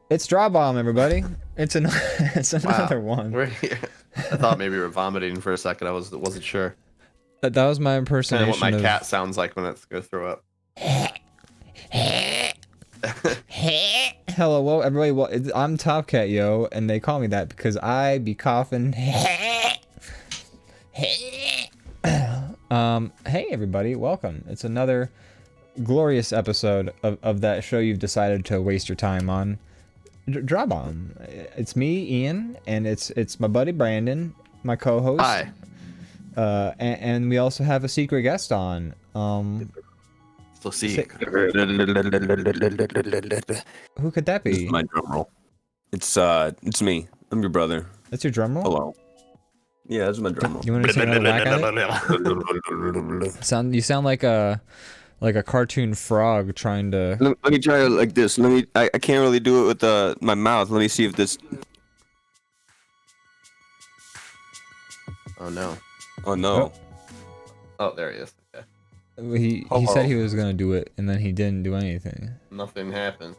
It's DrawBomb, everybody. It's another one. We're here. I thought maybe you were vomiting for a second. I wasn't sure. That was my impersonation. Kind of what my cat sounds like when it's gonna throw up. Hello, well, everybody. Well, I'm Top Cat, yo, and they call me that because I be coughing. Hey, everybody, welcome. It's another glorious episode of that show you've decided to waste your time on. DrawBomb. It's me, Ian, and it's my buddy Brandon, my co-host. Hi. And we also have a secret guest on. So see. Who could that be? This is my drum roll. It's me. I'm your brother. That's your drum roll? Hello. Yeah, that's my drum roll. You want to take another whack at it? You sound like a cartoon frog trying to. Let me try it like this. I can't really do it with my mouth. Let me see if this. Oh no. Oh no. Oh, there he is. Okay. He said he was gonna do it, and then he didn't do anything. Nothing happened.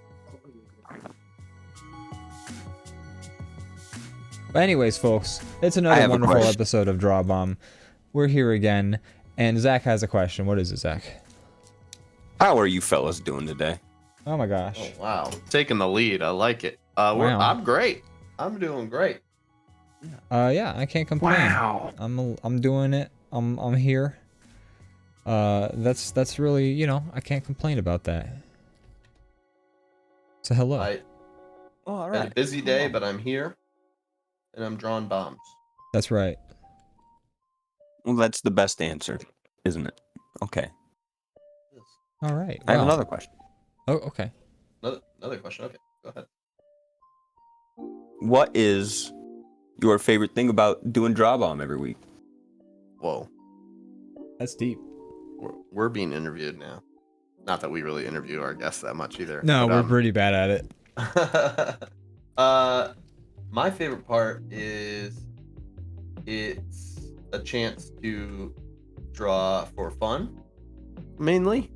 But anyways, folks, it's another wonderful episode of DrawBomb. We're here again, and Zach has a question. What is it, Zach? How are you fellas doing today? Oh my gosh. Oh wow. Taking the lead. I like it. Wow. I'm great. I'm doing great. Yeah, I can't complain. Wow. I'm doing it. I'm here. That's really, you know, I can't complain about that. So hello. All Had a busy day, but I'm here, and I'm drawing bombs. That's right. Well, that's the best answer, isn't it? Okay. All right. I have another question. Oh, okay. Another question. Okay, go ahead. What is your favorite thing about doing DrawBomb every week? Whoa. That's deep. We're being interviewed now. Not that we really interview our guests that much either. No, but, we're pretty bad at it. My favorite part is it's a chance to draw for fun, mainly.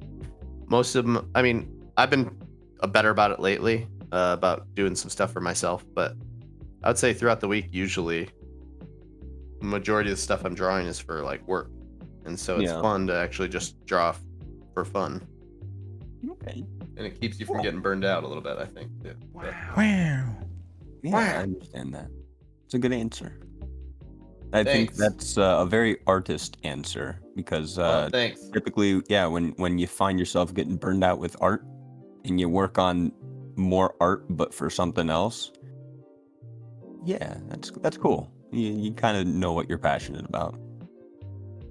Most of them, I mean, I've been better about it lately, about doing some stuff for myself, but I would say throughout the week, usually, the majority of the stuff I'm drawing is for like work. And so it's fun to actually just draw for fun. Okay. And it keeps you from getting burned out a little bit, I think, too. Wow. Yeah, I understand that. It's a good answer. I Thanks. think that's a very artist answer because thanks. typically, yeah, when you find yourself getting burned out with art and you work on more art but for something else, yeah, that's cool. You kind of know what you're passionate about.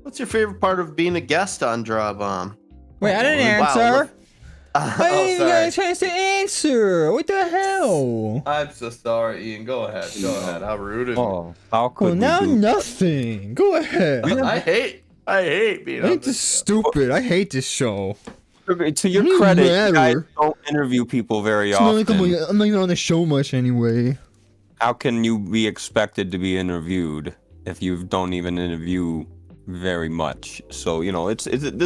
What's your favorite part of being a guest on DrawBomb? Wait, I didn't answer. Wow, I didn't even get a chance to answer. What the hell? I'm so sorry, Ian. Go ahead. Go ahead. How rude of you. Oh, how could Well, now nothing. Go ahead. I hate being I on hate this stupid. I hate this show. To your credit, you guys don't interview people very often. I'm not even on the show much anyway. How can you be expected to be interviewed if you don't even interview very much? So, you know, this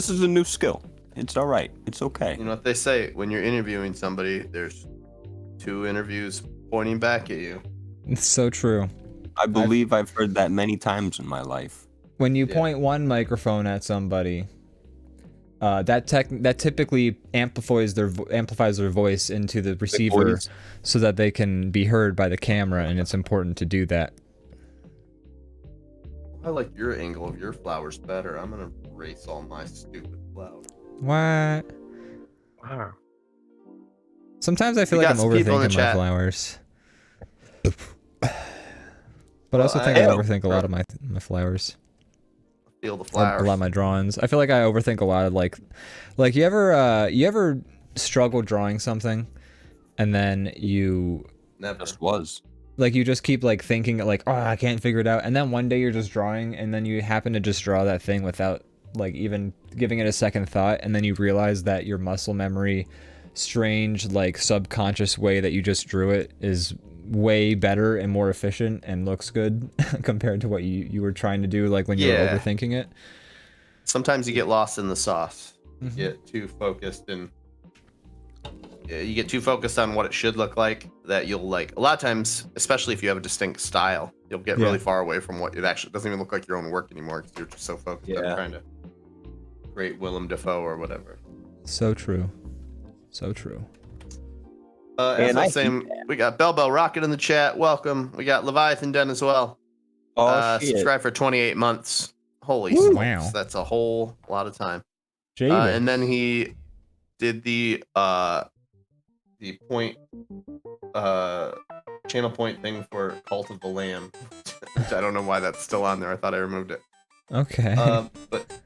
is a new skill. It's all right. It's okay. You know what they say, when you're interviewing somebody, there's 2 interviews pointing back at you. It's so true. I believe I've heard that many times in my life. When you point one microphone at somebody, that typically amplifies their voice into the receiver so that they can be heard by the camera, and it's important to do that. I like your angle of your flowers better. I'm gonna erase all my stupid flowers. What? Wow. Sometimes I feel like I'm overthinking my flowers. But I also think I overthink a lot of my flowers. Feel the A flowers. lot of my drawings. I feel like I overthink a lot of like you ever struggle drawing something, and then you Never. Just was. like you just keep like thinking like, oh, I can't figure it out, and then one day you're just drawing, and then you happen to just draw that thing without like even giving it a second thought, and then you realize that your muscle memory, strange like subconscious way that you just drew it is way better and more efficient and looks good compared to what you were trying to do like when you were Yeah. overthinking it. Sometimes you get lost in the sauce. You Mhm. get too focused and you get too focused on what it should look like that you'll like a lot of times, especially if you have a distinct style, you'll get Yeah. really far away from what it actually doesn't even look like your own work anymore because you're just so focused on Yeah. trying to create Willem Dafoe or whatever. So true. So true. As And I I was saying, we got Bell Rocket in the chat. Welcome. We got Leviathan Den as well. Oh shit. Subscribe for 28 months. Holy Woo. smokes. Wow. That's a whole lot of time. Jada. And then he did the point channel point thing for Cult of the Lamb. Which I don't know why that's still on there. I thought I removed it. Okay. But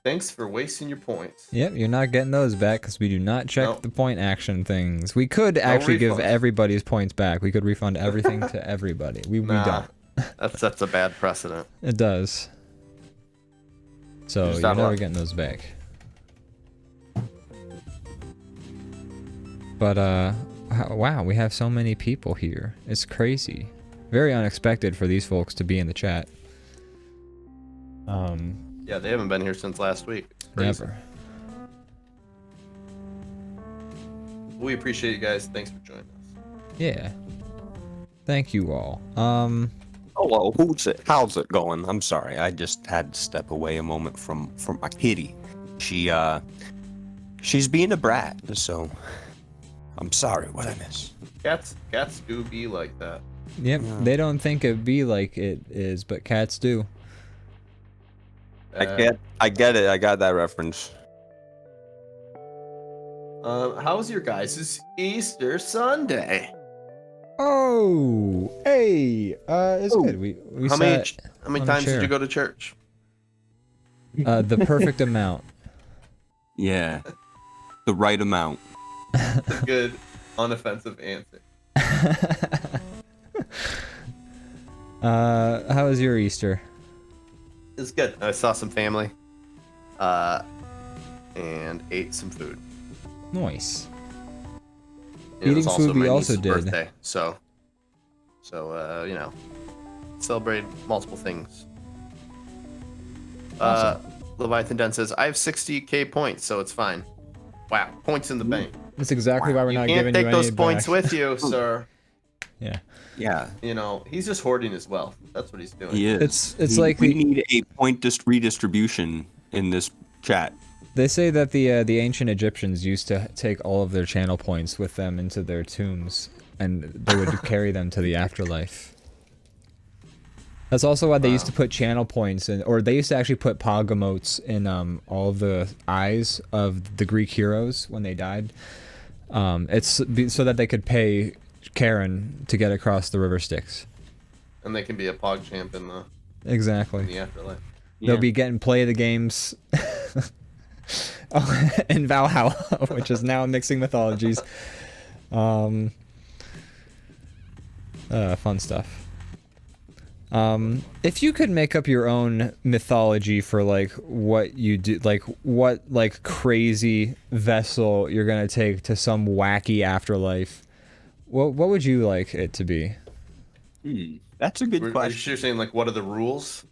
thanks for wasting your points. Yep, you're not getting those back because we do not check Nope. the point action things. We could actually give refunds. everybody's points back. We could refund everything to everybody. We Nah. don't. That sets a bad precedent. It does. So Just you're out of never luck. getting those back. But wow, we have so many people here. It's crazy. Very unexpected for these folks to be in the chat. Yeah, they haven't been here since last week. It's crazy. Never. We appreciate you guys. Thanks for joining us. Yeah. Thank you all. Hello, who's it? How's it going? I'm sorry, I just had to step away a moment from my kitty. She's being a brat, so I'm sorry. What I miss? Cats do be like that. Yep, Yeah. they don't think it'd be like it is, but cats do. I get it. I got that reference. How was your guys' Easter Sunday? Oh, hey, it's good. We How sat many on a times did chair. you go to church? The perfect amount. Yeah, the right amount. That's a good, unoffensive answer. How was your Easter? It's good. I saw some family, and ate some food. Nice. It was Eating also food we my also niece's did. Birthday, so you know, celebrate multiple things. Awesome. Leviathan Den says I have 60k points, so it's fine. Wow, points in the bank. That's exactly why we're You not can't giving take you those any points back. with you, sir. Yeah. Yeah, You know, he's just hoarding his wealth. That's what he's doing. he is. It's like we the- need a point redistribution in this chat. They say that the ancient Egyptians used to take all of their channel points with them into their tombs, and they would carry them to the afterlife. That's also why they used to put channel points in, or they used to actually put pogomotes in all of the eyes of the Greek heroes when they died. So that they could pay Karen to get across the river Styx. And they can be a pog champ in the Exactly. afterlife. They'll be getting play the games in Valhalla, which is now mixing mythologies. Fun stuff. If you could make up your own mythology for like what you do, like what like crazy vessel you're gonna take to some wacky afterlife, what would you like it to be? That's a good Are question. you saying like what are the rules?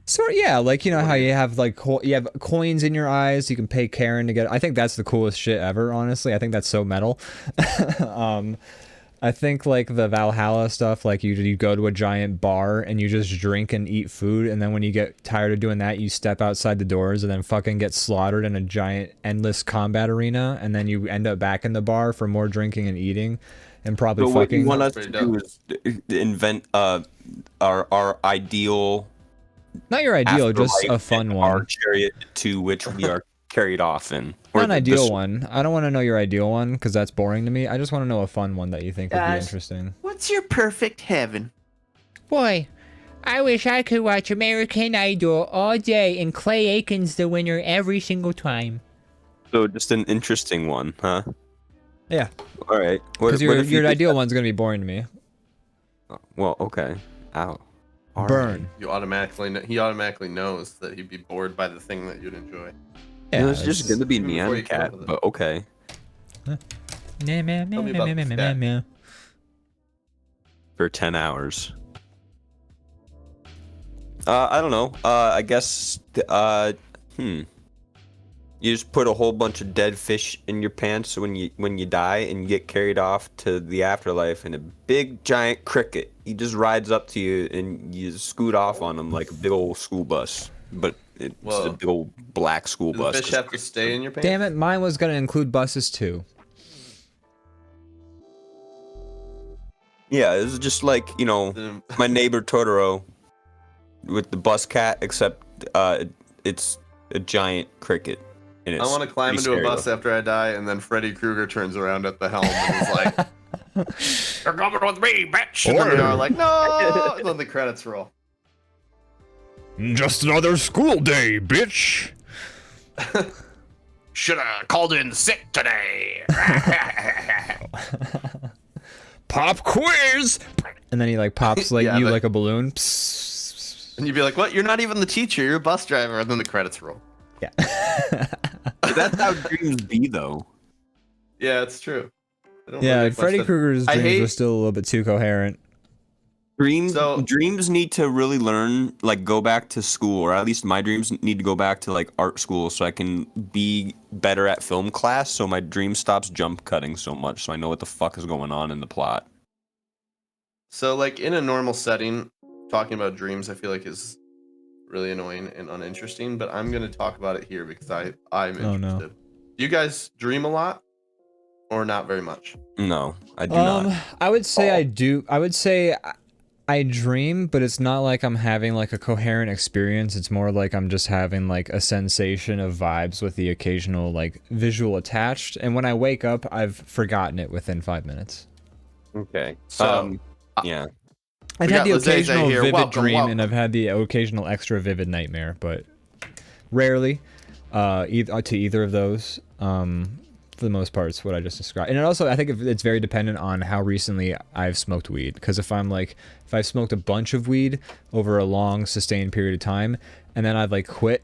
Sort yeah, like you know how you have like you have coins in your eyes, you can pay Karen to get. I think that's the coolest shit ever. Honestly, I think that's so metal. I think like the Valhalla stuff, like you go to a giant bar and you just drink and eat food, and then when you get tired of doing that, you step outside the doors and then fucking get slaughtered in a giant endless combat arena, and then you end up back in the bar for more drinking and eating, and probably So what you fucking. want us Pretty to do is invent our ideal. Not your ideal, just afterlife a fun and one. Our chariot to which we are carried off in. Or Not an the- ideal the- one. I don't want to know your ideal one because that's boring to me. I just want to know a fun one that you think would be Guys. interesting. What's your perfect heaven? Boy, I wish I could watch American Idol all day and Clay Aiken's the winner every single time. So just an interesting one, huh? Yeah. All right. Because your ideal one's gonna be boring to me. Well, okay. Ow. All Burn. He automatically knows that he'd be bored by the thing that you'd enjoy. Yeah, it's just gonna be Even before you Nyan come up Cat, with it. but okay. Tell me about this cat. For 10 hours. I don't know. I guess. You just put a whole bunch of dead fish in your pants when you die and you get carried off to the afterlife, and a big giant cricket, he just rides up to you and you scoot off on him like a big old school bus, but it's a big old black school Do bus. the fish have to stay in your pants? Damn it, mine was gonna include buses too. Yeah, it's just like, my neighbor Totoro with the bus cat, except it's a giant cricket. And I want to climb into a bus after I die, and then Freddy Krueger turns around at the helm and is like, "You're coming with me, bitch!" And then they are like, "No!" And then the credits roll. Just another school day, bitch. Should have called in sick today. Pop quiz. And then he like pops like Yeah, you but- like a balloon. And you'd be like, "What? You're not even the teacher. You're a bus driver." And then the credits roll. Yeah. That's how dreams be, though. Yeah, it's true. I don't Yeah, really make much Freddy sense. Krueger's I dreams hate- are still a little bit too coherent. Dreams need to really learn, like, go back to school, or at least my dreams need to go back to like art school, so I can be better at film class, so my dream stops jump cutting so much, so I know what the fuck is going on in the plot. So, like, in a normal setting, talking about dreams, I feel like is really annoying and uninteresting, but I'm going to talk about it here because I'm interested. Oh, no. Do you guys dream a lot or not very much? No, I do not. I would say I do. I would say I dream, but it's not like I'm having like a coherent experience. It's more like I'm just having like a sensation of vibes with the occasional like visual attached. And when I wake up, I've forgotten it within 5 minutes. Okay. So, Yeah. I've We had got the Lizeze occasional here. vivid Welcome, dream, welcome. and I've had the occasional extra vivid nightmare, but rarely to either of those. For the most part, it's what I just described. And it also, I think it's very dependent on how recently I've smoked weed. Because if I've smoked a bunch of weed over a long, sustained period of time, and then I've like quit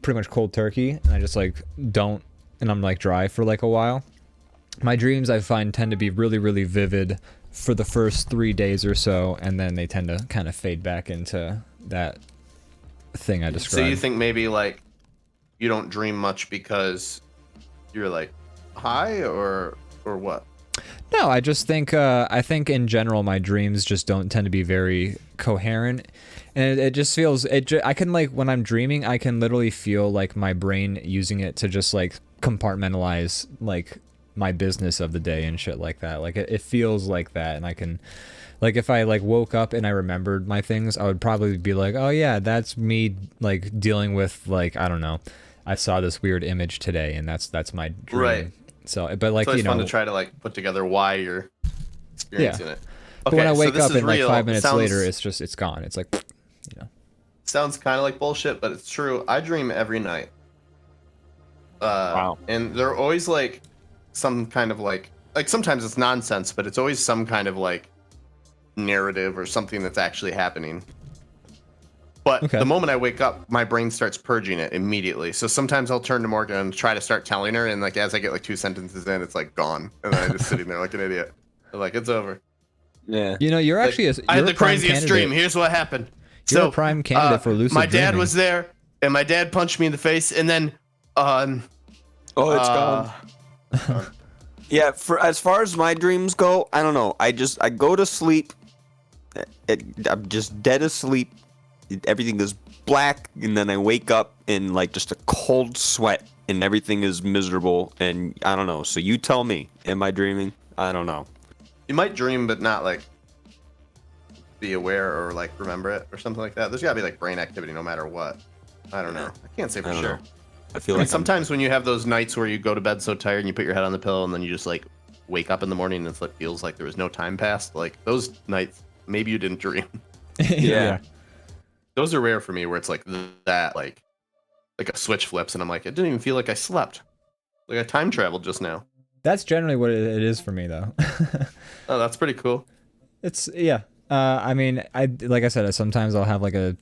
pretty much cold turkey, and I just like don't, and I'm like dry for like a while, my dreams I find tend to be really, really vivid for the first 3 days or so, and then they tend to kind of fade back into that thing I described. So you think maybe like you don't dream much because you're like high or what? No, I just think I think in general my dreams just don't tend to be very coherent, and it just feels I can like when I'm dreaming I can literally feel like my brain using it to just like compartmentalize like my business of the day and shit like that. Like it feels like that, and I can like if I like woke up and I remembered my things, I would probably be like, oh yeah, that's me like dealing with like I don't know, I saw this weird image today, and that's my dream. Right. So, but like So it's you know, fun to try to like put together why you're experiencing it. but when I so wake this up is and like real. 5 minutes Sounds- later, it's gone. It's like, you know. Sounds kind of like bullshit, but it's true. I dream every night. Wow. And they're always like some kind of like sometimes it's nonsense, but it's always some kind of like narrative or something that's actually happening. But Okay. the moment I wake up, my brain starts purging it immediately. So sometimes I'll turn to Morgan and try to start telling her, and like as I get like 2 sentences in, it's like gone, and then I'm just sitting there like an idiot. I'm like, it's over. Yeah. You know, you're Like, actually I had you're the a prime craziest candidate. dream. Here's what happened. You're so a prime candidate for lucid my dad dreaming. was there, and my dad punched me in the face, and then Oh, it's gone. Yeah, for as far as my dreams go, I don't know. I go to sleep. I'm just dead asleep. Everything is black, and then I wake up in like just a cold sweat, and everything is miserable. And I don't know. So you tell me, am I dreaming? I don't know. You might dream, but not like be aware or like remember it or something like that. There's gotta be like brain activity no matter what. I don't know. I can't say for I don't sure. know. I feel And like sometimes when you have those nights where you go to bed so tired and you put your head on the pillow and then you just like wake up in the morning and it feels like there was no time passed, like those nights, maybe you didn't dream. Yeah. Those are rare for me, where it's like that, like a switch flips, and I'm like, it didn't even feel like I slept. Like I time traveled just now. That's generally what it is for me, though. Oh, that's pretty cool. It's yeah. I mean, like I said, sometimes I'll have like a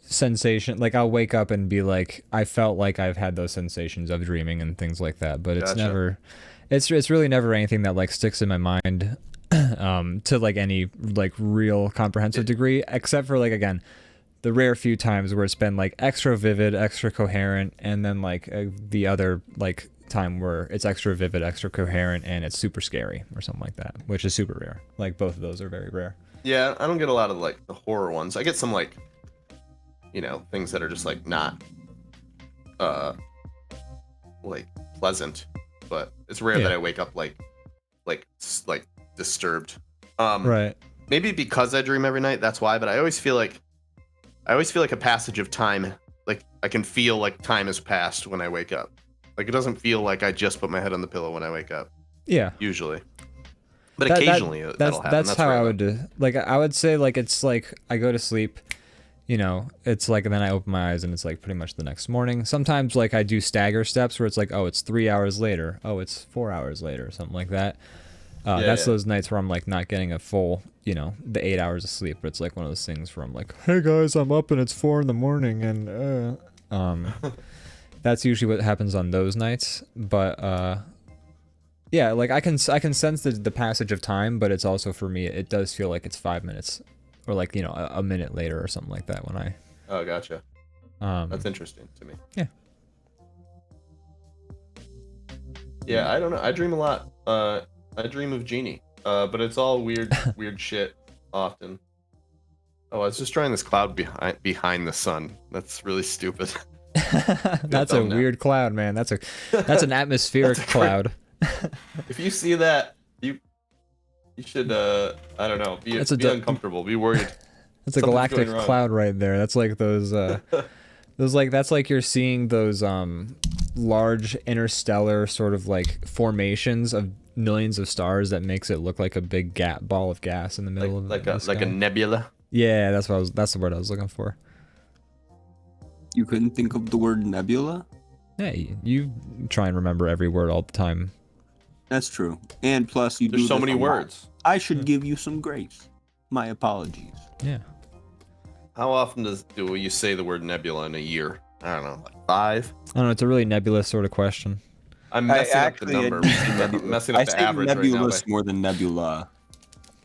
sensation, like I'll wake up and be like, I felt like I've had those sensations of dreaming and things like that, but it's Gotcha. never, it's really never anything that like sticks in my mind to like any like real comprehensive degree, except for like, again, the rare few times where it's been like extra vivid, extra coherent, and then like the other like time where it's extra vivid, extra coherent, and it's super scary or something like that, which is super rare. Like both of those are very rare. Yeah, I don't get a lot of like the horror ones. I get some like, you know, things that are just like not like pleasant, but it's rare that I wake up like disturbed. Right. Maybe because I dream every night, that's why, but I always feel like a passage of time. Like I can feel like time has passed when I wake up. Like it doesn't feel like I just put my head on the pillow when I wake up. Yeah. Usually. But occasionally that'll happen. That's how rare, I would do. Like I would say like it's like I go to sleep, you know, it's like, and then I open my eyes and it's like pretty much the next morning. Sometimes like I do stagger steps where it's like, oh, it's 3 hours later. Oh, it's 4 hours later or something like that. That's those nights where I'm like not getting a full, you know, the 8 hours of sleep, but it's like one of those things where I'm like, hey guys, I'm up and it's 4 a.m. and that's usually what happens on those nights. But yeah, like I can sense the passage of time, but it's also, for me, it does feel like it's 5 minutes or like, you know, a minute later or something like that when I. Oh, gotcha. That's interesting to me. Yeah. Yeah, I don't know. I dream a lot. I dream of Genie, but it's all weird shit often. Oh, I was just drawing this cloud behind the sun. That's really stupid. That's a weird cloud, man. That's an atmospheric cloud. If you see that, you should I don't know, be uncomfortable, be worried. That's a galactic cloud right there. That's like those that's like you're seeing those large interstellar sort of like formations of millions of stars that makes it look like a big ball of gas in the middle of the sky. Like a nebula. Yeah, that's the word I was looking for. You couldn't think of the word nebula? Hey, you try and remember every word all the time. That's true. And plus, There's so many words. I should give you some grace. My apologies. Yeah. How often do you say the word nebula in a year? I don't know, like 5? I don't know. It's a really nebulous sort of question. I'm messing up the number. I'm messing up the average right now. Nebulous more than nebula.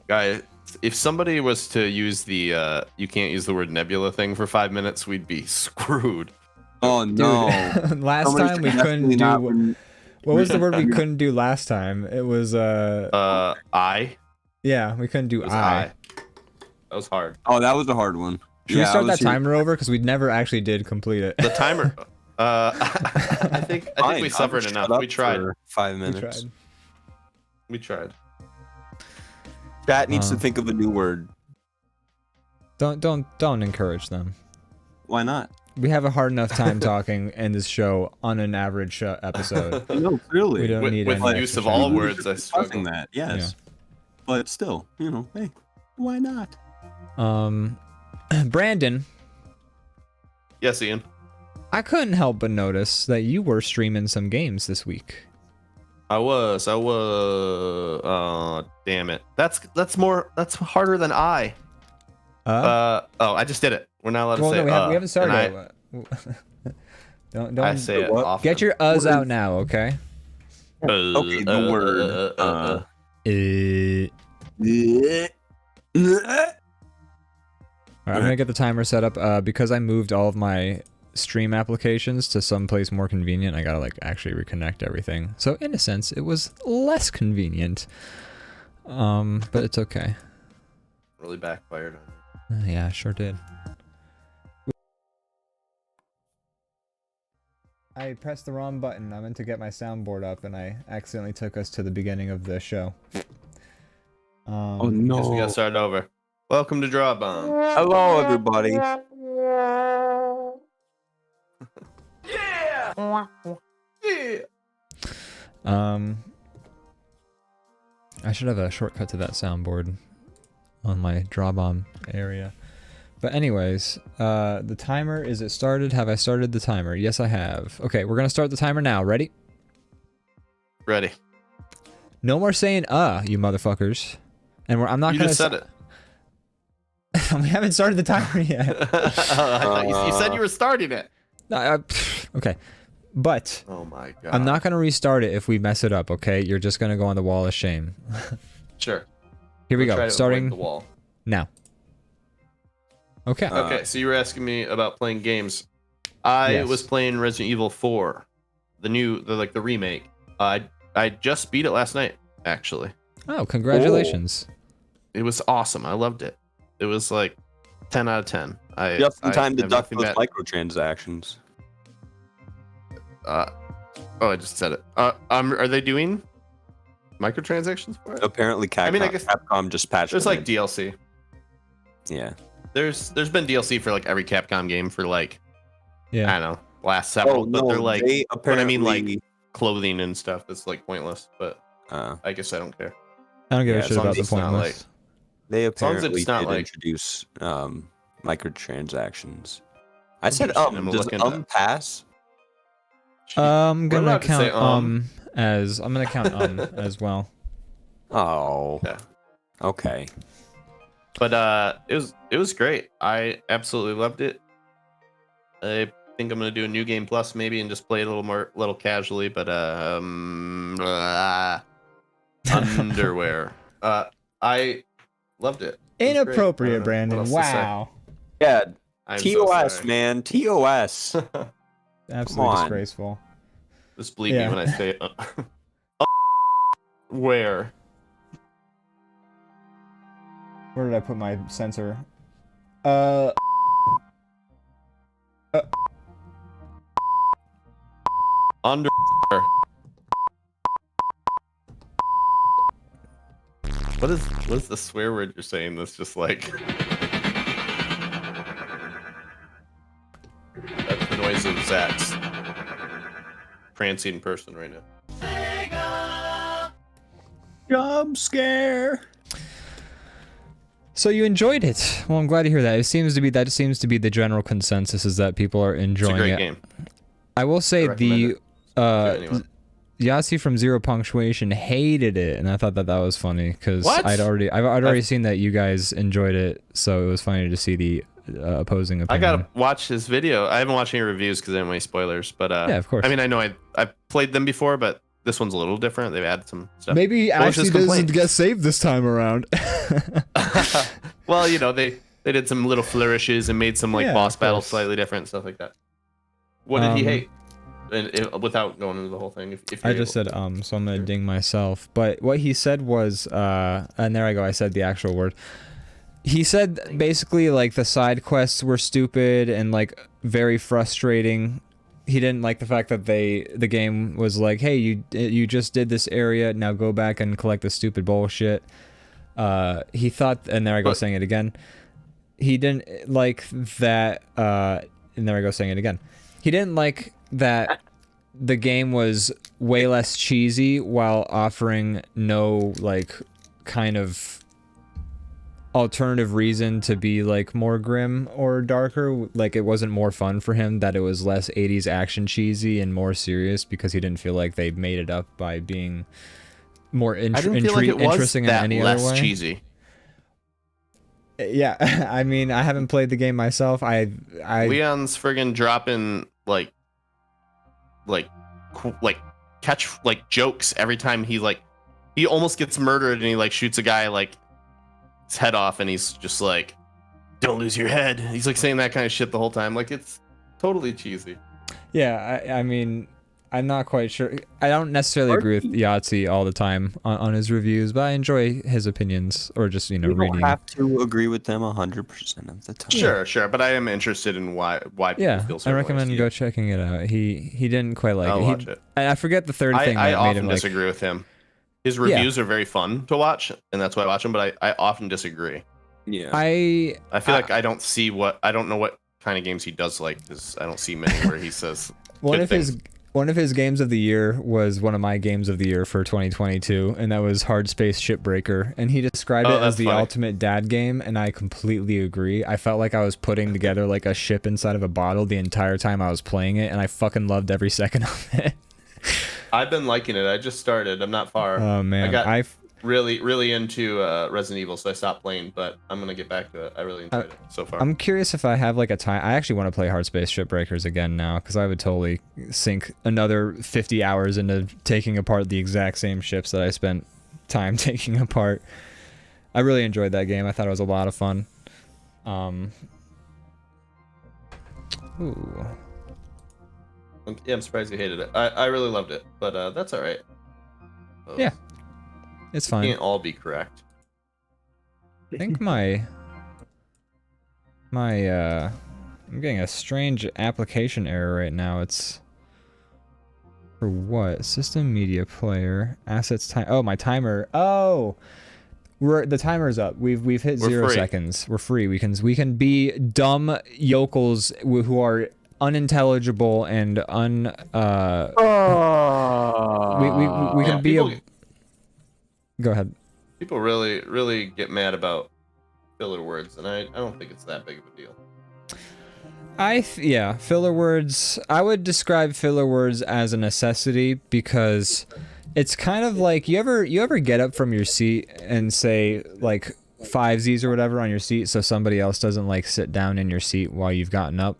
Guy, if somebody was to use the you can't use the word nebula thing for 5 minutes, we'd be screwed. Oh no! Last time we couldn't do. What was the word we couldn't do last time? It was I. Yeah, we couldn't do I. That was hard. Oh, that was a hard one. Should we start that timer over, because we nenever actually did complete it? The timer. I think we suffered enough. We tried. 5 minutes. We tried. Chat needs to think of a new word. Don't encourage them. Why not? We have a hard enough time talking in this show on an average episode. No, clearly. We don't need with the use of all words, I struggle that. Yes, but still, you know, hey, why not? Brandon. Yes, Ian. I couldn't help but notice that you were streaming some games this week. I was. Damn it. That's harder than I. I just did it. We're not allowed to say we haven't started. Don't I say it often. Get your us out now, okay? Okay, the word. All right, I'm gonna get the timer set up because I moved all of my stream applications to some place more convenient. I gotta like actually reconnect everything. So in a sense, it was less convenient. But it's okay. Really backfired on me. Yeah, sure did. I pressed the wrong button. I meant to get my soundboard up, and I accidentally took us to the beginning of the show. Oh no! Guess we gotta start over. Welcome to DrawBomb. Hello, everybody. Yeah. I should have a shortcut to that soundboard. on my DrawBomb area. But anyways, the timer, is it started? Have I started the timer? Yes, I have. Okay, we're gonna start the timer now. Ready? Ready. No more saying you motherfuckers. And I'm not You gonna just said it. We haven't started the timer yet. I thought you said you were starting it. Okay. But Oh my god. I'm not gonna restart it if we mess it up, okay? You're just gonna go on the wall of shame. Sure. Here we We'll try go. to Starting avoid the wall. now. Okay. Okay, so you were asking me about playing games. I Yes. was playing Resident Evil 4, the remake. I just beat it last night, actually. Oh, congratulations. It was awesome. I loved it. It was like 10 out of 10. Just in time to have duck nothing those bad- microtransactions. Oh, I just said it. Are they doing microtransactions for it? Apparently, Capcom, I mean, I guess Capcom just patched there's them like in. DLC. Yeah. There's been DLC for like every Capcom game for like Yeah. I don't know last several, Oh, but no, they're like they when I mean like apparently- clothing and stuff that's like pointless. But Uh, I guess I don't care. I don't give Yeah, a as shit long about as the it's not, pointless. they long as apparently it's not did like- introduce microtransactions. I said Interesting, I'm gonna does look into that. pass? I'm We're gonna allowed to say, count as well. Oh. Yeah. Okay. But it was great. I absolutely loved it. I think I'm gonna do a new game plus maybe and just play it a little casually. But underwear. I loved it. It was great. I Inappropriate, don't know Brandon. what else to say. Wow. Yeah. I'm so TOS, sorry. man. TOS. Absolutely on. disgraceful. Just believe Yeah. me when I say where. Where did I put my sensor? Under. What is the swear word you're saying that's just like that's the noise of Zach's prancing person right now. Jump scare. So you enjoyed it. Well, I'm glad to hear that. It seems to be the general consensus is that people are It's a enjoying great it. game. I will say I recommend the anyone. Yasi from Zero Punctuation hated it, and I thought that was funny because What? I'd already seen that you guys enjoyed it, so it was funny to see the opposing I opinion. gotta watch his video. I haven't watched any reviews because I didn't want any spoilers. But Yeah, of course. I mean, I know I played them before, but this one's a little different. They've added some stuff. Maybe What was actually his doesn't complaint? get saved this time around. Well, you know, they did some little flourishes and made some like Yeah, boss of battles course. slightly different, stuff like that. What did he Um, hate? And without going into the whole thing, if I you're just able said to. so I'm gonna ding myself. But what he said was and there I go, I said the actual word. He said basically like the side quests were stupid and like very frustrating. He didn't like the fact that the game was like, hey, you just did this area, now go back and collect the stupid bullshit. He thought, and there I go But- saying it again. He didn't like that, and there I go saying it again. He didn't like that the game was way less cheesy while offering no like kind of alternative reason to be like more grim or darker. Like it wasn't more fun for him, that it was less 80s action cheesy and more serious, because he didn't feel like they made it up by being more I didn't feel like it was interesting in that any less other way. cheesy. Yeah, I mean, I haven't played the game myself. I Leon's friggin' dropping like catch like jokes every time he almost gets murdered and he like shoots a guy like his head off and he's just like, don't lose your head. He's like saying that kind of shit the whole time. Like it's totally cheesy. Yeah, I mean, I'm not quite sure. I don't necessarily agree with Yahtzee all the time on his reviews, but I enjoy his opinions, or just, you know, You don't reading. have to agree with them 100% of the time. Sure, but I am interested in why people Yeah, feel I certain recommend ways. go checking it out. He didn't quite like I'll it. watch it. I forget the third thing I that made often him like. disagree with him. His Yeah. reviews are very fun to watch, and that's why I watch them. But I often disagree. Yeah. I feel like I don't know what kind of games he does like, because I don't see many where he says one good of his things. One of his games of the year was one of my games of the year for 2022, and that was Hard Space Shipbreaker. And he described it as that's the funny. ultimate dad game, and I completely agree. I felt like I was putting together like a ship inside of a bottle the entire time I was playing it, and I fucking loved every second of it. I've been liking it. I just started. I'm not far. Oh man, I got really into Resident Evil, so I stopped playing, but I'm gonna get back to it. I really enjoyed it so far. I'm curious if I have like a time. I actually want to play Hard Space Shipbreakers again now, because I would totally sink another 50 hours into taking apart the exact same ships that I spent time taking apart. I really enjoyed that game. I thought it was a lot of fun. Ooh. I'm surprised you hated it. I really loved it, but that's all right. Yeah, it's fine. Can't all be correct. I think my I'm getting a strange application error right now. It's for what? System media player assets time. Oh, my timer. Oh, the timer's up. We've hit We're 0 free. seconds. We're free. We can be dumb yokels who are unintelligible and we can be people, Go ahead. people really get mad about filler words, and I don't think it's that big of a deal. Yeah, filler words. I would describe filler words as a necessity, because it's kind of like you ever get up from your seat and say like 5 Z's or whatever on your seat so somebody else doesn't like sit down in your seat while you've gotten up.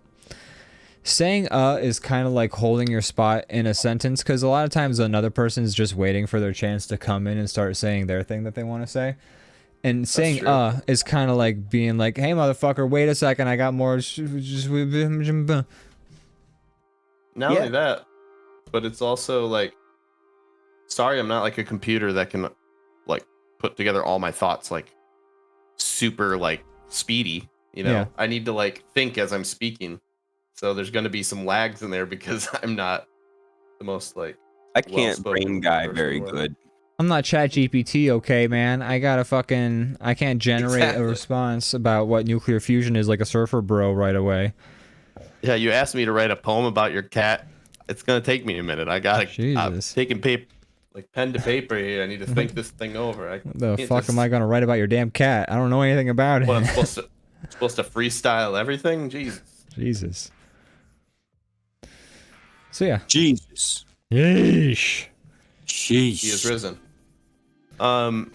Saying is kind of like holding your spot in a sentence, because a lot of times another person's just waiting for their chance to come in and start saying their thing that they want to say. And saying true. Is kind of like being like, hey motherfucker, wait a second, I got more. Not only that, but it's also like, sorry, I'm not like a computer that can like put together all my thoughts like super like speedy, you know. Yeah. I need to like think as I'm speaking, so there's going to be some lags in there because I'm not the most like I can't brain guy person very or- good. I'm not ChatGPT, okay, man. I can't generate Exactly. a response about what nuclear fusion is like a surfer bro right away. Yeah, you asked me to write a poem about your cat. It's gonna take me a minute. I'm Jesus. taking paper, like pen to paper here. I need to think this thing over. What the fuck am I gonna write about your damn cat? I don't know anything about it. What, I'm supposed to freestyle everything? Jesus. Jesus. So yeah. Jesus. Yeesh. Jeez. He is risen. So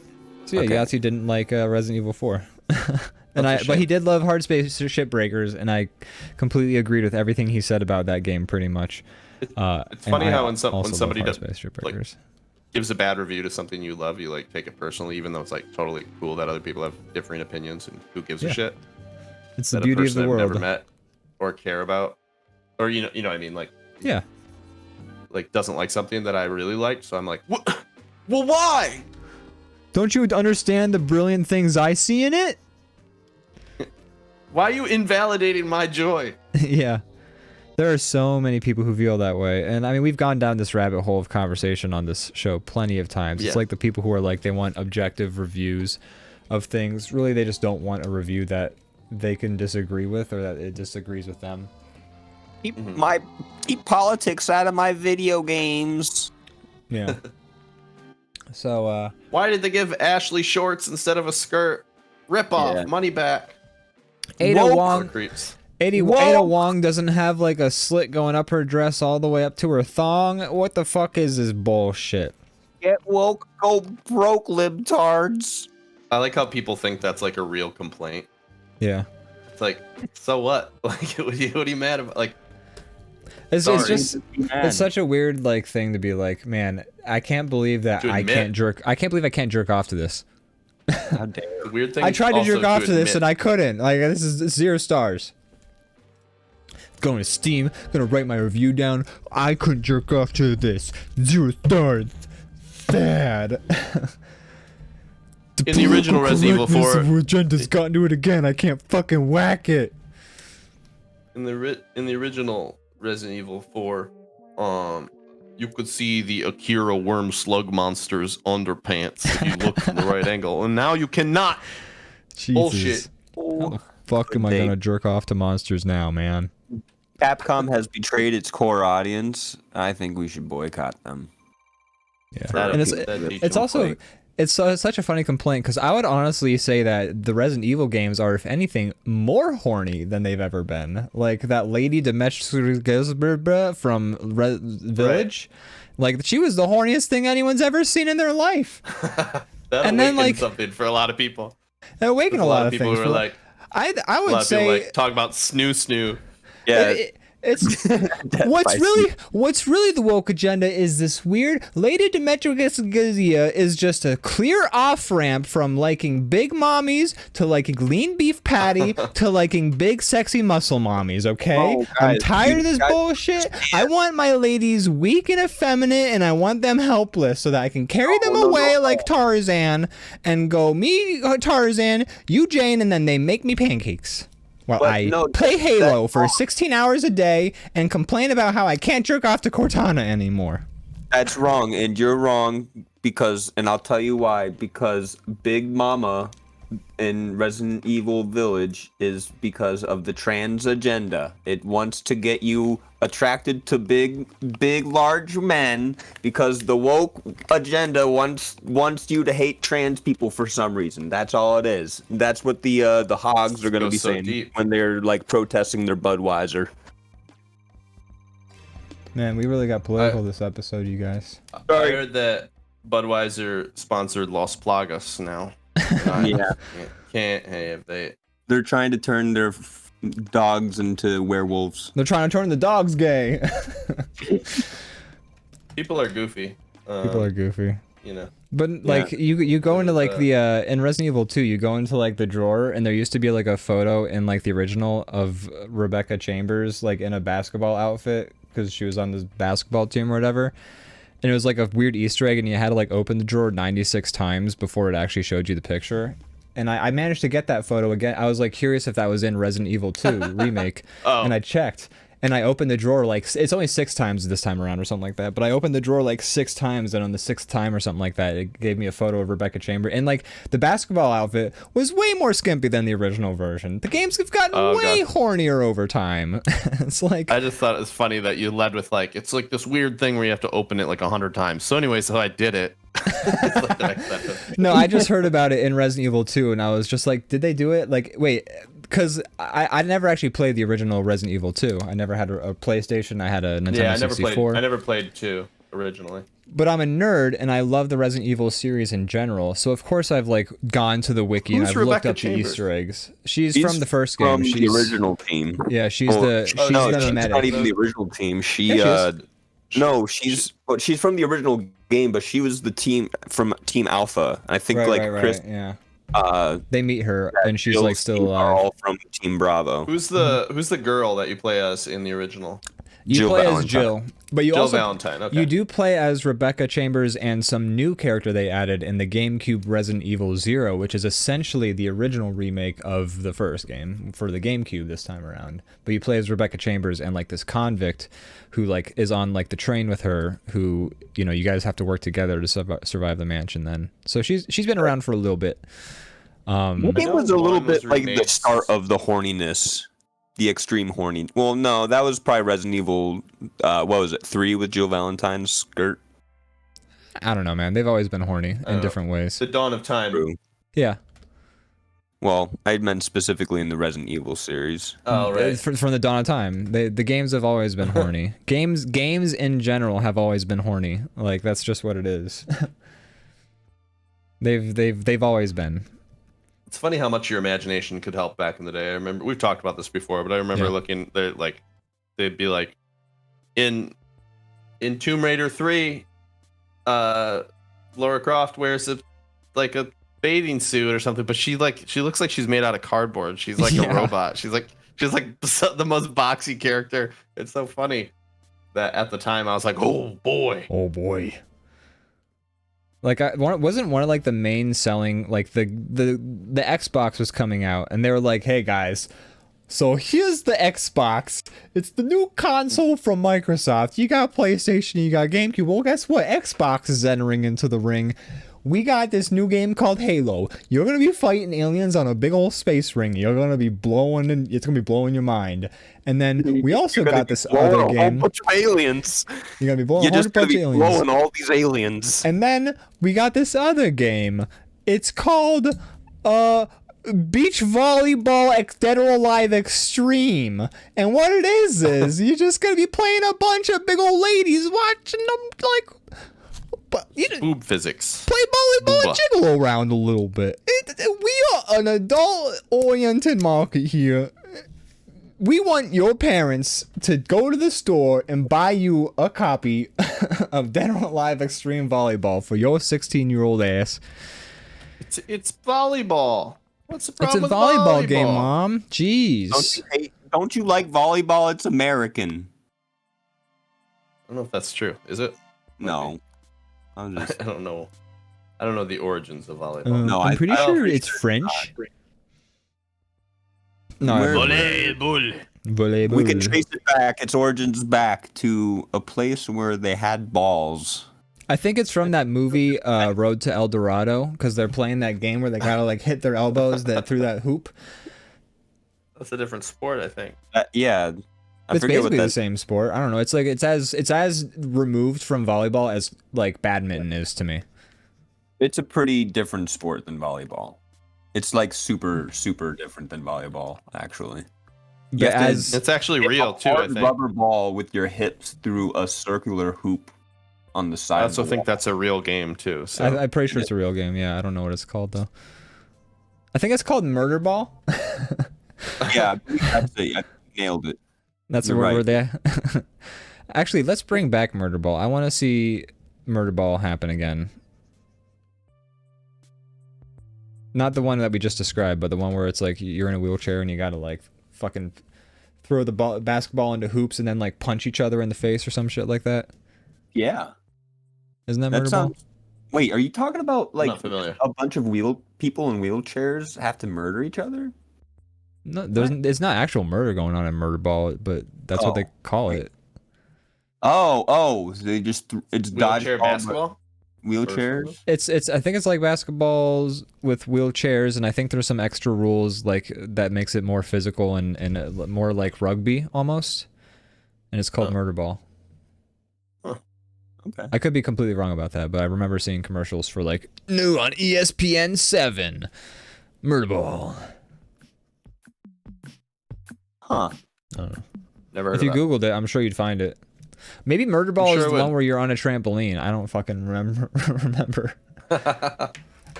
yeah, Okay. Yahtzee didn't like Resident Evil 4. And That's a but he shame. did love Hard Space Shipbreakers, and I completely agreed with everything he said about that game pretty much. It's And funny I how when also love somebody Hard does Space like Shipbreakers. gives a bad review to something you love, you like take it personally, even though it's like totally cool that other people have differing opinions and who gives Yeah. a shit. It's the That a beauty of person the I've world. never met or care about, or you know what I mean, like Yeah. doesn't like something that I really liked. So I'm like, what? Well, why? Don't you understand the brilliant things I see in it? Why are you invalidating my joy? Yeah. There are so many people who feel that way. And I mean, we've gone down this rabbit hole of conversation on this show plenty of times. It's Yeah. like the people who are like, they want objective reviews of things. Really, they just don't want a review that they can disagree with or that it disagrees with them. Keep politics out of my video games. Yeah. So, Why did they give Ashley shorts instead of a skirt? Rip off, Yeah. money back. Ada Woke Wong, Creeps. Ada Woke. Wong doesn't have like a slit going up her dress all the way up to her thong. What the fuck is this bullshit? Get woke, go broke, libtards. I like how people think that's like a real complaint. Yeah. It's like, so what? Like, what are you mad about? Like, It's Sorry. just it's such a weird like thing to be like, man, I can't believe that To I admit. can't believe I can't jerk off to this. How dare you. the weird thing. I tried to also jerk off to this admit- and I couldn't. Like, this is 0 stars. Going to Steam, gonna write my review down. I couldn't jerk off to this. 0 stars. Sad. In the original Resident Evil 4, agenda's gotten to it again. I can't fucking whack it. in the original Resident Evil 4, you could see the Akira worm slug monster's underpants if you look from the right angle, and now you cannot. Jesus. Bullshit. How the fuck am I They- gonna jerk off to monsters now, man? Capcom has betrayed its core audience. I think we should boycott them. Yeah, and it's also it's such a funny complaint because I would honestly say that the Resident Evil games are, if anything, more horny than they've ever been. Like that lady Demetria from Village, like she was the horniest thing anyone's ever seen in their life. And then like something for a lot of people. It awakened a lot of people things. Who were like, I would say people, like, talk about snoo. Yeah. It's what's really the woke agenda is this weird Lady Demetria is just a clear off ramp from liking big mommies to liking lean beef patty to liking big sexy muscle mommies. Okay, oh, guys, I'm tired of this bullshit. I want my ladies weak and effeminate, and I want them helpless so that I can carry them away like Tarzan and go me Tarzan, you Jane, and then they make me pancakes. Well, I play Halo for 16 hours a day and complain about how I can't jerk off to Cortana anymore. That's wrong, and you're wrong because, and I'll tell you why, because Big Mama in Resident Evil Village is because of the trans agenda. It wants to get you attracted to big, large men because the woke agenda wants you to hate trans people for some reason. That's all it is. That's what the hogs are going to be saying when they're like protesting their Budweiser. Man, we really got political this episode, you guys. I heard that Budweiser sponsored Los Plagas now. Yeah. Can't have that. They're trying to turn their dogs into werewolves. They're trying to turn the dogs gay. People are goofy. People are goofy. You know. But like you go into like the in Resident Evil 2, you go into like the drawer and there used to be like a photo in like the original of Rebecca Chambers like in a basketball outfit because she was on this basketball team or whatever. And it was like a weird Easter egg, and you had to like open the drawer 96 times before it actually showed you the picture. And I managed to get that photo again. I was like curious if that was in Resident Evil 2 remake, and I checked. And I opened the drawer like it's only 6 times this time around or something like that. But I opened the drawer like 6 times, and on the 6th time or something like that, it gave me a photo of Rebecca Chambers. And like the basketball outfit was way more skimpy than the original version. The games have gotten way hornier over time. It's like I just thought it was funny that you led with like it's like this weird thing where you have to open it like 100 times. So anyway, so I did it. It's like the next sentence. No, I just heard about it in Resident Evil 2, and I was just like, did they do it? Like, wait. Because I never actually played the original Resident Evil 2. I never had a PlayStation. I had a Nintendo 64. I never played 2 originally. But I'm a nerd, and I love the Resident Evil series in general. So of course I've like gone to the wiki and I've looked up the Easter eggs. She's from the first game. She's the original team. Yeah, she's the medic. Not even the original team. She's from the original game, but she was the team from Team Alpha. I think Chris. Yeah. They meet her and she's like still alive. All from Team Bravo. Who's the girl that you play as in the original? You play as Jill, but you also Valentine. Okay. You do play as Rebecca Chambers and some new character they added in the GameCube Resident Evil 0, which is essentially the original remake of the first game for the GameCube this time around. But you play as Rebecca Chambers and like this convict who like is on like the train with her, who you know you guys have to work together to survive the mansion. Then so she's been around for a little bit. The game was a little bit like the start of the horniness. The extreme horny. Well, no, that was probably Resident Evil. What was it? 3 with Jill Valentine's skirt. I don't know, man. They've always been horny in different ways. The Dawn of Time. True. Yeah. Well, I meant specifically in the Resident Evil series. Oh, right. From the Dawn of Time, the games have always been horny. games in general have always been horny. Like that's just what it is. They've always been. It's funny how much your imagination could help back in the day. I remember we've talked about this before, but I remember looking there like they'd be like in Tomb Raider 3, Lara Croft wears a bathing suit or something, but she looks like she's made out of cardboard. She's like a robot. She's like the most boxy character. It's so funny that at the time I was like, oh boy. Like wasn't one of like the main selling like the Xbox was coming out and they were like, hey guys, so here's the Xbox. It's the new console from Microsoft. You got PlayStation, you got GameCube. Well, guess what? Xbox is entering into the ring. we got this new game called Halo. You're gonna be fighting aliens on a big old space ring. You're gonna be blowing, and it's gonna be blowing your mind. And then we also got this other game. A whole bunch of aliens. You're gonna be blowing You're a whole just gonna bunch be of aliens. blowing all these aliens. And then we got this other game. It's called Beach Volleyball Dead or Alive Extreme. And what it is you're just gonna be playing a bunch of big old ladies watching them Boob physics. play volleyball and Booba. jiggle around a little bit. We are an adult-oriented market here. We want your parents to go to the store and buy you a copy of Dead or Alive Extreme Volleyball for your 16-year-old ass. It's volleyball. What's the It's a problem with volleyball game, Mom. Jeez. Don't you like volleyball? It's American. I don't know if that's true. Is it? No. I'm just I don't know. I don't know the origins of volleyball. No, I'm pretty I don't sure think it's French. No, Where- volleyball. we can trace it back. Its origins back to a place where they had balls. I think it's from that movie Road to El Dorado, because they're playing that game where they gotta like hit their elbows through that hoop. That's a different sport, I think. Yeah. I It's forget what basically the that. same sport. I don't know. It's like it's as removed from volleyball as like badminton is to me. It's a pretty different sport than volleyball. It's like super different than volleyball, actually. You But have to as It's actually hit real a too, I hard think. rubber ball with your hips through a circular hoop on the side. I of also the think wall. that's a real game too. So I'm pretty sure it's a real game. Yeah, I don't know what it's called though. I think it's called Murder Ball. Yeah, I believe that's it. I nailed it. That's You're where we're right. there. Actually, let's bring back Murder Ball. I want to see Murder Ball happen again. Not the one that we just described, but the one where it's like you're in a wheelchair and you gotta like fucking throw the basketball into hoops and then like punch each other in the face or some shit like that. Yeah. Isn't that That Murder Ball? sounds. Wait, are you talking about like not familiar. a bunch of people in wheelchairs have to murder each other? No, it's not actual murder going on in Murder Ball, but that's what they Oh, call it. Oh, so they just it's Wheelchair dodgeball, but basketball. wheelchairs. It's I think it's like basketballs with wheelchairs, and I think there's some extra rules like that makes it more physical and more like rugby almost. And it's called Oh. Murder Ball. Okay. I could be completely wrong about that, but I remember seeing commercials for like new on ESPN 7, Murder Ball. Huh. I don't know. Never heard If of you that. googled it, I'm sure you'd find it. Maybe Murder Ball sure is I the would. one where you're on a trampoline. I don't fucking remember.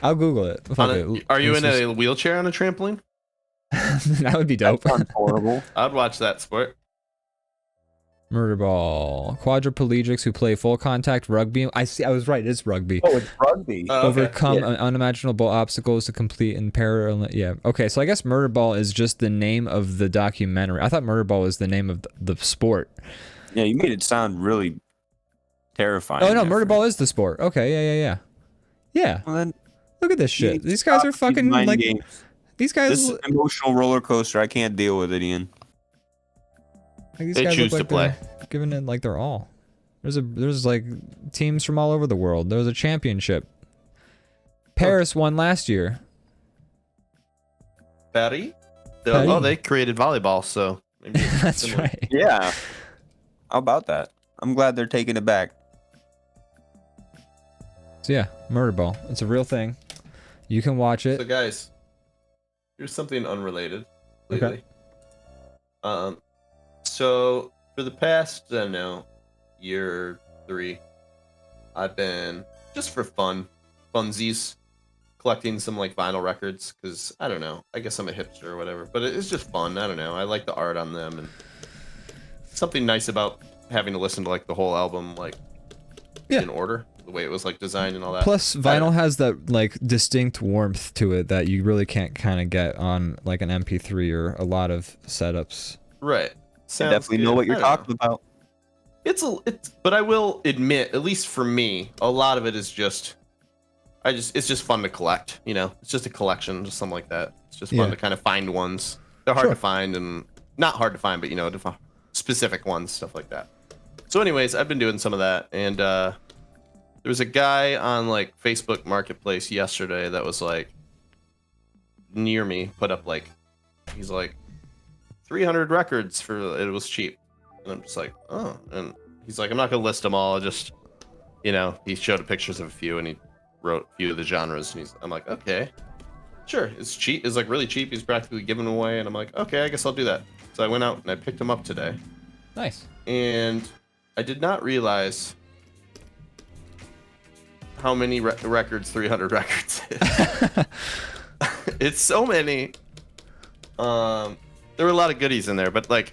I'll Google it. Fuck it. Are you in Let's a wheelchair on a trampoline? just- That would be dope. Sounds horrible. I'd watch that sport. Murder Ball. Quadriplegics who play full contact rugby. I see. I was right. It's rugby. Oh, it's rugby. Oh, okay. Overcome Yeah. unimaginable obstacles to complete in parallel. Yeah. Okay. So I guess Murder Ball is just the name of the documentary. I thought Murder Ball was the name of the sport. Yeah, you made it sound really terrifying. Oh no, there Murder for- Ball is the sport. Okay. Yeah. Yeah. Well, then Look at this you shit. need to These guys stop are these fucking mind like. games. These guys. This is an emotional roller coaster. I can't deal with it, Ian. Like these They guys choose look to like they're giving it like their all. There's like teams from all over the world. There was a championship. Paris won last year. Paris? Paris. Oh, they created volleyball, so maybe it's That's similar. right. Yeah. How about that? I'm glad they're taking it back. So yeah, Murder Ball. It's a real thing. You can watch So it. guys, here's something unrelated. Okay. Lately. So for the past, I don't know, year 3, I've been just for funsies, collecting some like vinyl records because I don't know. I guess I'm a hipster or whatever, but it's just fun. I don't know. I like the art on them and something nice about having to listen to like the whole album like Yeah. in order, the way it was like designed and all that. Plus, vinyl has that like distinct warmth to it that you really can't kind of get on like an MP3 or a lot of setups. Right. I Sounds definitely know good. what you're I don't know. talking about. It's but I will admit, at least for me, a lot of it is just it's just fun to collect, you know. It's just a collection, just something like that. It's just fun Yeah. to kind of find ones. They're hard Sure. to find and not hard to find, but you know, specific ones, stuff like that. So anyways, I've been doing some of that and There was a guy on like Facebook Marketplace yesterday that was like near me, put up like, he's like 300 records for, it was cheap. And I'm just like, oh, and he's like, I'm not gonna list them all. I just, you know, he showed pictures of a few and he wrote a few of the genres, and I'm like, okay, sure, it's cheap. It's like really cheap. He's practically giving them away, and I'm like, okay, I guess I'll do that. So I went out and I picked them up today. Nice. And I did not realize how many records 300 records is. It's so many. There were a lot of goodies in there, but like,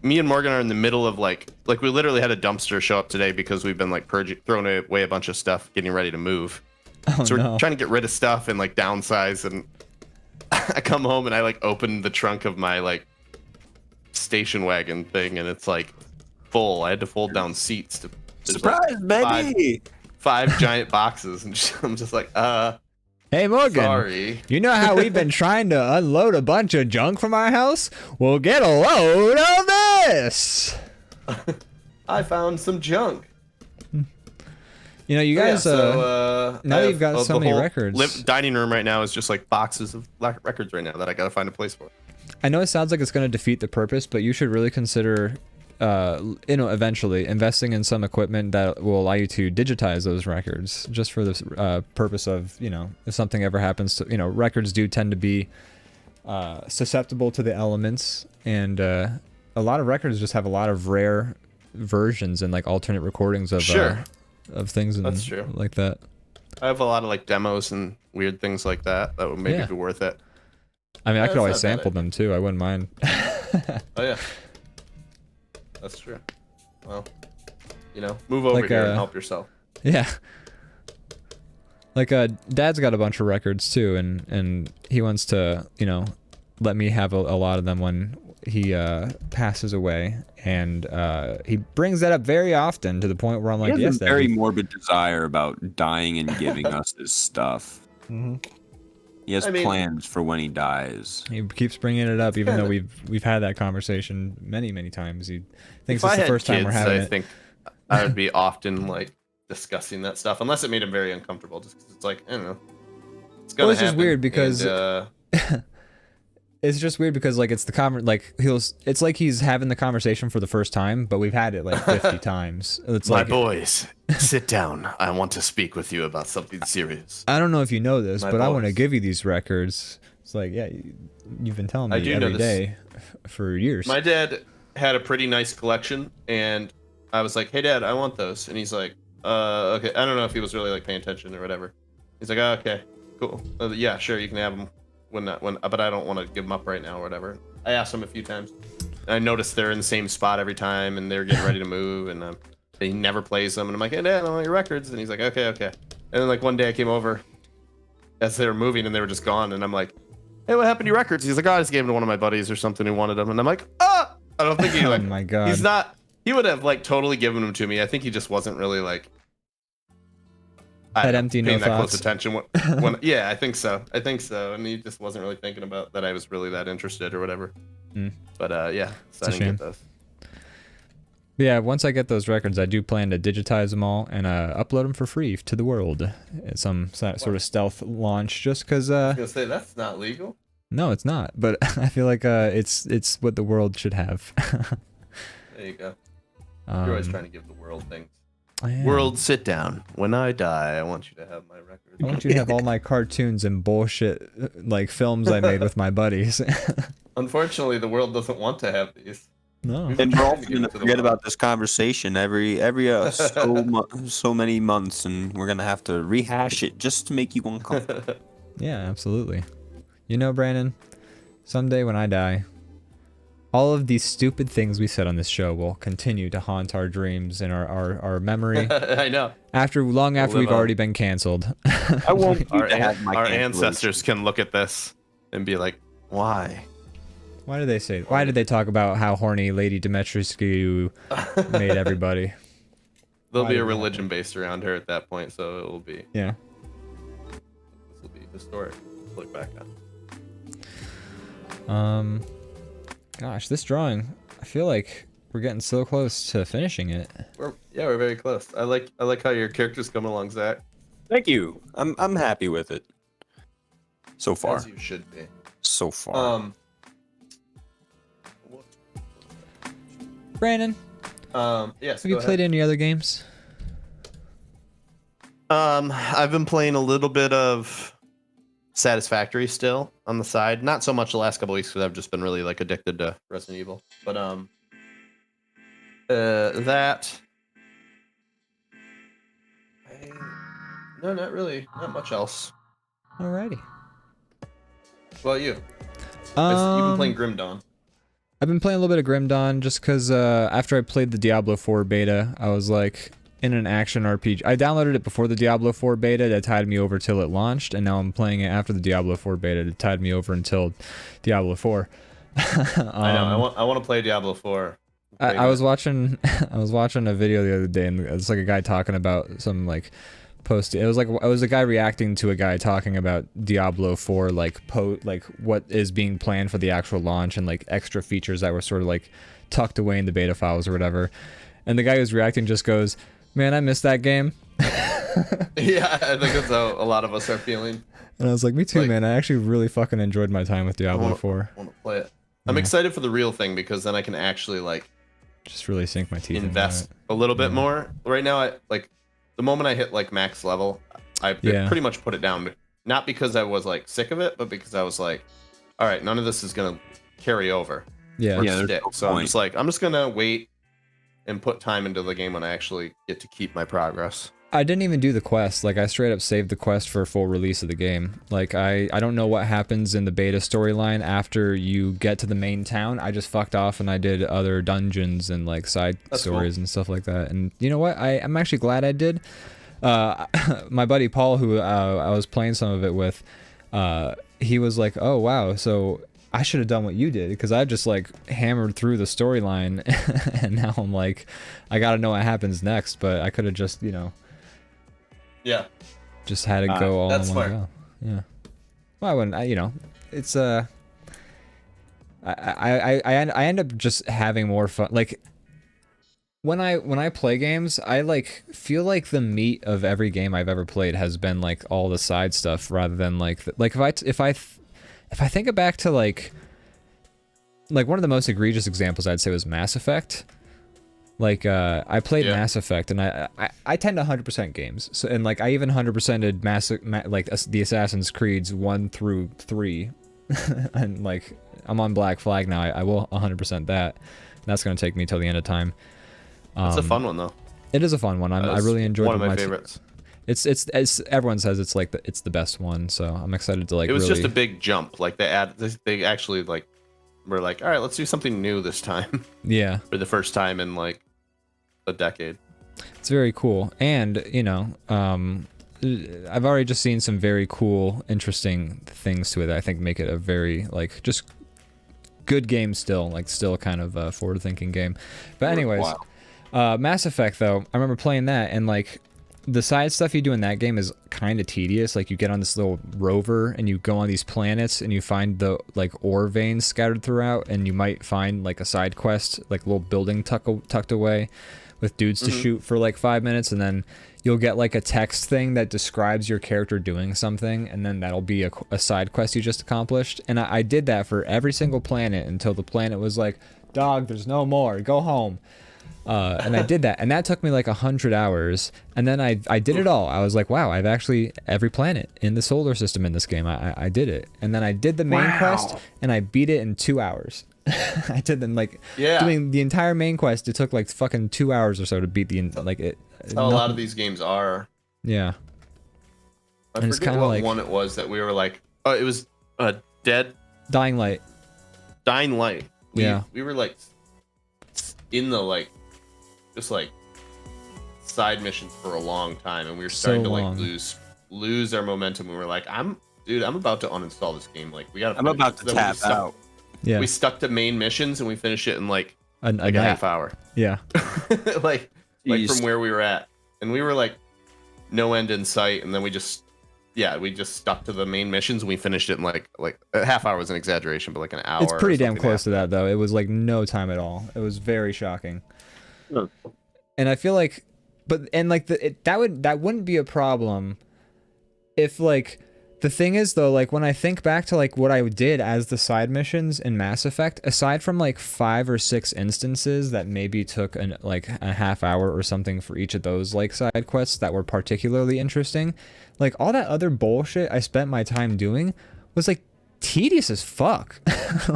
me and Morgan are in the middle of like we literally had a dumpster show up today because we've been like throwing away a bunch of stuff, getting ready to move. Oh, so we're no. trying to get rid of stuff and like downsize. And I come home and I like open the trunk of my like station wagon thing, and it's like full. I had to fold down seats to Surprise, like baby! five giant boxes, and I'm just like, Hey Morgan, sorry. you know how we've been trying to unload a bunch of junk from our house? Well, get a load of this. I found some junk. You know, you guys. So, now I you've got have, so the many whole dining dining room right now is just like boxes of records right now that I gotta find a place for. I know it sounds like it's going to defeat the purpose, but you should really consider, eventually investing in some equipment that will allow you to digitize those records, just for the purpose of, you know, if something ever happens to, you know, records do tend to be susceptible to the elements, and a lot of records just have a lot of rare versions and like alternate recordings of of things and That's true. like that. I have a lot of like demos and weird things like that would maybe be worth it. I mean, I could that's always not bad sample them too. I wouldn't mind. Oh yeah, that's true. Well, you know, move over Like, here and help yourself. Yeah. Like Dad's got a bunch of records too, and he wants to, you know, let me have a lot of them when he passes away, and he brings that up very often to the point where I'm like, He has yes, a very Dad. morbid desire about dying and giving us his stuff. Mm-hmm. He has I mean- plans for when he dies. He keeps bringing it up, even though Kinda. we've had that conversation many times. He thinks If it's I the had first time we're kids, having I it. think I would be often like discussing that stuff, unless it made him very uncomfortable. Just because it's like, I don't know, it's gonna Well, it's just happen, weird because and, it's just weird because like it's it's like he's having the conversation for the first time, but we've had it like 50 times. It's my like, boys, sit down. I want to speak with you about something serious. I don't know if you know this, My but I want to boys. give you these records. It's like, yeah, you've been telling I me do know every this. day for years. My dad had a pretty nice collection, and I was like, "Hey, Dad, I want those." And he's like, okay." I don't know if he was really like paying attention or whatever. He's like, "Oh, okay, cool. Yeah, sure, you can have them but I don't want to give them up right now or whatever." I asked him a few times. And I noticed they're in the same spot every time, and they're getting ready to move, and he never plays them. And I'm like, "Hey, Dad, I want your records." And he's like, "Okay, okay." And then like one day I came over as they were moving, and they were just gone, and I'm like, "Hey, what happened to your records?" He's like, "Oh, I just gave them to one of my buddies or something who wanted them." And I'm like, "Ah!" I don't think he Oh like. my God. He's not. He would have like totally given them to me. I think he just wasn't really like. Had empty, no paying that close thoughts. attention when yeah, I think so. And he just wasn't really thinking about that I was really that interested or whatever. Mm. But yeah, so It's I a didn't shame. get those. Yeah, once I get those records, I do plan to digitize them all and upload them for free to the world. It's some sort of stealth launch, just because. I was gonna say that's not legal. No, it's not. But I feel like it's what the world should have. There you go. You're always Um, trying to give the world things. I am. World, sit down. When I die, I want you to have my records. I want you to have all my cartoons and bullshit like films I made with my buddies. Unfortunately, the world doesn't want to have these. No. And we're all Give it gonna to the forget world. about this conversation every so many months, and we're gonna have to rehash it just to make you uncomfortable. Yeah, absolutely. You know, Brandon, someday when I die, all of these stupid things we said on this show will continue to haunt our dreams and our memory I know. long after live we've on. already been canceled. I won't need Our, to have my our cancellation. ancestors can look at this and be like, "Why?" Why did they say? Why did they talk about how horny Lady Dimitrescu made everybody? There'll Why be did a that religion based around her at that point, so it will be. Yeah. This will be historic to look back on. Gosh, this drawing, I feel like We're getting so close to finishing it. We're very close. I like how your character's coming along, Zach. Thank you. I'm happy with it. So far. As you should be. So far. Brandon, yes. have you played any other games? I've been playing a little bit of Satisfactory still on the side. Not so much the last couple weeks because I've just been really like addicted to Resident Evil. But that. No, not really. Not much else. Alrighty. What about you? You've been playing Grim Dawn. I've been playing a little bit of Grim Dawn just because after I played the Diablo 4 beta, I was like in an action RPG. I downloaded it before the Diablo 4 beta that tied me over till it launched, and now I'm playing it after the Diablo 4 beta that tied me over until Diablo 4. I know. I want to play Diablo 4. I was watching a video the other day, and it's like a guy talking about some like post. It was a guy reacting to a guy talking about Diablo 4 like what is being planned for the actual launch and like extra features that were sort of like tucked away in the beta files or whatever. And the guy who's reacting just goes, "Man, I missed that game." Yeah, I think that's how a lot of us are feeling. And I was like, "Me too, man. I actually really fucking enjoyed my time with Diablo 4." I want to play it. I'm excited for the real thing because then I can actually like just really sink my teeth invest a little bit more. Right now, I like the moment I hit like max level, I pretty much put it down. Not because I was like sick of it, but because I was like, all right, none of this is gonna carry over. Yeah, stick. So I'm just gonna wait and put time into the game when I actually get to keep my progress. I didn't even do the quest. Like, I straight up saved the quest for full release of the game. Like, I don't know what happens in the beta storyline after you get to the main town. I just fucked off and I did other dungeons and, like, side stories and stuff like that. And you know what? I'm actually glad I did. My buddy Paul, who I was playing some of it with, he was like, "Oh, wow, so I should have done what you did," because I just, like, hammered through the storyline, and now I'm like, I gotta know what happens next, but I could have just, you know... Yeah. Just had to go all in one smart. go. Yeah. Well, I wouldn't. You know, it's I end up just having more fun. Like when I play games, I like feel like the meat of every game I've ever played has been like all the side stuff rather than like if I think back to like one of the most egregious examples I'd say was Mass Effect. Like, I played Mass Effect, and I tend to 100% games. So, and like, I even 100%ed the Assassin's Creeds 1 through 3, and like, I'm on Black Flag now. I will 100% that. That's gonna take me till the end of time. It's a fun one though. It is a fun one. I really enjoyed one of my favorites. It's everyone says it's like it's the best one, so I'm excited to like. It was just a big jump. Like they actually like were like, all right, let's do something new this time. Yeah. For the first time in like a decade. It's very cool, and you know, I've already just seen some very cool, interesting things to it that I think make it a very like just good game still, like still kind of forward-thinking game. But anyways, Mass Effect though, I remember playing that, and like the side stuff you do in that game is kind of tedious. Like you get on this little rover and you go on these planets and you find the like ore veins scattered throughout, and you might find like a side quest, like a little building tucked away with dudes to shoot for like 5 minutes, and then you'll get like a text thing that describes your character doing something, and then that'll be a side quest you just accomplished. And I did that for every single planet until the planet was like, "Dog, there's no more, go home." And I did that, and that took me like 100 hours, and then I did it all. I was like, wow, I've actually every planet in the solar system in this game. I did it, and then I did the main quest, and I beat it in 2 hours. I did them like doing the entire main quest. It took like fucking 2 hours or so to beat the like it. That's how a lot of these games are. Yeah. I forget what one it was that we were like. Oh, it was Dying Light. We were like in the like just like side missions for a long time, and we were starting to like lose our momentum. We were like, I'm about to uninstall this game. Like I'm about to tap out. Yeah. We stuck to main missions and we finished it in like a half hour. Yeah. like from where we were at, and we were like no end in sight, and then we just yeah, we just stuck to the main missions and we finished it in like a half hour was an exaggeration, but like an hour. It's pretty or damn something close to after that though. It was like no time at all. It was very shocking. Huh. And I feel like, that wouldn't be a problem if like, the thing is though, like when I think back to like what I did as the side missions in Mass Effect, aside from like 5 or 6 instances that maybe took like a half hour or something for each of those like side quests that were particularly interesting, like all that other bullshit I spent my time doing was like tedious as fuck.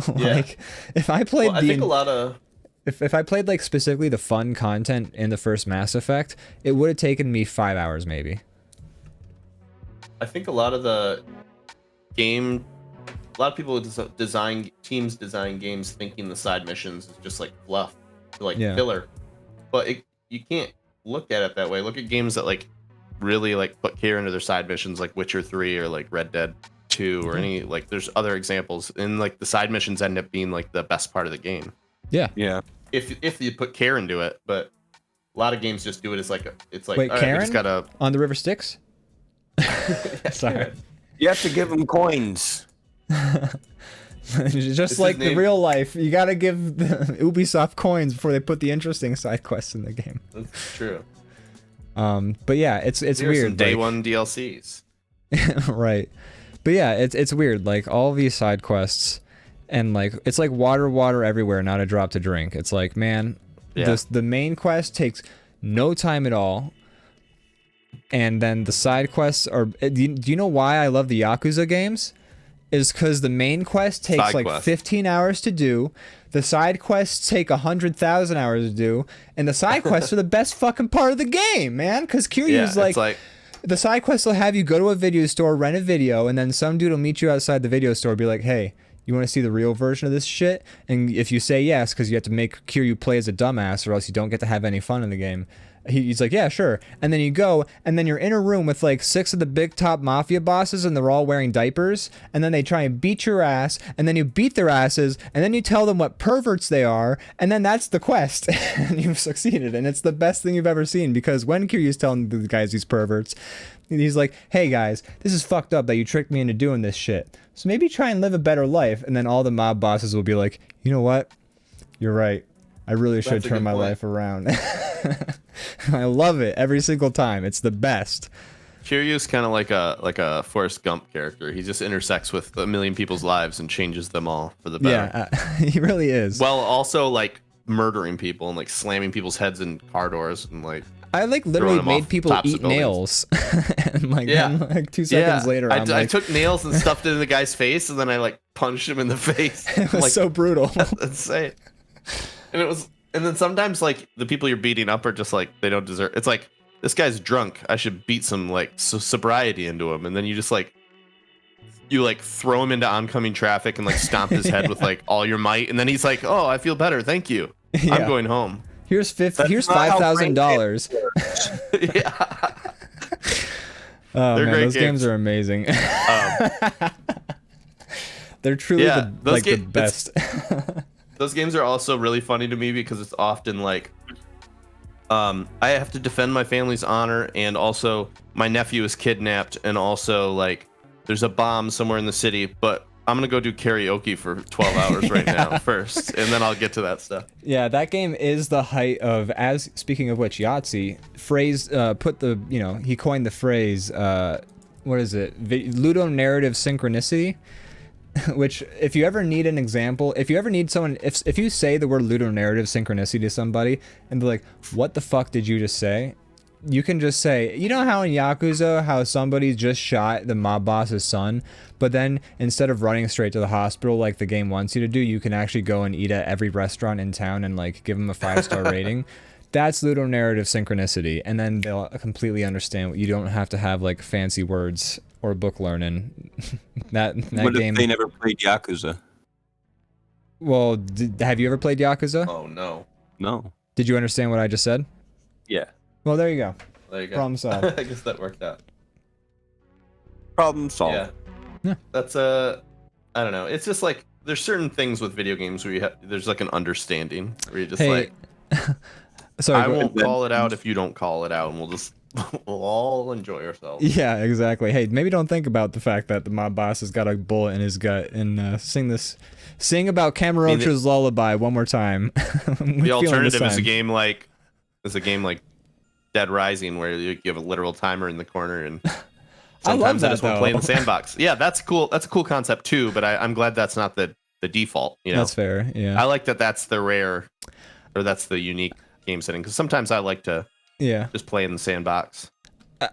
Like if I played I think a lot of if I played like specifically the fun content in the first Mass Effect, it would have taken me 5 hours maybe. I think a lot of the game, a lot of people design games thinking the side missions is just like fluff, like filler. But you can't look at it that way. Look at games that like really like put care into their side missions, like Witcher 3 or like Red Dead 2 or any like. There's other examples, and like the side missions end up being like the best part of the game. Yeah. Yeah. If you put care into it, but a lot of games just do it as like it's like wait, all right, Karen we just gotta on the River Styx. Sorry. You have to give them coins. Just like the real life, you gotta give the Ubisoft coins before they put the interesting side quests in the game. That's true. But yeah, it's weird. Some day one DLCs. Right. But yeah, it's weird. Like all these side quests, and like it's like water everywhere, not a drop to drink. It's like, man, the main quest takes no time at all. And then the side quests are. Do you know why I love the Yakuza games? Is because the main quest takes 15 hours to do. The side quests take 100,000 hours to do, and the side quests are the best fucking part of the game, man. Because Kiryu's like, the side quests will have you go to a video store, rent a video, and then some dude will meet you outside the video store, be like, hey, you want to see the real version of this shit? And if you say yes, because you have to make Kiryu play as a dumbass, or else you don't get to have any fun in the game. He's like, yeah, sure. And then you go, and then you're in a room with like 6 of the big top mafia bosses, and they're all wearing diapers, and then they try and beat your ass, and then you beat their asses, and then you tell them what perverts they are, and then that's the quest. And you've succeeded, and it's the best thing you've ever seen, because when Kiryu's telling the guys these perverts, he's like, hey guys, this is fucked up that you tricked me into doing this shit. So maybe try and live a better life. And then all the mob bosses will be like, you know what? You're right. I really should turn my life around. I love it every single time. It's the best. Kiryu's kind of like a Forrest Gump character. He just intersects with a million people's lives and changes them all for the better. Yeah, he really is. Well, also like murdering people and like slamming people's heads in car doors and like. I like literally made people eat nails, and like, then, like 2 seconds later, I took nails and stuffed it in the guy's face, and then I like punched him in the face. It was like, so brutal. That's insane. And then sometimes like the people you're beating up are just like they don't deserve. It's like this guy's drunk. I should beat some like sobriety into him, and then you just like throw him into oncoming traffic and like stomp his head with like all your might, and then he's like, "Oh, I feel better, thank you. I'm going home." Here's $5,000. Yeah. Oh They're man, great those games are amazing. They're truly the best. Those games are also really funny to me because it's often like, I have to defend my family's honor, and also my nephew is kidnapped, and also like there's a bomb somewhere in the city, but I'm gonna go do karaoke for 12 hours right now first, and then I'll get to that stuff. Yeah, that game is the height of, as speaking of which, Yahtzee he coined the phrase, what is it? Ludonarrative synchronicity, which if you ever need an example, if you ever need someone, if you say the word ludonarrative synchronicity to somebody and they're like, what the fuck did you just say? You can just say, you know how in Yakuza, how somebody just shot the mob boss's son, but then instead of running straight to the hospital like the game wants you to do, you can actually go and eat at every restaurant in town and like give them a 5-star rating. That's ludonarrative synchronicity, and then they'll completely understand. You don't have to have like fancy words or book learning. that what game. If they never played Yakuza? Well, have you ever played Yakuza? Oh no. No. Did you understand what I just said? Yeah. Well, there you go. There you go. Problem solved. I guess that worked out. Problem solved. Yeah. That's I don't know. It's just like there's certain things with video games where there's like an understanding where you're just like, sorry, I won't call it out if you don't call it out, and we'll just we'll all enjoy ourselves. Yeah, exactly. Hey, maybe don't think about the fact that the mob boss has got a bullet in his gut, and sing about Camarocho's lullaby one more time. The alternative is a game like Dead Rising, where you have a literal timer in the corner, and I love sometimes I that, just want to play in the sandbox. Yeah, that's cool. That's a cool concept too, but I'm glad that's not the default. You know, That's fair. Yeah. I like that. That's the rare, or that's the unique game setting, because sometimes I like to just play in the sandbox.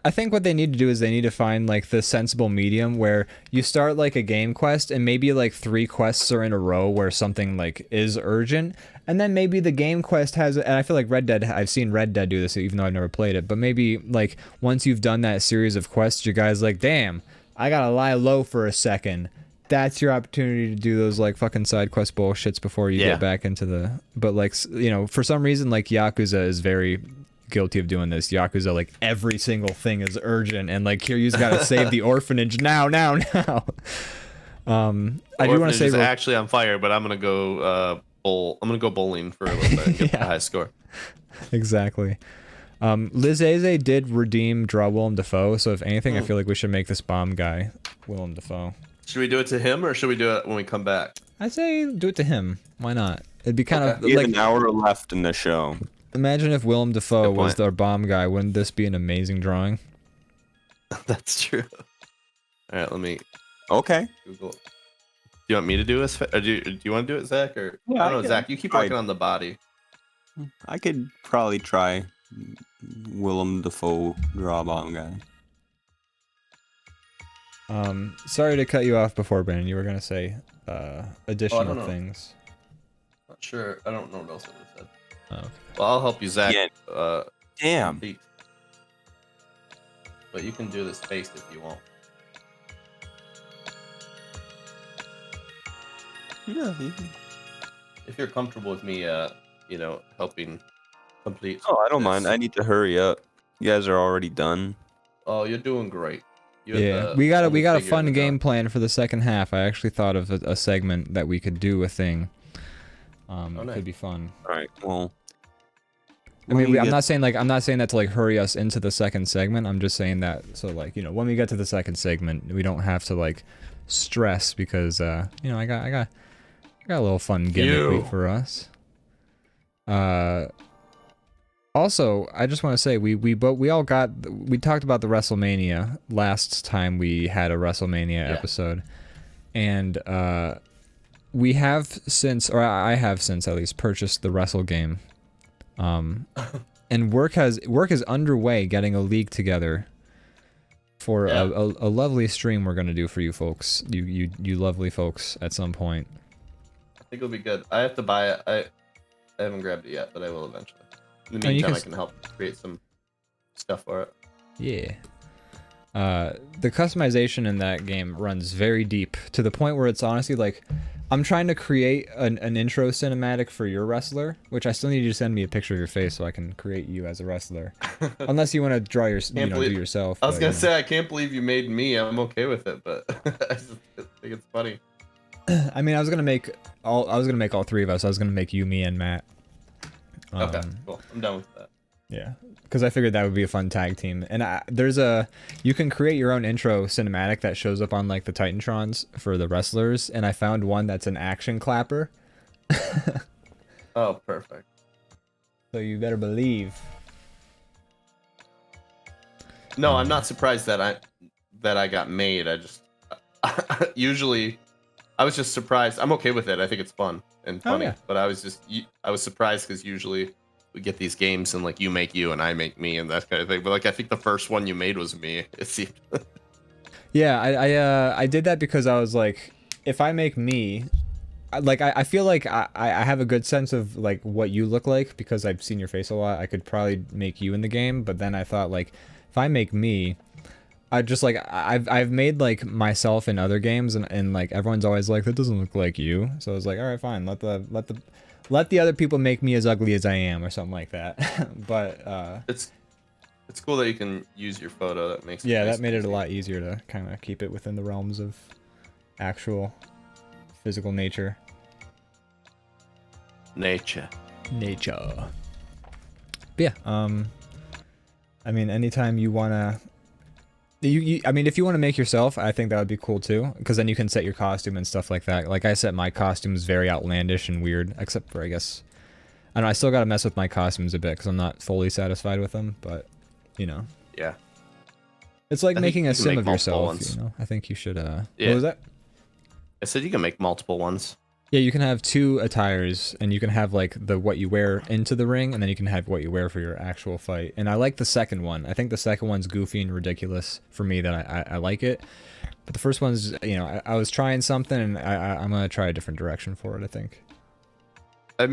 I think what they need to do is they need to find like the sensible medium where you start like a game quest and maybe like 3 quests are in a row where something like is urgent, and then maybe the game quest has, and I feel like I've seen Red Dead do this even though I've never played it, but maybe like once you've done that series of quests, you guys like, damn, I gotta lie low for a second. That's your opportunity to do those like fucking side quest bullshits before you get back into the, but like, you know, for some reason like Yakuza is very guilty of doing this. Yakuza, like every single thing is urgent, and like here you've got to save the orphanage now. I do want to say actually on fire, but I'm gonna go I'm gonna go bowling for a little bit and get the high score. Exactly. Liz Eze did redeem draw Willem Dafoe, so if anything, I feel like we should make this bomb guy Willem Dafoe. Should we do it to him, or should we do it when we come back? I say do it to him. Why not? It'd be kind of We like have an hour left in the show. Imagine if Willem Dafoe was our bomb guy. Wouldn't this be an amazing drawing? That's true. All right, let me. Okay. Google. Do you want me to do this? Or do you want to do it, Zach? Or yeah, I don't know, Zach. You keep working on the body. I could probably try Willem Dafoe DrawBomb guy. Sorry to cut you off before, Brandon. You were gonna say additional know. things. Not sure. I don't know what else I would have said. Oh, okay. Well, I'll help you, Zach. Yeah. Damn. Complete. But you can do this face if you want. Yeah. If you're comfortable with me, you know, helping complete. Oh, I don't mind. I need to hurry up. You guys are already done. Oh, you're doing great. Yeah, we got a fun game plan for the second half. I actually thought of a segment that we could do a thing. It could be fun. All right. Well, I mean, I'm not saying that to like hurry us into the second segment. I'm just saying that so like, you know, when we get to the second segment, we don't have to like stress because you know, I got a little fun gimmick for us. Also, I just want to say we talked about the WrestleMania last time we had a WrestleMania episode, and we have since, or I have since at least, purchased the Wrestle game, and work is underway getting a league together for a lovely stream we're gonna do for you folks, you lovely folks at some point. I think it'll be good. I have to buy it. I haven't grabbed it yet, but I will eventually. In the meantime, I can help create some stuff for it. Yeah. The customization in that game runs very deep to the point where it's honestly like, I'm trying to create an intro cinematic for your wrestler, which I still need you to send me a picture of your face so I can create you as a wrestler. Unless you want to draw do yourself. I was gonna say, I can't believe you made me. I'm okay with it, but I just think it's funny. I mean, I was gonna make all 3 of us. I was gonna make you, me, and Matt. Okay, cool. I'm done with that. Yeah, because I figured that would be a fun tag team. And you can create your own intro cinematic that shows up on like the Titantrons for the wrestlers. And I found one that's an action clapper. Oh, perfect. So you better believe. No, I'm not surprised that I got made. I just usually I was just surprised. I'm okay with it. I think it's fun and funny. But I was surprised because usually we get these games and like you make you and I make me and that kind of thing. But like I think the first one you made was me. It seemed. Yeah, I did that because I was like, if I make me, like I feel like I have a good sense of like what you look like because I've seen your face a lot. I could probably make you in the game, but then I thought like if I make me, I just like I've made like myself in other games and like everyone's always like that doesn't look like you. So I was like, all right, fine, let the other people make me as ugly as I am or something like that. But it's cool that you can use your photo. That makes that made it a lot easier to kind of keep it within the realms of actual physical nature. Nature. But yeah, I mean, anytime you wanna, I mean, if you want to make yourself, I think that would be cool too, because then you can set your costume and stuff like that. Like I set my costumes very outlandish and weird, except for I guess, I don't know. I still gotta mess with my costumes a bit because I'm not fully satisfied with them, but you know. Yeah. It's like I think making you a can sim make of multiple yourself. ones. You know, I think you should. Yeah. What was that? I said you can make multiple ones. Yeah, you can have 2 attires, and you can have like the what you wear into the ring, and then you can have what you wear for your actual fight. And I like the second one. I think the second one's goofy and ridiculous for me. That I like it, but the first one's, you know, I was trying something, and I'm gonna try a different direction for it. I think. I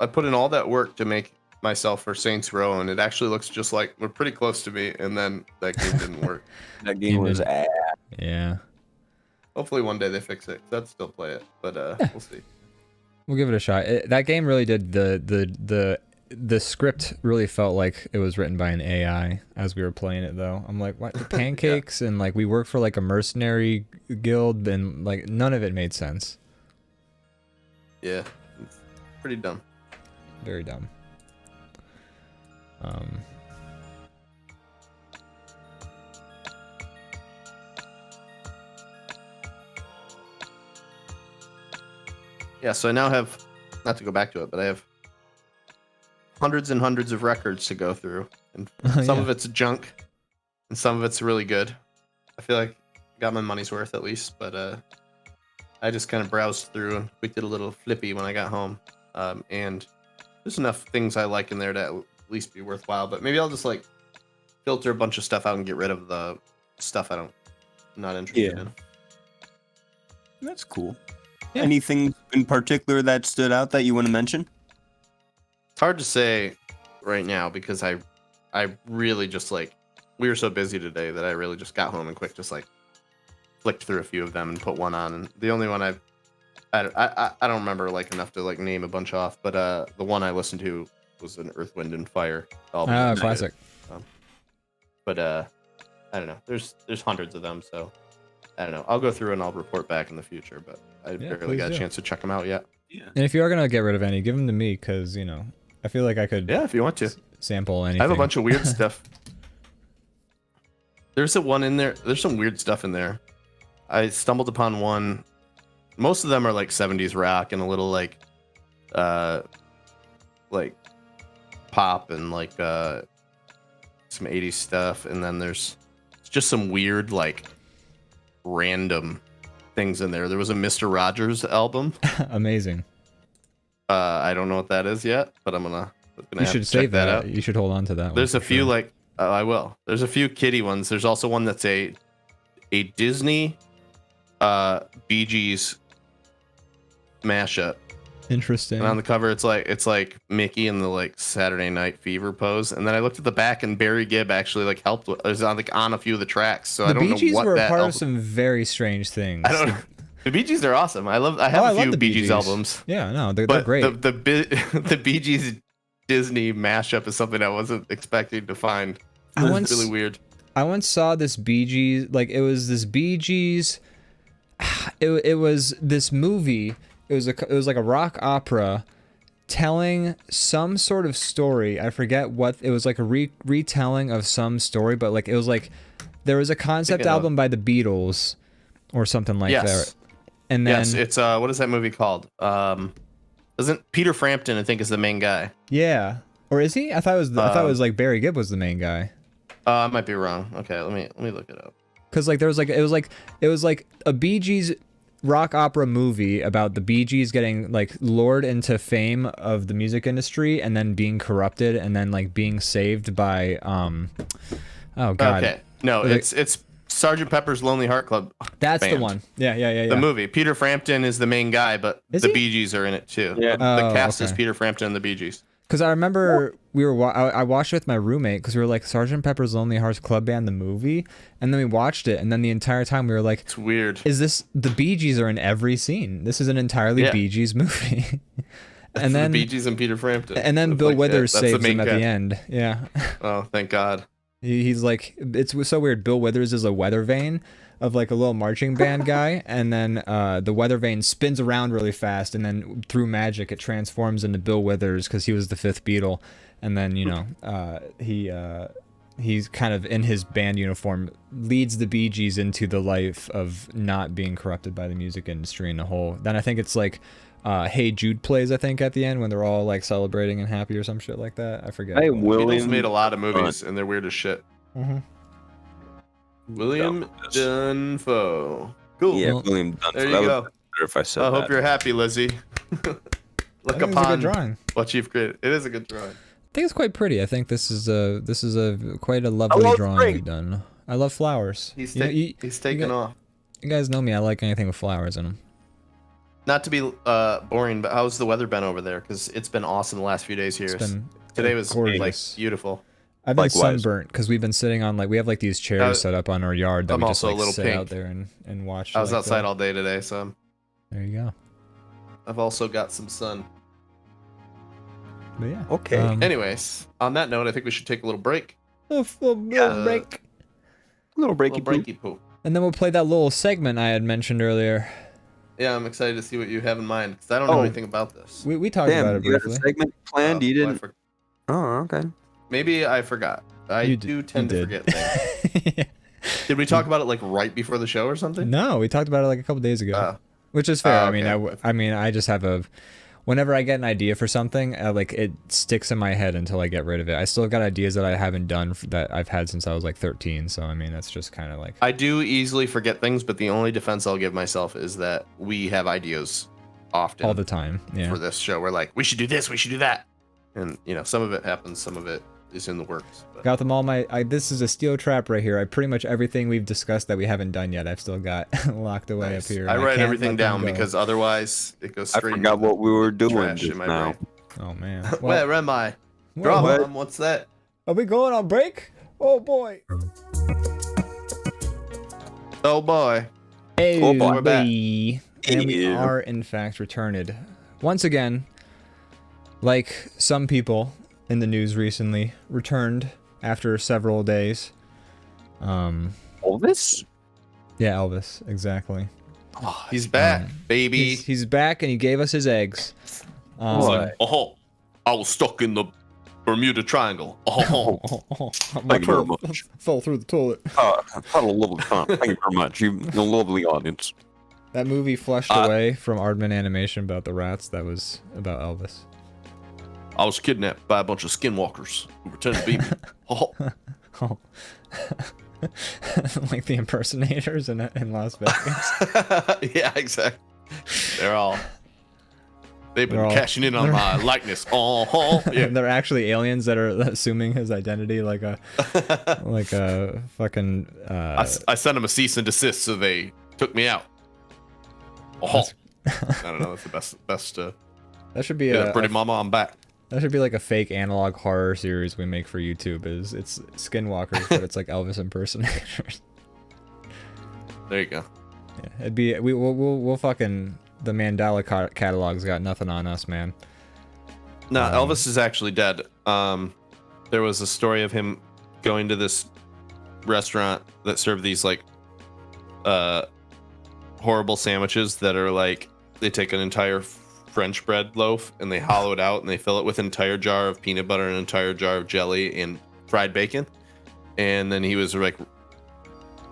put in all that work to make myself for Saints Row, and it actually looks just like we're pretty close to me. And then that game didn't work. That game was ass. Yeah. Hopefully one day they fix it. 'Cause I'd still play it, but we'll see. We'll give it a shot. That game really did the script really felt like it was written by an AI as we were playing it though. I'm like, what, the pancakes and like we work for like a mercenary guild and like none of it made sense. Yeah, it's pretty dumb. Very dumb. Yeah, so I now have, not to go back to it, but I have hundreds and hundreds of records to go through, and some of it's junk, and some of it's really good. I feel like I got my money's worth at least, but I just kind of browsed through and we did a little flippy when I got home, and there's enough things I like in there to at least be worthwhile. But maybe I'll just like filter a bunch of stuff out and get rid of the stuff I'm not interested in. That's cool. Yeah. Anything in particular that stood out that you want to mention? It's hard to say right now because I really just like, we were so busy today that I really just got home and quick just like flicked through a few of them and put one on. And the only one I don't remember like enough to like name a bunch off, but the one I listened to was an Earth, Wind and Fire album. Oh, classic. But I don't know. There's hundreds of them, so I don't know. I'll go through and I'll report back in the future, but I barely got a chance to check them out yet. Yeah. And if you are gonna get rid of any, give them to me because you know I feel like I could. Yeah, if you want to sample anything. I have a bunch of weird stuff. There's one in there. There's some weird stuff in there. I stumbled upon one. Most of them are like 70s rock and a little like pop and like some 80s stuff, and then there's just some weird like random things in there. There was a Mr. Rogers album. Amazing. I don't know what that is yet, but I'm gonna you should save that out. You should hold on to that. There's a few like I will. There's a few kiddie ones. There's also one that's a Disney Bee Gees mashup. Interesting. And on the cover it's like Mickey in the like Saturday Night Fever pose. And then I looked at the back and Barry Gibb actually like helped with, it was on like on a few of the tracks. So I don't know what that The Bee Gees were a part of some very strange things. I don't know. The Bee Gees are awesome. I have a few Bee Gees albums. Yeah, no, they're But great. the Bee Gees Disney mashup is something I wasn't expecting to find. It's really weird. I once saw this Bee Gees, like it was this Bee Gees. It was this movie. It was like a rock opera, telling some sort of story. I forget what it was, like a retelling of some story, but like it was like there was a concept album by the Beatles or something like that. And then it's what is that movie called? Isn't Peter Frampton I think is the main guy? Yeah, or is he? I thought it was like Barry Gibb was the main guy. I might be wrong. Okay, let me look it up. Cause like there was like it was like a Bee Gees rock opera movie about the Bee Gees getting like lured into fame of the music industry and then being corrupted and then like being saved by oh god. Okay, no, it's Sgt. Pepper's Lonely Heart Club. That's Band. the one. Yeah. The movie. Peter Frampton is the main guy, but the Bee Gees are in it too. Yeah. The cast is Peter Frampton and the Bee Gees. Because I remember I watched it with my roommate because we were like Sgt. Pepper's Lonely Hearts Club Band the movie, and then we watched it, and then the entire time we were like, it's weird. Is this the Bee Gees are in every scene? This is an entirely Bee Gees movie. And then the Bee Gees and Peter Frampton. And then Bill Withers saves him at the end. Yeah. Oh, thank God. He's like, it's so weird. Bill Withers is a weather vane of like a little marching band guy, and then the weather vane spins around really fast, and then through magic it transforms into Bill Withers because he was the fifth Beatle, and then you know he's kind of in his band uniform, leads the Bee Gees into the life of not being corrupted by the music industry in the whole. Then I think it's like, Hey Jude plays, I think, at the end when they're all like celebrating and happy or some shit like that. I forget. Hey, Beatles William made a lot of movies, and they're weird as shit. Mm-hmm. William Dunfo. Cool. Yeah, Well, William Dunford. there you That would go. be better if I said I hope that. you're happy, Lizzie. Look I think it's a good upon drawing. what you've created. It is a good drawing. I think it's quite pretty. I think this is quite a lovely love drawing spring. you've done. I love flowers. He's you taking off. guys know me. I like anything with flowers in them. Not to be boring, but how's the weather been over there? Because it's been awesome the last few days here. It's been Today was like gorgeous. beautiful. I've been Likewise. sunburnt because we've been sitting on we have like these chairs set up on our yard that I'm we just also a like little sit pink. out there and watch. I was like, outside all day today, so There you go. I've also got some sun. But yeah. Okay. Anyways, on that note, I think we should take a little break. Little break. little A breaky little breaky. breaky poo. And then we'll play that little segment I had mentioned earlier. Yeah, I'm excited to see what you have in mind because I don't know Oh. anything about this. We talked about Damn, it you got a briefly. segment planned? You Well, I didn't? for- Oh, okay. Maybe I forgot. I You do did. tend You to did. forget things. Did we talk about it like right before the show or something? No, we talked about it like a couple days ago, Oh. which is fair. Oh, I mean, okay. I just have whenever I get an idea for something, like it sticks in my head until I get rid of it. I still have got ideas that I haven't done that I've had since I was like 13. So I mean, that's just kind of like I do easily forget things, but the only defense I'll give myself is that we have ideas often all the time. Yeah. for this show. We're like, we should do this, we should do that. And, some of it happens, some of it is in the works. But Got them all. This is a steel trap right here. I pretty much everything we've discussed that we haven't done yet. I've still got locked away nice. up here. I and write can't everything let them down go. because otherwise it goes I straight forgot into what we were the doing trash just in my now. brain. Oh man. Well, Where am I? well, DrawBomb, what's that? are we going on break? Oh boy. Oh boy. Hey, Oh, boy. We're back. And we Yeah. are in fact returned once again. Like some people in the news recently, returned after several days. Elvis? Yeah, Elvis, exactly. Oh, He's back, baby. He's back and he gave us his eggs. What? Oh, I was stuck in the Bermuda Triangle. Oh, My Thank you very toilet much. fell through the toilet. Had a lovely time. Thank you very much. You a lovely audience. That movie flushed away from Aardman Animation about the rats. That was about Elvis. I was kidnapped by a bunch of skinwalkers who pretended to be me. Oh, Oh. Like the impersonators in Las Vegas. yeah, exactly. They've been They're all- cashing in on my likeness. Oh, yeah. They're actually aliens that are assuming his identity, like a fucking. I sent them a cease and desist, so they took me out. Oh, I don't know. That's the best. That should be Yeah, pretty mama, I'm back. That should be like a fake analog horror series we make for YouTube. It's Skinwalkers, but it's like Elvis impersonators. There you go. Yeah, it'd be we'll fucking the Mandela catalog's got nothing on us, man. No, Elvis is actually dead. There was a story of him going to this restaurant that served these like horrible sandwiches that are like they take an entire French bread loaf and they hollow it out and they fill it with an entire jar of peanut butter, an entire jar of jelly, and fried bacon. And then he was like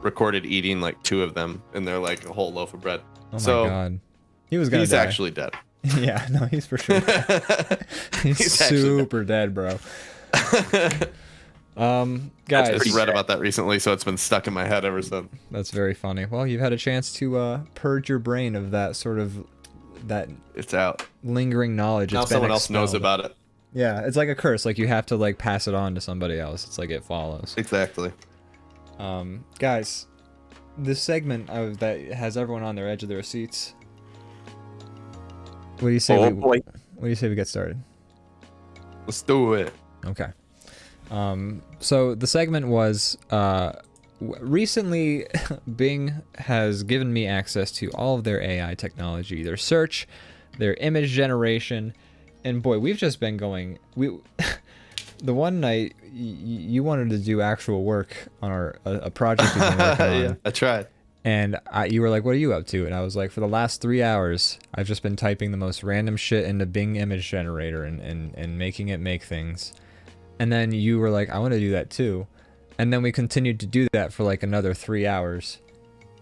recorded eating like 2 of them, and they're like a whole loaf of bread. Oh my So, god, he was gonna He's die. actually dead. Yeah, no, he's for sure. He's He's actually super dead, bro. I Guys, just read about that recently, so it's been stuck in my head ever since. that's very funny. Well, you've had a chance to purge your brain of that sort of that It's out. lingering knowledge. Now It's been someone else knows expelled. about it. Yeah, it's like a curse. Like you have to like pass it on to somebody else. It's like it follows. Exactly. Guys, this segment that has everyone on their edge of their seats. What do you say? Oh, we, boy. What do you say we get started? Let's do it. Okay. So the segment was recently Bing has given me access to all of their AI technology, their search, their image generation, and boy, we've just been going. The one night you wanted to do actual work on a project we've been working on. Yeah, I tried. And you were like, what are you up to? And I was like, for the last 3 hours, I've just been typing the most random shit into Bing image generator and making it make things. And then you were like, I want to do that too. and then we continued to do that for like another 3 hours.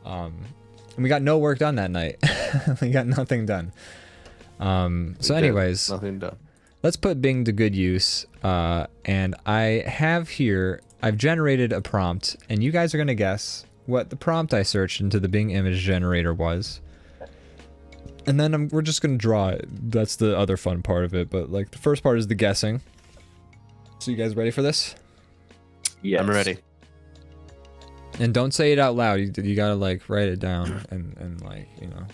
And we got no work done that night. We got nothing done. So anyways, nothing done. Let's put Bing to good use. And I have here, I've generated a prompt, and you guys are gonna guess what the prompt I searched into the Bing image generator was. And then we're just gonna draw it. That's the other fun part of it, but like the first part is the guessing. So you guys ready for this? Yes. I'm ready. And don't say it out loud. You gotta like write it down and like, you know,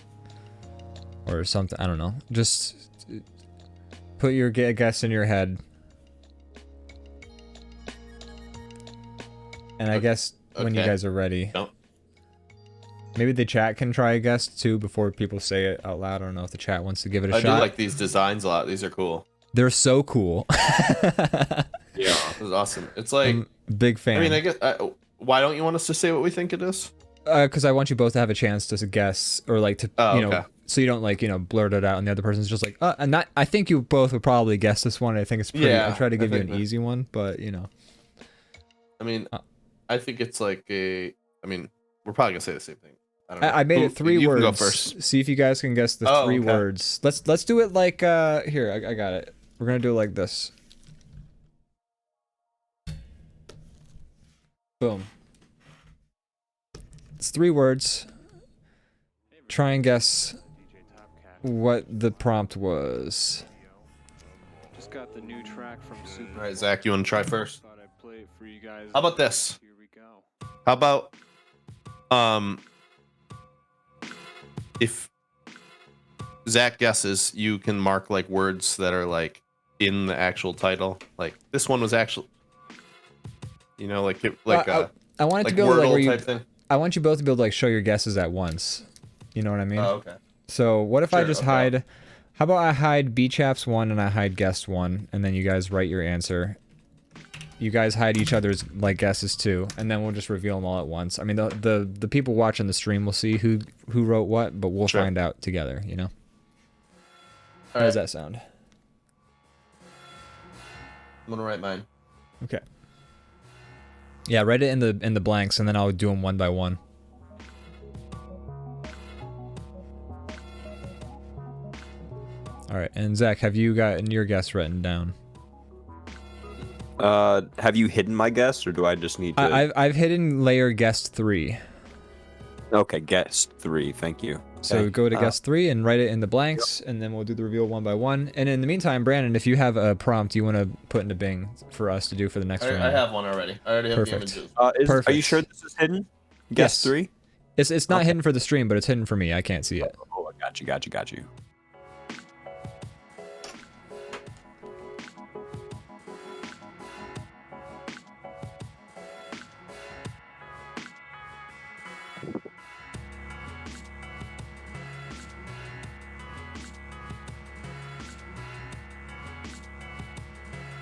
or something. I don't know. Just put your guess in your head. And I guess when you guys are ready. Don't. Maybe the chat can try a guess too before people say it out loud. I don't know if the chat wants to give it a I shot. do like these designs a lot. These are cool. They're so cool. Yeah, this is awesome. It's like, I'm a big fan. I mean, I guess, why don't you want us to say what we think it is? Because I want you both to have a chance to guess, or like to, you know, so you don't like, you know, blurt it out and the other person's just like, and that, I think you both would probably guess this one. I think it's pretty, Yeah, I try to give I you an think easy one, but you know. I mean, I think it's like a, I mean, we're probably gonna say the same thing. I don't know. I made it 3 you words. Can go first. See if you guys can guess the 3 words. Let's do it like, here, I got it. We're gonna do it like this. Boom. It's 3 words. Try and guess what the prompt was. Just got the new track from Super. All right, Zach, you want to try first? Thought I'd play it for you guys. How about this? Here we go. How about, if Zach guesses, you can mark like words that are like in the actual title. Like this one was actually, you know, like it, like I want it like to be able to, like, Wordle where you, type thing. I want you both to be able to like show your guesses at once. You know what I mean? Oh, okay. So what if I Sure, just okay. hide? How about I hide B-Chaps 1 and I hide guest 1, and then you guys write your answer. You guys hide each other's like guesses too, and then we'll just reveal them all at once. I mean, the people watching the stream will see who wrote what, but we'll Sure. find out together. You know? How All does right, that sound? I'm gonna write mine. Okay. Yeah, write it in the blanks, and then I'll do them one by one. All right, and Zach, have you gotten your guess written down? Have you hidden my guess, or do I just need to? I've hidden layer guest 3. Okay, guess 3. Thank you. So Okay. go to guest 3 and write it in the blanks, and then we'll do the reveal one by one. And in the meantime, Brandon, if you have a prompt you want to put into Bing for us to do for the next round, I have one already. I already have Perfect. the images. Are you Perfect. sure this is hidden? Yes. Guess 3. it's not Okay. hidden for the stream, but it's hidden for me. I can't see it. Oh, I got you.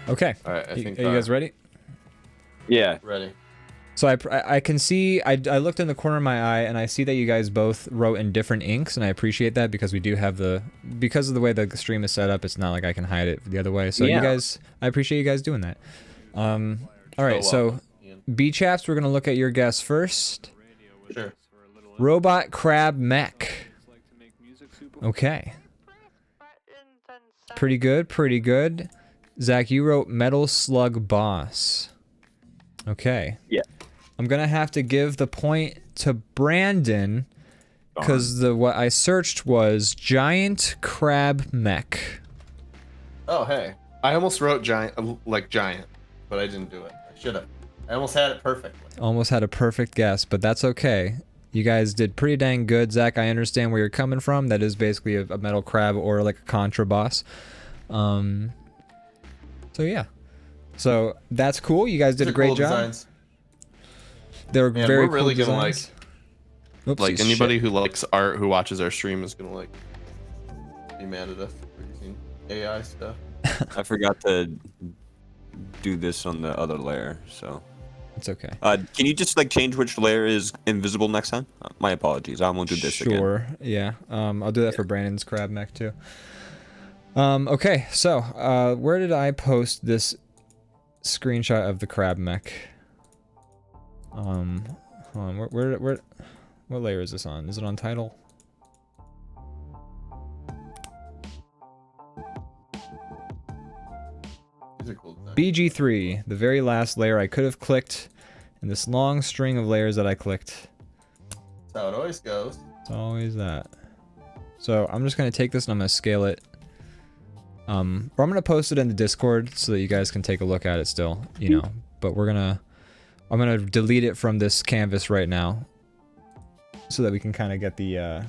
Okay. All right, I You- think. are you guys ready? Yeah. ready? So I can see, I looked in the corner of my eye and I see that you guys both wrote in different inks, and I appreciate that because we do have because of the way the stream is set up, it's not like I can hide it the other way. So Yeah. you guys, I appreciate you guys doing that. All right, so welcome, Ian. B-Chaps, we're going to look at your guess first. Sure. Robot Crab Mech. Okay. Pretty good, pretty good. Zach, you wrote Metal Slug Boss. Okay. Yeah. I'm gonna have to give the point to Brandon because what I searched was Giant Crab Mech. Oh, hey. I almost wrote giant, but I didn't do it. I should have. I almost had it perfectly. Almost had a perfect guess, but that's okay. You guys did pretty dang good. Zach, I understand where you're coming from. That is basically a metal crab or like a Contra boss. So yeah. So that's cool. You guys did These a are great cool job. designs. They're Man, very we're really cool gonna designs. Oopsies, Like anybody shit. who likes art, who watches our stream, is gonna like be mad at us for using AI stuff. I forgot to do this on the other layer, so. It's okay. Can you just like change which layer is invisible next time? My apologies. I won't do this again. Sure. Yeah. I'll do that for Brandon's crab mech too. Okay. So, where did I post this screenshot of the crab mech? Hold on, what layer is this on? Is it on title? These are cool designs. BG3, the very last layer I could have clicked in this long string of layers that I clicked. That's how it always goes. It's always that. So I'm just gonna take this and I'm gonna scale it. Or I'm gonna post it in the Discord so that you guys can take a look at it still, you know. But I'm gonna delete it from this canvas right now, so that we can kind of get the,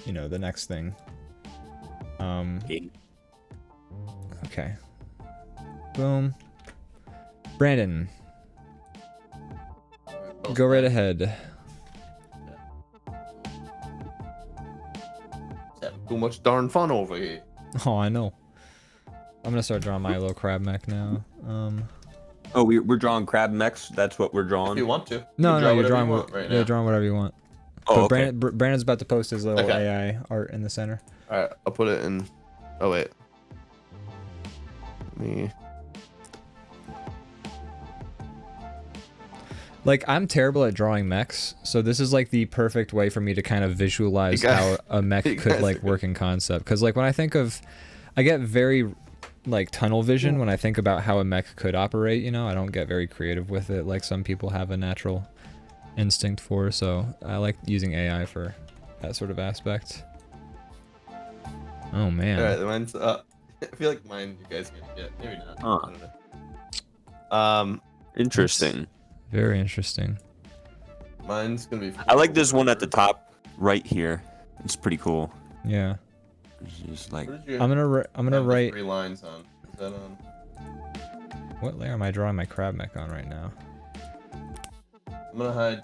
you know, the next thing. Okay. Boom. Brandon, go right ahead. Having too much darn fun over here. Oh, I know. I'm gonna start drawing my little crab mech now. Oh, we're drawing crab mechs. That's what we're If drawing. you want to. No, no, you're whatever drawing. you want right You're now. drawing whatever you want. Oh, But okay. Brandon's about to post his little Okay. AI art in the center. All right, I'll put it in. Oh wait. Me. Like, I'm terrible at drawing mechs, so this is like the perfect way for me to kind of visualize You guys- how a mech you could guys like are work in concept. Because like when I think of, I get very like tunnel vision when I think about how a mech could operate. You know, I don't get very creative with it like some people have a natural instinct for. So I like using AI for that sort of aspect. Oh man. All right, mine's up. I feel like mine you guys gonna get. Maybe not. Huh. I don't know. Interesting. Very interesting. Mine's gonna be. I like this one at the top right here. It's pretty cool. Yeah. It's just like What did you I'm gonna have the write. 3 lines on? Is that on? What layer am I drawing my crab mech on right now? I'm gonna hide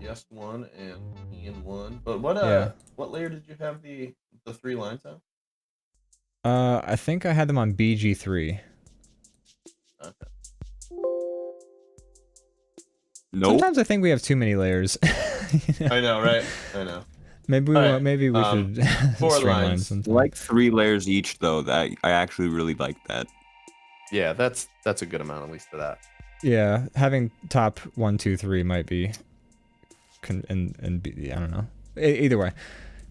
yes 1 and Ian 1. But what Yeah. what layer did you have the 3 lines on? I think I had them on BG3. Okay. nope. Sometimes I think we have too many layers. You know? I know, right? I know. Maybe we All right, maybe we should 4 streamline lines. something. Like 3 layers each though. That I actually really like that. Yeah, that's a good amount at least for that. Yeah, having top 1, 2, 3 might be, I don't know. Either way,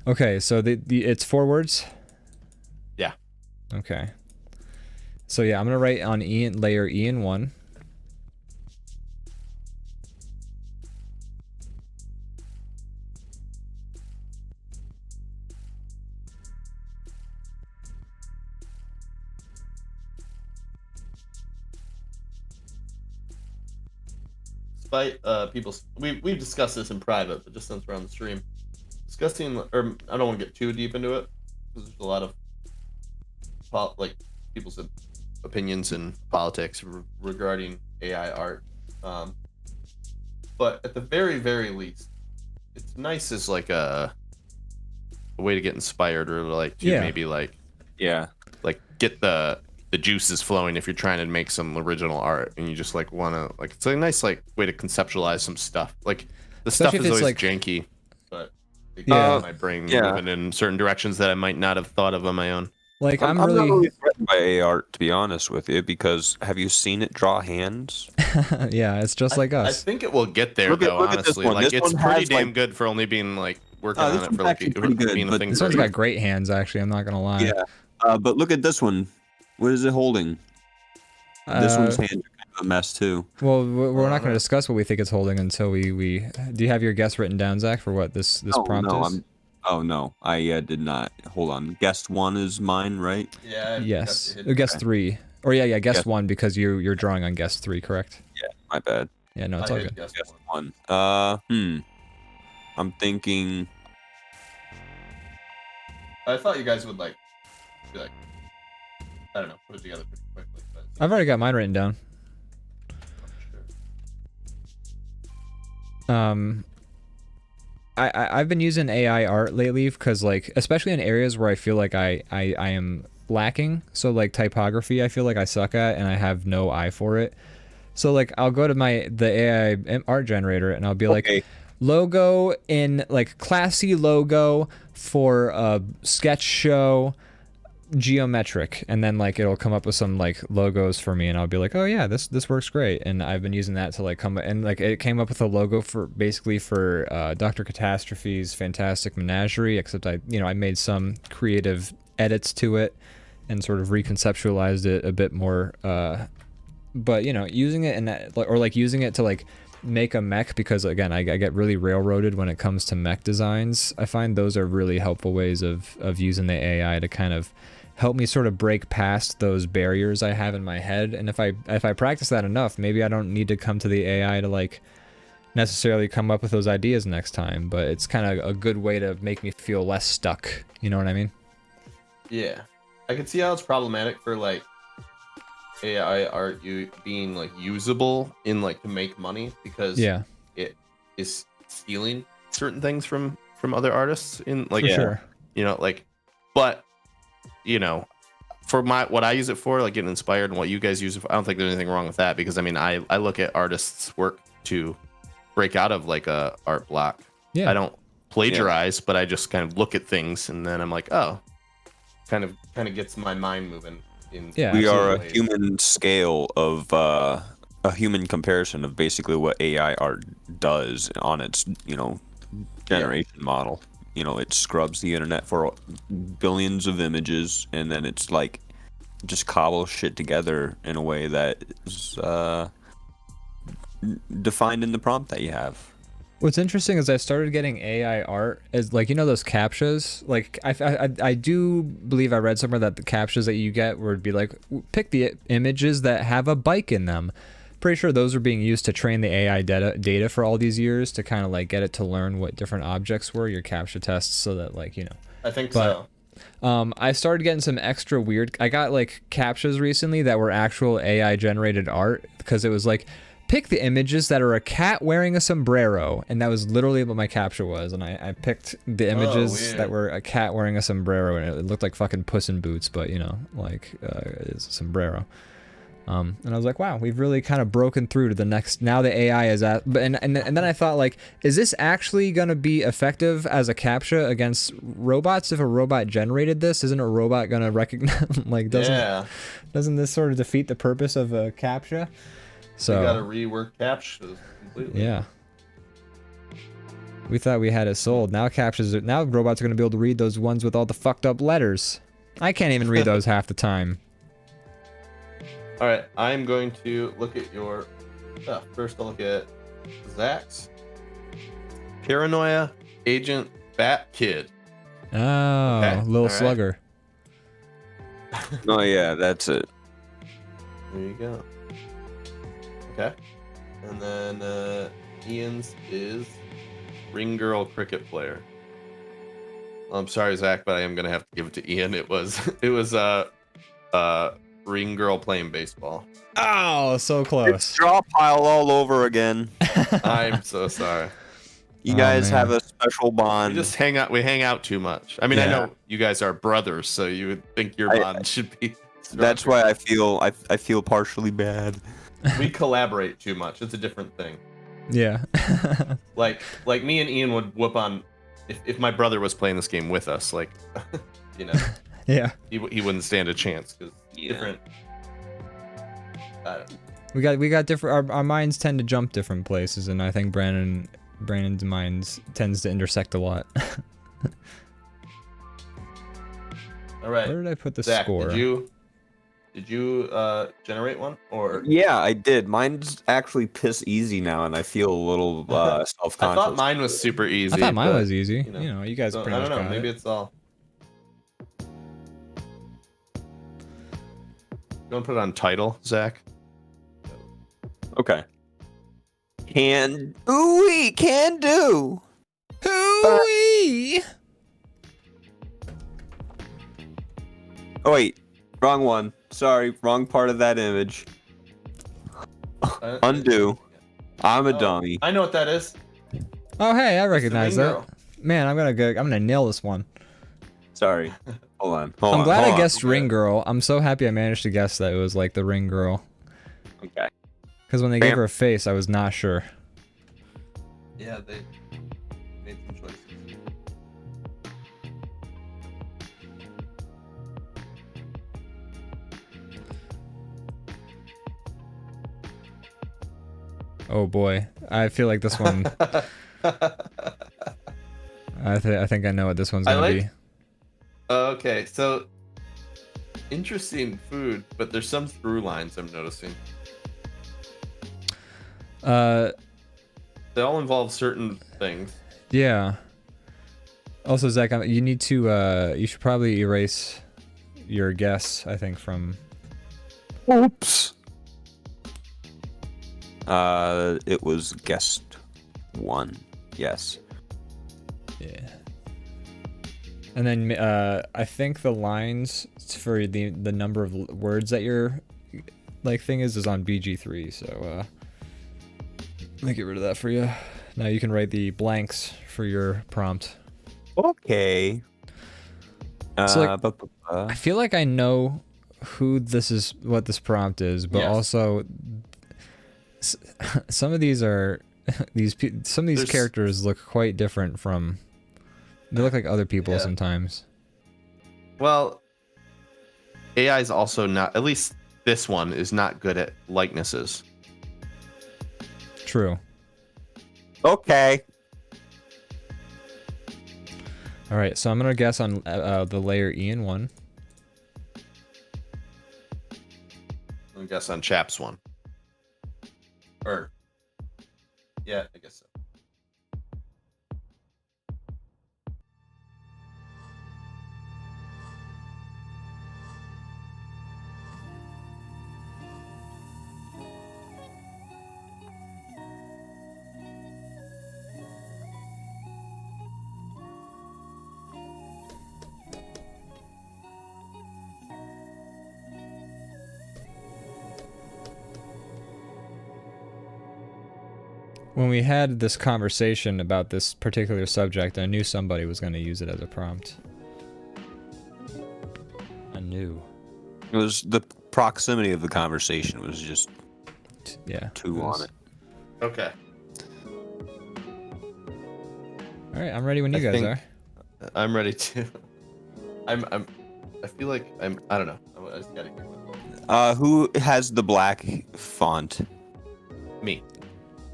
okay. So the it's 4 words. Yeah. Okay. So yeah, I'm gonna write on layer Ian 1. Despite we've discussed this in private, but just since we're on the stream, discussing, or I don't want to get too deep into it because there's a lot of like people's opinions and politics regarding AI art. But at the very, very least, it's nice as like a way to get inspired, or like to Yeah. maybe like Yeah. get the juices flowing if you're trying to make some original art and you just like want to, like, it's a nice like way to conceptualize some stuff. Like the Especially stuff if is it's, always like- janky, but it Yeah. gets my brain Yeah. moving in certain directions that I might not have thought of on my own. Like I'm not really, really threatened by AI art, to be honest with you, because have you seen it draw hands? yeah, it's just like I us. think it will get there Look at- though. look at this Honestly, one. like This it's one pretty has, damn like- good for only being like working Oh, on this it one's for like actually pretty good, being a but thing This for one's got great hands, actually. I'm not gonna lie. Yeah. But look at this one. What is it holding? This one's hands are kind of a mess too. Well, we're not gonna discuss what we think it's holding until we. Do you have your guess written down, Zach, for what this prompt is? Oh no, I did not. Hold on. Guest 1 is mine, right? Yeah. Yes. Guess 3. Or yeah, guess Guess- 1 because you're drawing on guess 3, correct? My bad. Yeah, no, it's all good. Guest 1. I'm thinking. I thought you guys would like be like, I don't know, put it together pretty quickly. But I've already got mine written down. sure. I've been using AI art lately because, like, especially in areas where I feel like I am lacking. So like typography, I feel like I suck at and I have no eye for it. So like I'll go to the AI art generator and I'll be like, Okay. logo in like classy logo for a sketch show, geometric, and then like it'll come up with some like logos for me, and I'll be like, oh yeah, this works great. And I've been using that to like come, and like it came up with a logo for basically for Dr. Catastrophe's Fantastic Menagerie, except I made some creative edits to it and sort of reconceptualized it a bit more. But using it in that, or like using it to like make a mech, because again I get really railroaded when it comes to mech designs. I find those are really helpful ways of using the AI to kind of help me sort of break past those barriers I have in my head. And if I practice that enough, maybe I don't need to come to the AI to like necessarily come up with those ideas next time, but it's kind of a good way to make me feel less stuck, you know what I mean? Yeah, I can see how it's problematic for like AI art being like usable in like to make money, because it is stealing certain things from other artists in like, for sure. Like, but for what I use it for, like getting inspired, and what you guys use it for, I don't think there's anything wrong with that, because I mean I look at artists' work to break out of like a art block. Yeah, I don't plagiarize, but I just kind of look at things and then I'm like, oh, kind of gets my mind moving. We are a human scale of a human comparison of basically what AI art does on its generation model. It scrubs the internet for billions of images, and then it's like just cobbles shit together in a way that is defined in the prompt that you have. What's interesting is I started getting AI art as like, those captchas. Like I do believe I read somewhere that the captchas that you get would be like, pick the images that have a bike in them. Pretty sure those are being used to train the AI data for all these years, to kind of like get it to learn what different objects were, your captcha tests, so that like, I think so. I started getting some extra weird. I got like captchas recently that were actual AI generated art, because it was like, pick the images that are a cat wearing a sombrero, and that was literally what my captcha was. And I picked the images that were a cat wearing a sombrero, and it looked like fucking Puss in Boots, but it's a sombrero. And I was like, wow, we've really kind of broken through to the next. Now the AI is at, and then I thought, like, is this actually gonna be effective as a captcha against robots? If a robot generated this, isn't a robot gonna recognize? Like, doesn't this sort of defeat the purpose of a captcha? So you gotta rework captchas completely. Yeah. We thought we had it sold. Now now robots are gonna be able to read those ones with all the fucked up letters. I can't even read those half the time. All right, I'm going to look at your stuff. First, I'll look at Zach's Paranoia Agent Bat Kid. Oh, Okay. little All slugger. Oh yeah, that's it. There you go. Okay. And then Ian's is Ring Girl Cricket Player. Well, I'm sorry, Zach, but I am gonna have to give it to Ian. It was Ring Girl playing baseball. Oh, so close. It's draw pile all over again. I'm so sorry. You guys man. have a special bond. We just hang out. We hang out too much. I mean, I know you guys are brothers, so you would think your bond should be stronger. That's why I feel partially bad. We collaborate too much. It's a different thing. Yeah. like me and Ian would whoop on if my brother was playing this game with us. Like, Yeah. he wouldn't stand a chance, because different. I don't know. We got different. Our minds tend to jump different places, and I think Brandon's minds tends to intersect a lot. All right. Where did I put the Zach, score? Did you generate one, or? Yeah, I did. Mine's actually piss easy now, and I feel a little self-conscious. I thought mine was super easy. I thought mine but, was easy. You guys so, pretty I much don't know. got Maybe it. it's all. You want to put it on title, Zach? Okay. Can do. Hooey! Oh wait, wrong one. Sorry, wrong part of that image. Undo. I'm a dummy. I know what that is. Oh hey, I recognize Ring that. Girl. Man, I'm gonna nail this one. Sorry. Hold on. I'm glad I guessed Okay. Ring Girl. I'm so happy I managed to guess that it was like the Ring Girl. Okay. Because when they gave her a face, I was not sure. Yeah, they made some choices. Oh boy, I feel like this one. I think I know what this one's I gonna like- be. Okay, so interesting food, but there's some through lines I'm noticing. They all involve certain things. Yeah. Also, Zach, you need to. You should probably erase your guess. I think from. Oops. It was guest 1. Yes. Yeah. And then I think the lines for the number of words that your like thing is on BG3. So let me get rid of that for you. Now you can write the blanks for your prompt. Okay. So, like, I feel like I know who this is, what this prompt is, but Yes. also some of these are some of these There's- characters look quite different from. They look like other people Yeah. sometimes. Well, AI is also not, at least this one is not good at likenesses. True. Okay. All right, so I'm gonna guess on the layer Ian 1. I guess on Chap's one. Or, yeah, I guess so. When we had this conversation about this particular subject, I knew somebody was gonna use it as a prompt. I knew. It was the proximity of the conversation was just Yeah. too was- on it. Okay. All right, I'm ready when you I guys think- are. I'm ready to. I feel like I don't know. I just gotta hear one. Who has the black font? Me.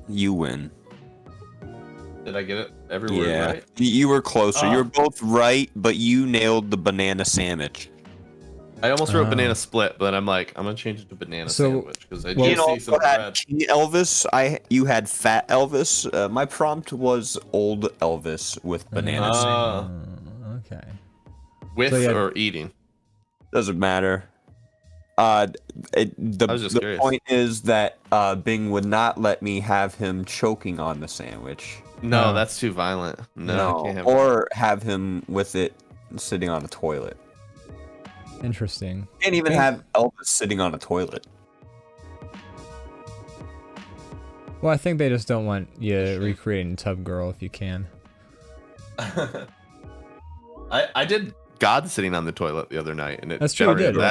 You win. Did I get it? Every word Yeah. right? You were closer. Ah. You were both right, but you nailed the banana sandwich. I almost wrote Oh. banana split, but I'm like, I'm gonna change it to banana So, sandwich because I well- do You see also some had red. King Elvis. You had Fat Elvis. My prompt was Old Elvis with banana sandwich. Okay. With So, yeah. or eating. Doesn't matter. I was just the curious. point is that Bing would not let me have him choking on the sandwich. No, Oh. that's too violent. No, I can't have or have him with it sitting on a toilet. Interesting. Can't even Bing- have Elvis sitting on a toilet. Well, I think they just don't want you Sure. recreating Tub Girl if you can. I did God sitting on the toilet the other night, and it That's true. It generated did.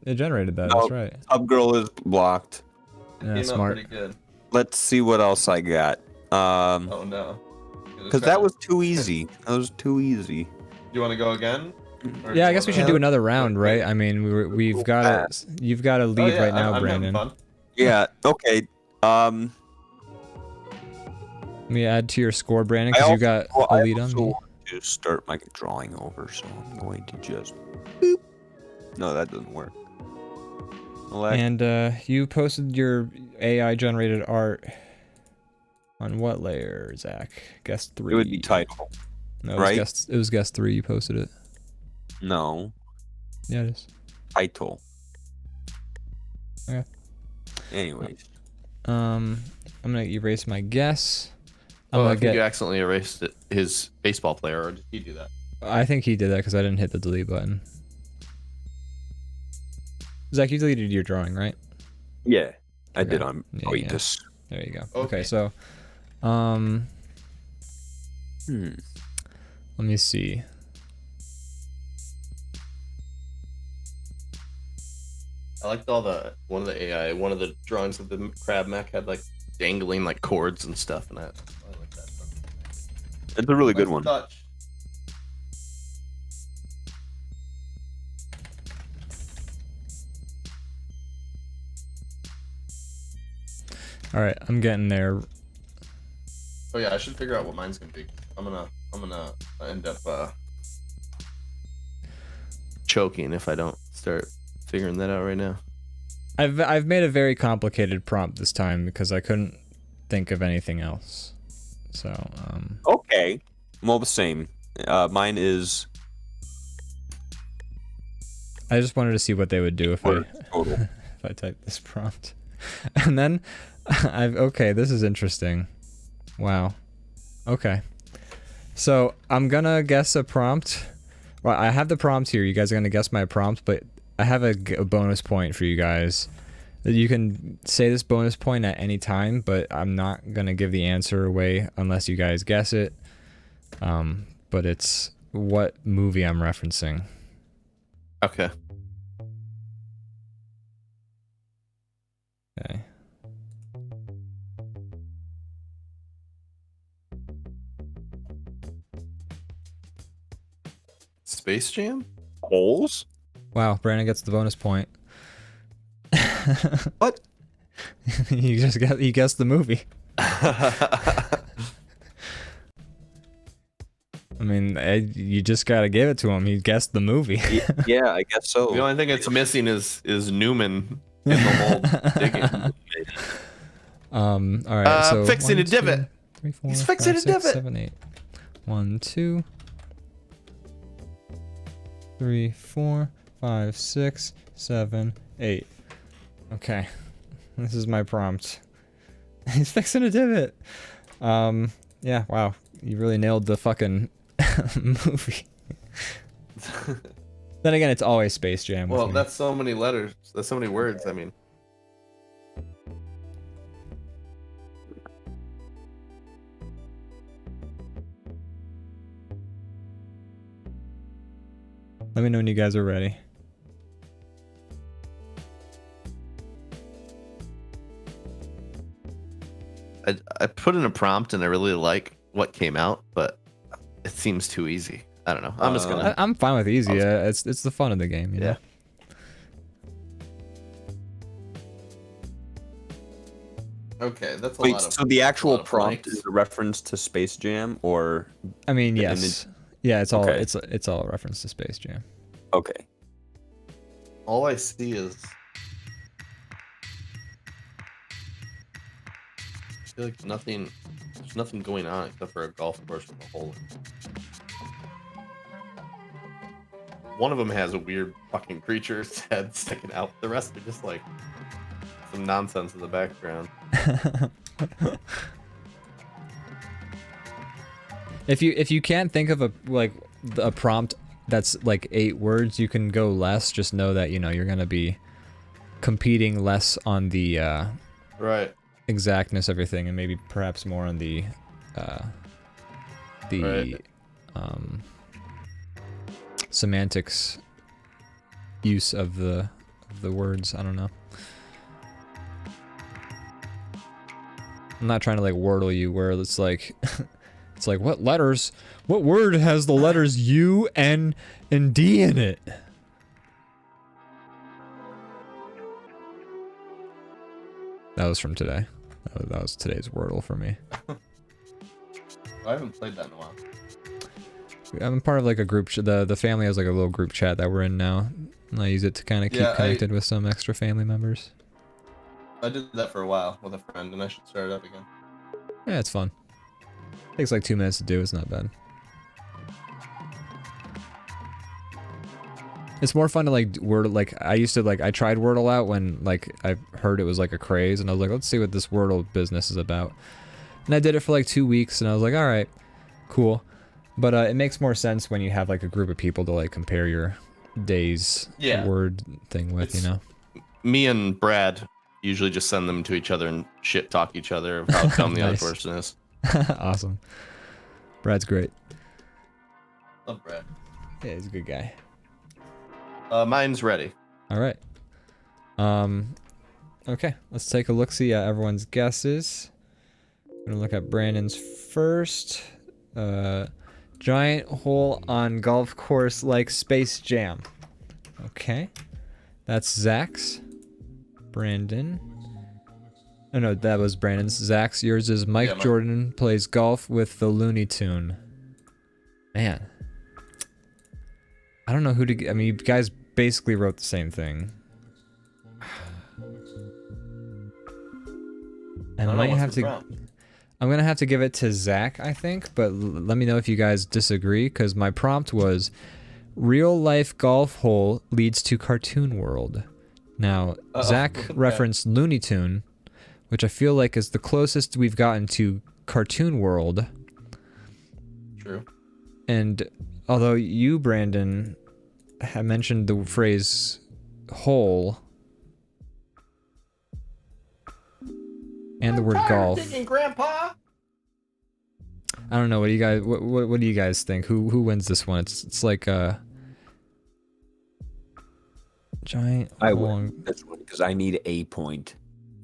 that. It generated that. No. That's right. Tub Girl is blocked. It Yeah, came smart. out pretty good. Let's see what else I got. Oh no. Because that was too easy. That was too easy. You want to go again? Or do Yeah, I you guess we wanna- should do another round, Wait. right? I mean, we've Go got fast. to. You've got to Oh, leave yeah, right now, I'm having Brandon. fun. Yeah. Okay. Let me add to your score, Brandon, I because you also- got well, a I lead on also me. want to start my drawing over, so I'm going to just. Boop. No, that doesn't work. Elect- And you posted your AI generated art on what layer, Zach? Guest 3. it would be title. No, right? It was guest 3. You posted it. No, Yeah, it is. title. Okay. Anyways, I'm gonna erase my guess. I'm Oh, I gonna think you get. accidentally erased his baseball player, or did he do that? I think he did that because I didn't hit the delete button. Zach, you deleted your drawing, right? yeah, I Okay. did on Yeah, Coitus. There you go. Okay. Okay, so, Hmm. let me see. I liked one of the drawings of the crab mech had like dangling like cords and stuff, and I like that stuff. It's a really good Nice one. touch. All right, I'm getting there. Oh yeah, I should figure out what mine's gonna be. I'm gonna end up choking if I don't start figuring that out right now. I've made a very complicated prompt this time because I couldn't think of anything else. So Okay. Well, the same. Mine is I just wanted to see what they would do if total. if I type this prompt. And then okay, this is interesting. Wow. Okay. So I'm gonna guess a prompt. Well, I have the prompt here. You guys are gonna guess my prompt, but I have a bonus point for you guys. You can say this bonus point at any time, but I'm not gonna give the answer away unless you guys guess it. But it's what movie I'm referencing. Okay. Okay. Space Jam? Holes? Wow, Brandon gets the bonus point. What? You guessed the movie. I mean, you just gotta give it to him. He guessed the movie. Yeah, I guess so. The only thing it's missing is Newman in the hole digging. All right. So fixing 1, a divot. 2, 3, 4, He's 5, fixing a 6, divot. 7, 8. 1, 2, 3, 4, 5, 6, 7, 8. Okay, this is my prompt. He's fixing a divot. Yeah. Wow. You really nailed the fucking movie. Then again, it's always Space Jam. With Well, me. that's so many letters. That's so many words. I mean, Let me know when you guys are ready. I put in a prompt and I really like what came out, but it seems too easy. I don't know. I'm just gonna. I'm fine with easy. It's the fun of the game, you know? Okay, that's a Wait, lot of. so the actual lot of prompt blanks. is a reference to Space Jam, or I mean, The yes. Yeah, it's all Okay. it's all a reference to Space Jam. okay? All I see is. I feel like there's nothing going on except for a golf course with a hole in it. One of them has a weird fucking creature's head sticking out. The rest are just like some nonsense in the background. If you can't think of a prompt that's like 8 words, you can go less. Just know that you're gonna be competing less on the Right. exactness of everything, and maybe perhaps more on the Right. semantics use of the words. I don't know. I'm not trying to like wordle you where it's like it's like what word has the letters U, N, and D in it? That was from today. That was today's Wordle for me. I haven't played that in a while. I'm part of like a group. The family has like a little group chat that we're in now, and I use it to kind of keep Yeah, connected with some extra family members. I did that for a while with a friend, and I should start it up again. Yeah, it's fun. Takes like 2 minutes to do. It's not bad. It's more fun to like Wordle. Like I used to like I tried Wordle out when like I heard it was like a craze, and I was like, let's see what this Wordle business is about. And I did it for like 2 weeks, and I was like, all right, cool. But it makes more sense when you have like a group of people to like compare your day's word thing with, you know. Me and Brad usually just send them to each other and shit talk each other of how dumb the other Nice. person is. Awesome. Brad's great. Love Brad. Yeah, he's a good guy. Mine's ready. All right. Okay, let's take a look. See everyone's guesses. I'm gonna look at Brandon's first. Giant hole on golf course like Space Jam. Okay, that's Zach's. Brandon. Oh no, that was Brandon's. Zach's. Yours is Mike Yeah, mine. Jordan plays golf with the Looney Tune. Man. I don't know who to... I mean, you guys basically wrote the same thing. I don't know, might what's have the to... prompt? I'm gonna have to give it to Zach, I think, but let me know if you guys disagree, because my prompt was real life golf hole leads to cartoon world. Now, Uh-oh. Zach Okay. referenced Looney Tune, which I feel like is the closest we've gotten to cartoon world. True. And although you, Brandon, had mentioned the phrase hole and the word golf. Thinking, Grandpa. I don't know. What do you guys? What do you guys think? Who wins this one? It's like a giant. I hole. win this one because I need a point.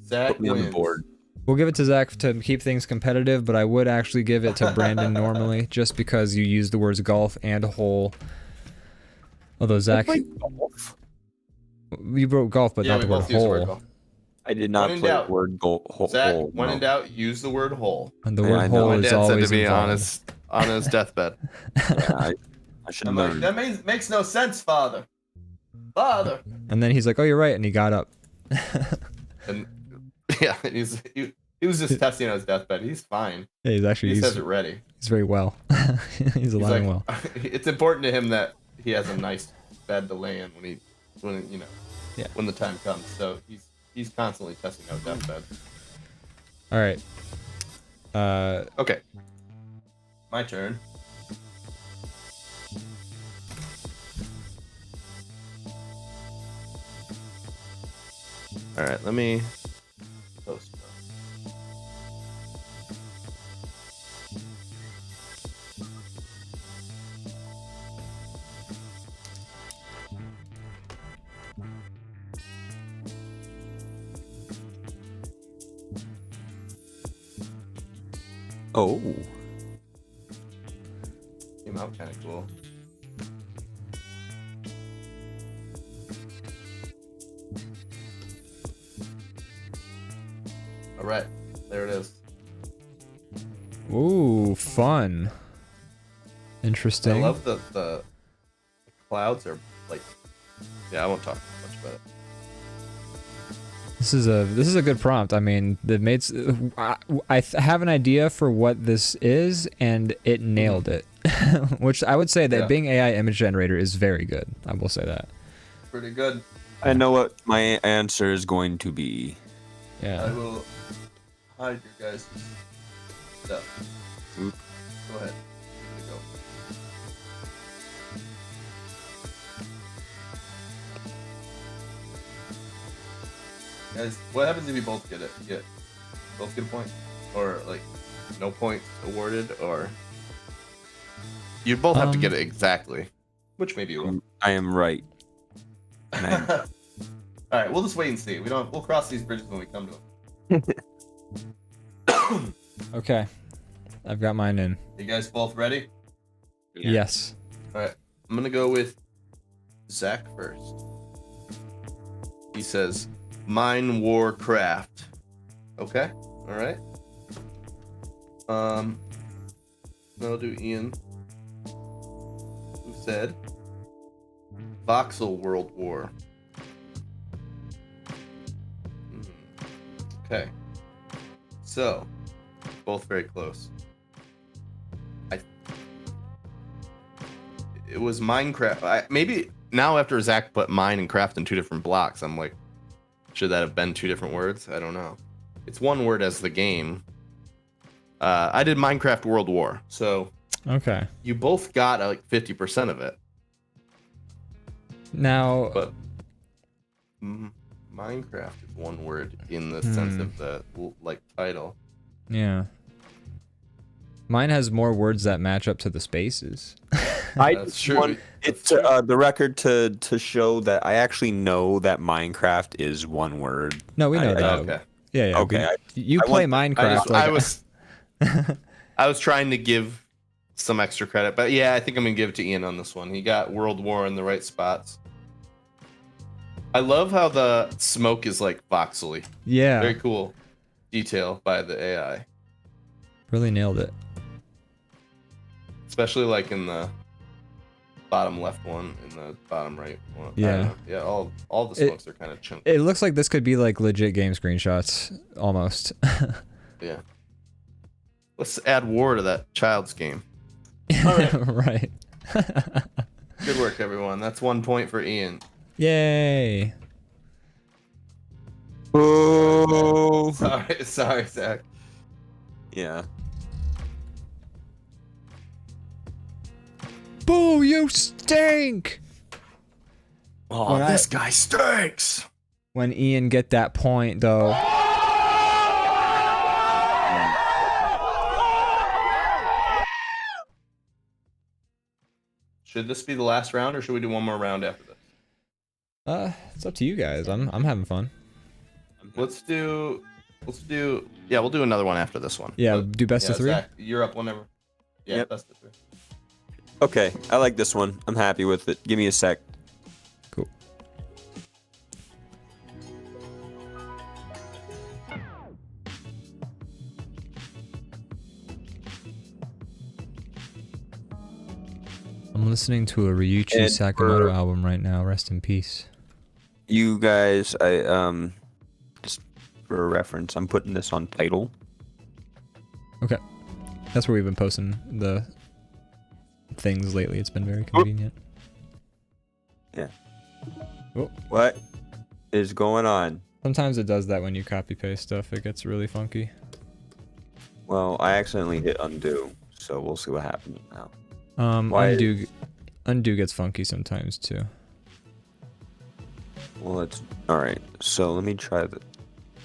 Zach Put me on the wins. board. We'll give it to Zach to keep things competitive, but I would actually give it to Brandon normally, just because you used the words golf and hole. Although Zach, you wrote golf, but Yeah, not we the word both use the word hole. golf. I did not When in play doubt. the word hole. Zach, hole, when no. in doubt, use the word hole. And the Yeah, word I know. hole My is dad said always to me involved. on his deathbed. Yeah, I should I'm like, learn. that makes no sense, Father. Father. And then he's like, "Oh, you're right," and he got up. And yeah, he was just testing on his deathbed. He's fine. Yeah, he's actually He says it ready. he's very well. he's He's alive and like, well. it's important to him that he has a nice bed to lay in when you know, Yeah. when the time comes. So he's constantly testing out deathbed. All right. Okay. My turn. All right, let me post. Oh, Came out kind of cool. All right, there it is. Ooh, fun. I Interesting. love the clouds are like. Yeah, I won't talk much about it. This is a good prompt. I mean, the mates. I have an idea for what this is, and it nailed it. Which I would say that Yeah. Bing AI image generator is very good. I will say that. Pretty good. I know what my answer is going to be. I Yeah. will hide your guys' stuff. Oop. Go ahead. Give it a go. Guys, what happens if you both get it? Both get a point? Or, like, no points awarded? Or. You both have to get it exactly. Which maybe you will. I am right. And I- Alright, we'll just wait and see. We'll cross these bridges when we come to them. Okay. I've got mine in. You guys both ready? Yeah. Yes. Alright, I'm gonna go with Zach first. He says, Mine Warcraft. Okay, alright. Then I'll do Ian. Who said Voxel World War. Okay. So, both very close. It was Minecraft. Maybe now after Zach put mine and craft in two different blocks, I'm like, should that have been two different words? I don't know. It's one word as the game. I did Minecraft World War, so Okay. you both got like 50% of it. Now. But Minecraft is one word in the sense of the like title. Yeah. Mine has more words that match up to the spaces. I That's just true. want That's it true. the record to show that I actually know that Minecraft is one word. No, we know that. Okay. Yeah, yeah. Okay, You I play want- Minecraft. I was trying to give some extra credit, but yeah, I think I'm gonna give it to Ian on this one. He got World War in the right spots. I love how the smoke is like voxely. Yeah. Very cool. detail by the AI, Really nailed it. especially like in the bottom left one and the bottom right one. I Yeah. don't know. Yeah, all the smokes are kind of chunky. It looks like this could be like legit game screenshots, almost. Yeah. Let's add war to that child's game. All right. Right. Good work, everyone. That's 1 point for Ian. Yay. Oh. Sorry, Zach. Yeah. Boo, you stink! Oh, When this guy stinks. When Ian get that point, though. Should this be the last round, or should we do one more round after this? It's up to you guys. I'm having fun. Let's do. Yeah, we'll do another one after this one. Yeah, do best of 3. Zach, you're up whenever. Yeah, Yep. best of 3. Okay, I like this one. I'm happy with it. Give me a sec. Cool. I'm listening to a Ryuichi And Sakamoto for- album right now. Rest in peace. You guys, I just for a reference, I'm putting this on title. Okay. That's where we've been posting the things lately. It's been very convenient. Yeah. Oh. What is going on? Sometimes it does that when you copy paste stuff. It gets really funky. Well, I accidentally hit undo, so we'll see what happens now. Why- Undo gets funky sometimes too. Well, it's all right. So let me try the.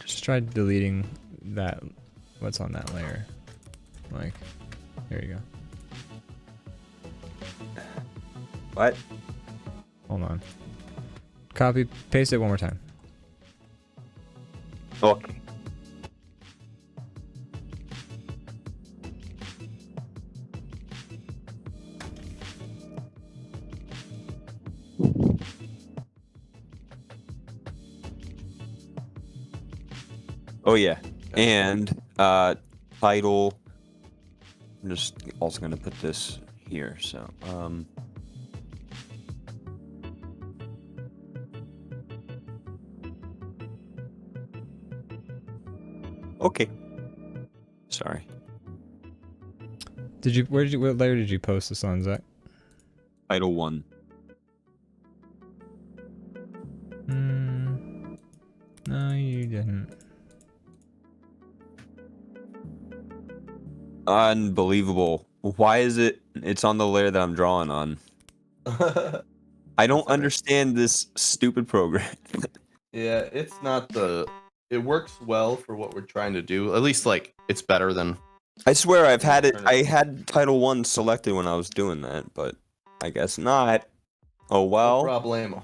Just try deleting that. What's on that layer? Like, here you go. What? Hold on. Copy, paste it one more time. Okay. Oh yeah, and title. I'm just also gonna put this here. So okay. Sorry. What layer did you post this on, Zach? Title 1. No, you didn't. Unbelievable. Why is it? It's on the layer that I'm drawing on. I don't understand this stupid program. Yeah, it's not the. It works well for what we're trying to do. At least, like, it's better than. I swear I've had it. I had Title 1 selected when I was doing that, but I guess not. Oh No well. problemo.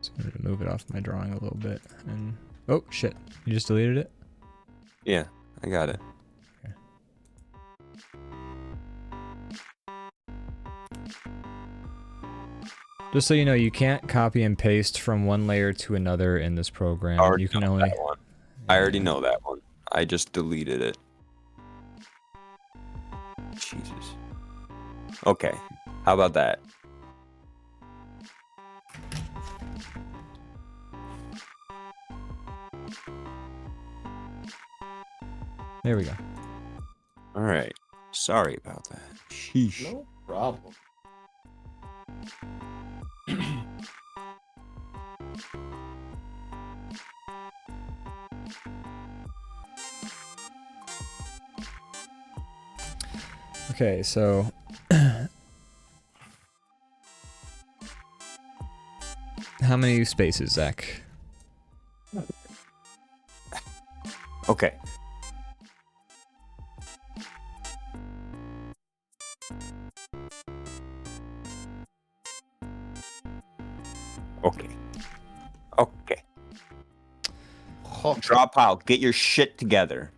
Just gonna move it off my drawing a little bit. And oh shit, you just deleted it. Yeah, I got it. Just so you know, you can't copy and paste from one layer to another in this program. Already You can know only. that one. I already know that one. I just deleted it. Jesus. Okay. How about that? There we go. All right. Sorry about that. Sheesh. No problem. Okay, so how many spaces, Zach? Okay. Okay. Okay. Drop out. Get your shit together.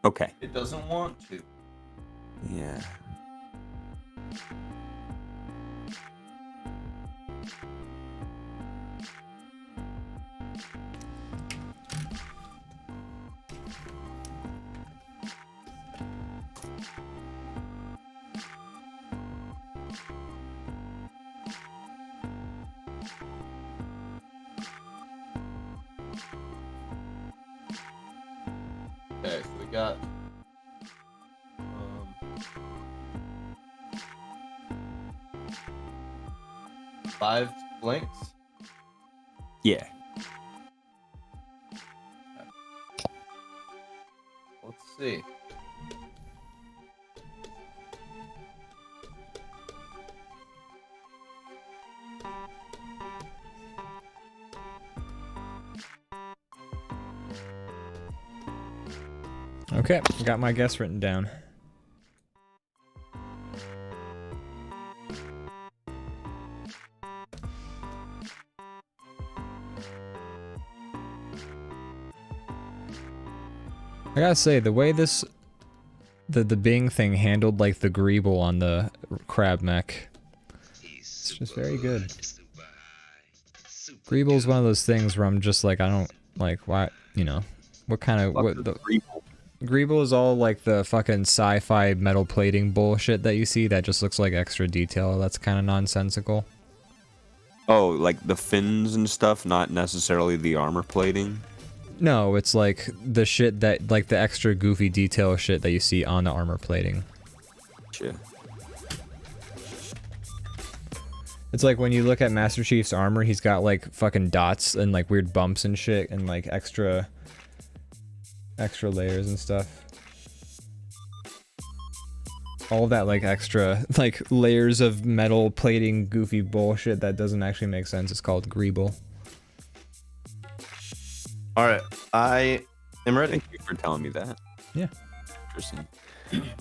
Okay. It doesn't want to. Yeah. Okay, so we got. 5 blanks. Yeah. Let's see. Okay, got my guess written down. I gotta say, the way this, the Bing thing handled like the greeble on the crab mech, it's just very good. Greeble's one of those things where I'm just like, I don't like why, you know, what kind of what the Greeble is all like the fucking sci-fi metal plating bullshit that you see that just looks like extra detail. That's kind of nonsensical. Oh, like the fins and stuff, not necessarily the armor plating. No, it's like the shit that, like the extra goofy detail shit that you see on the armor plating. Shit. It's like when you look at Master Chief's armor, he's got like fucking dots and like weird bumps and shit and like extra layers and stuff. All that like extra like layers of metal plating goofy bullshit that doesn't actually make sense. It's called Greeble. All right, I am ready. Thank you for telling me that. Yeah. Interesting.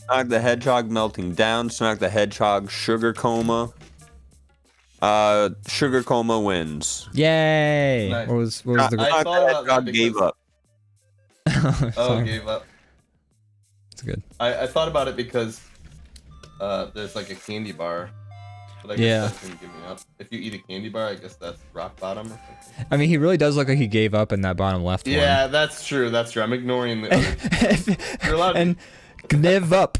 Sonic the Hedgehog melting down. Sonic the Hedgehog sugar coma. Sugar coma wins. Yay! Nice. What was the I Sonic thought the about that Hedgehog gave because- up. Oh, Sorry. gave up. It's good. I thought about it because there's like a candy bar. But I guess Yeah. that's him giving up. If you eat a candy bar, I guess that's rock bottom or something. I mean, he really does look like he gave up in that bottom left Yeah, that's true. That's true. I'm ignoring the other. one. You're allowed to- And gniv up.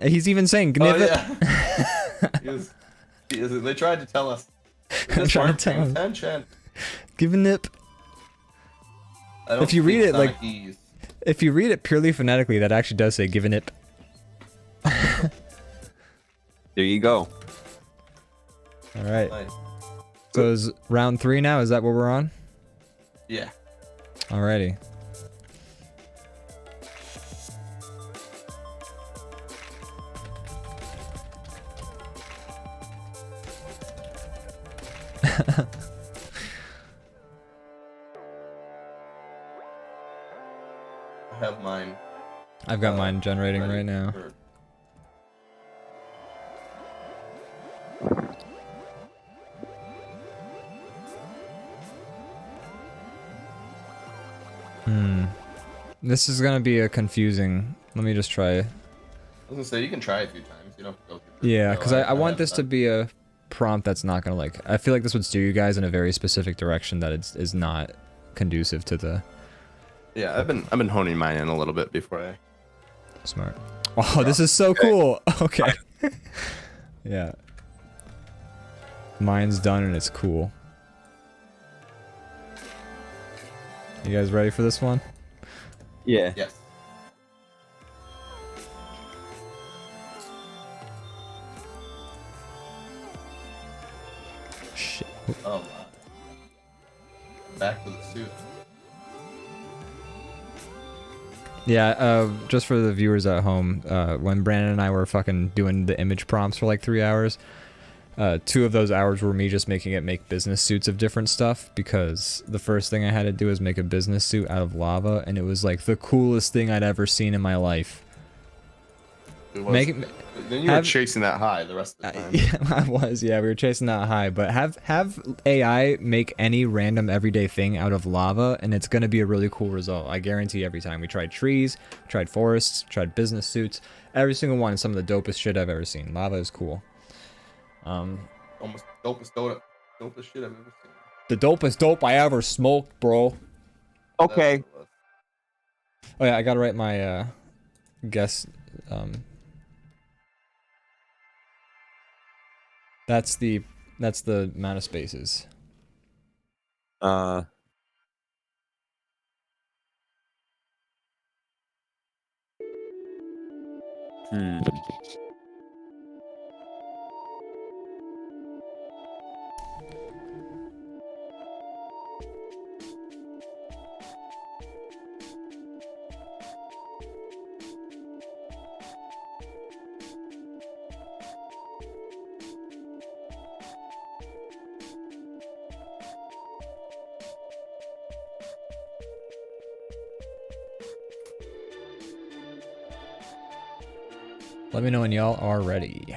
He's even saying Oh, gniv yeah. He is. They tried to tell us. We just Trying to weren't tell paying us. attention. Give a nip. I don't If you read think it, like- Sonic E's. If you read it purely phonetically, that actually does say give a nip. There you go. All right. Nice. So is round 3 now? Is that what we're on? Yeah. Alrighty. I have mine. I've got mine generating ready right now. for- This is gonna be a confusing. Let me just try. I was gonna say you can try a few times. You don't have to go through. Yeah, No, because I want have this to that. be a prompt that's not gonna like. I feel like this would steer you guys in a very specific direction that is not conducive to the Yeah, I've been honing mine in a little bit before I. smart. Oh, this is so cool. Okay. Yeah. Mine's done and it's cool. You guys ready for this one? Yeah. Yes. Shit. Oh wow. Back to the suit. Yeah, just for the viewers at home, when Brandon and I were fucking doing the image prompts for like 3 hours, 2 of those hours were me just making it make business suits of different stuff, because the first thing I had to do was make a business suit out of lava, and it was like the coolest thing I'd ever seen in my life. It was, Make it- then you have- were chasing that high the rest of the time. Yeah, I was. Yeah, we were chasing that high. But have AI make any random everyday thing out of lava, and it's gonna be a really cool result. I guarantee every time. We tried trees, tried forests, tried business suits. Every single one is some of the dopest shit I've ever seen. Lava is cool. Almost dopest shit I've ever seen. The dopest dope I ever smoked, bro. Okay. That's what it was. Oh yeah, I gotta write my guess. That's the amount of spaces. Hmm. Let me know when y'all are ready.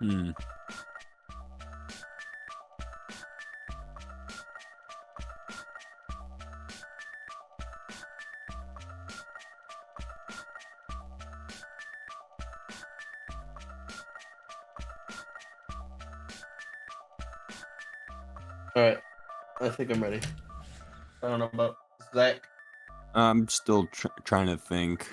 Hmm. All right, I think I'm ready. I don't know about Zach. I'm still trying to think.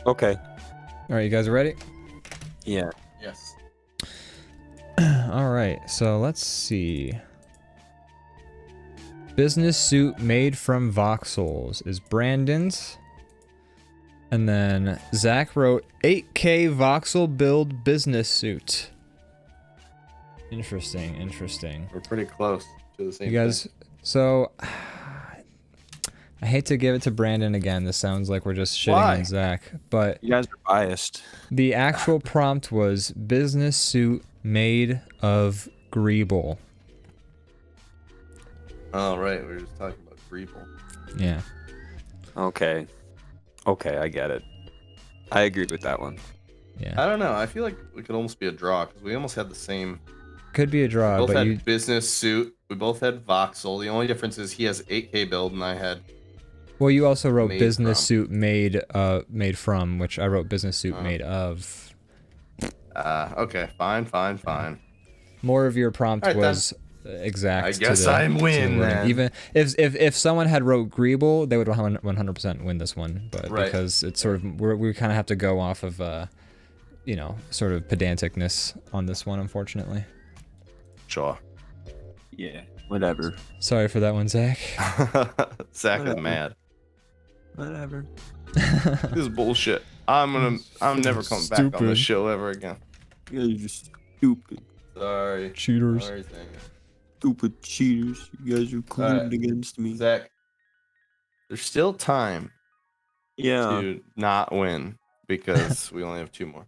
Okay. All right, you guys ready? Yeah. Yes. All right, so let's see. Business suit made from voxels is Brandon's. And then Zach wrote 8K voxel build business suit. Interesting, interesting. We're pretty close to the same You guys, so I hate to give it to Brandon again. This sounds like we're just shitting Why? on Zach, but You guys are biased. the actual prompt was business suit made of greeble. Oh, right. We were just talking about Greeble. Yeah. Okay. Okay, I get it. I agree with that one. Yeah. I don't know. I feel like we could almost be a draw because we almost had the same. Could be a draw, Both but had you business suit. We both had voxel. The only difference is he has 8K build and I had. well, you also wrote Made business from. suit made from, which I wrote business suit made of. Okay. Fine. More of your prompt All right, then. was exact. I to guess the- I to the win, wording. then. Even if someone had wrote greeble, they would 100% win this one, but Right. because it's sort of we kind of have to go off of sort of pedanticness on this one, unfortunately. Sure. Yeah. Whatever. Sorry for that one, Zach. Zach is mad. Whatever. This is bullshit. I'm never coming back on Stupid. this show ever again. You guys are just stupid. Sorry. Cheaters. Sorry, thing. Stupid cheaters. You guys are colluding against me. Zach, there's still time Yeah. to not win because we only have 2 more.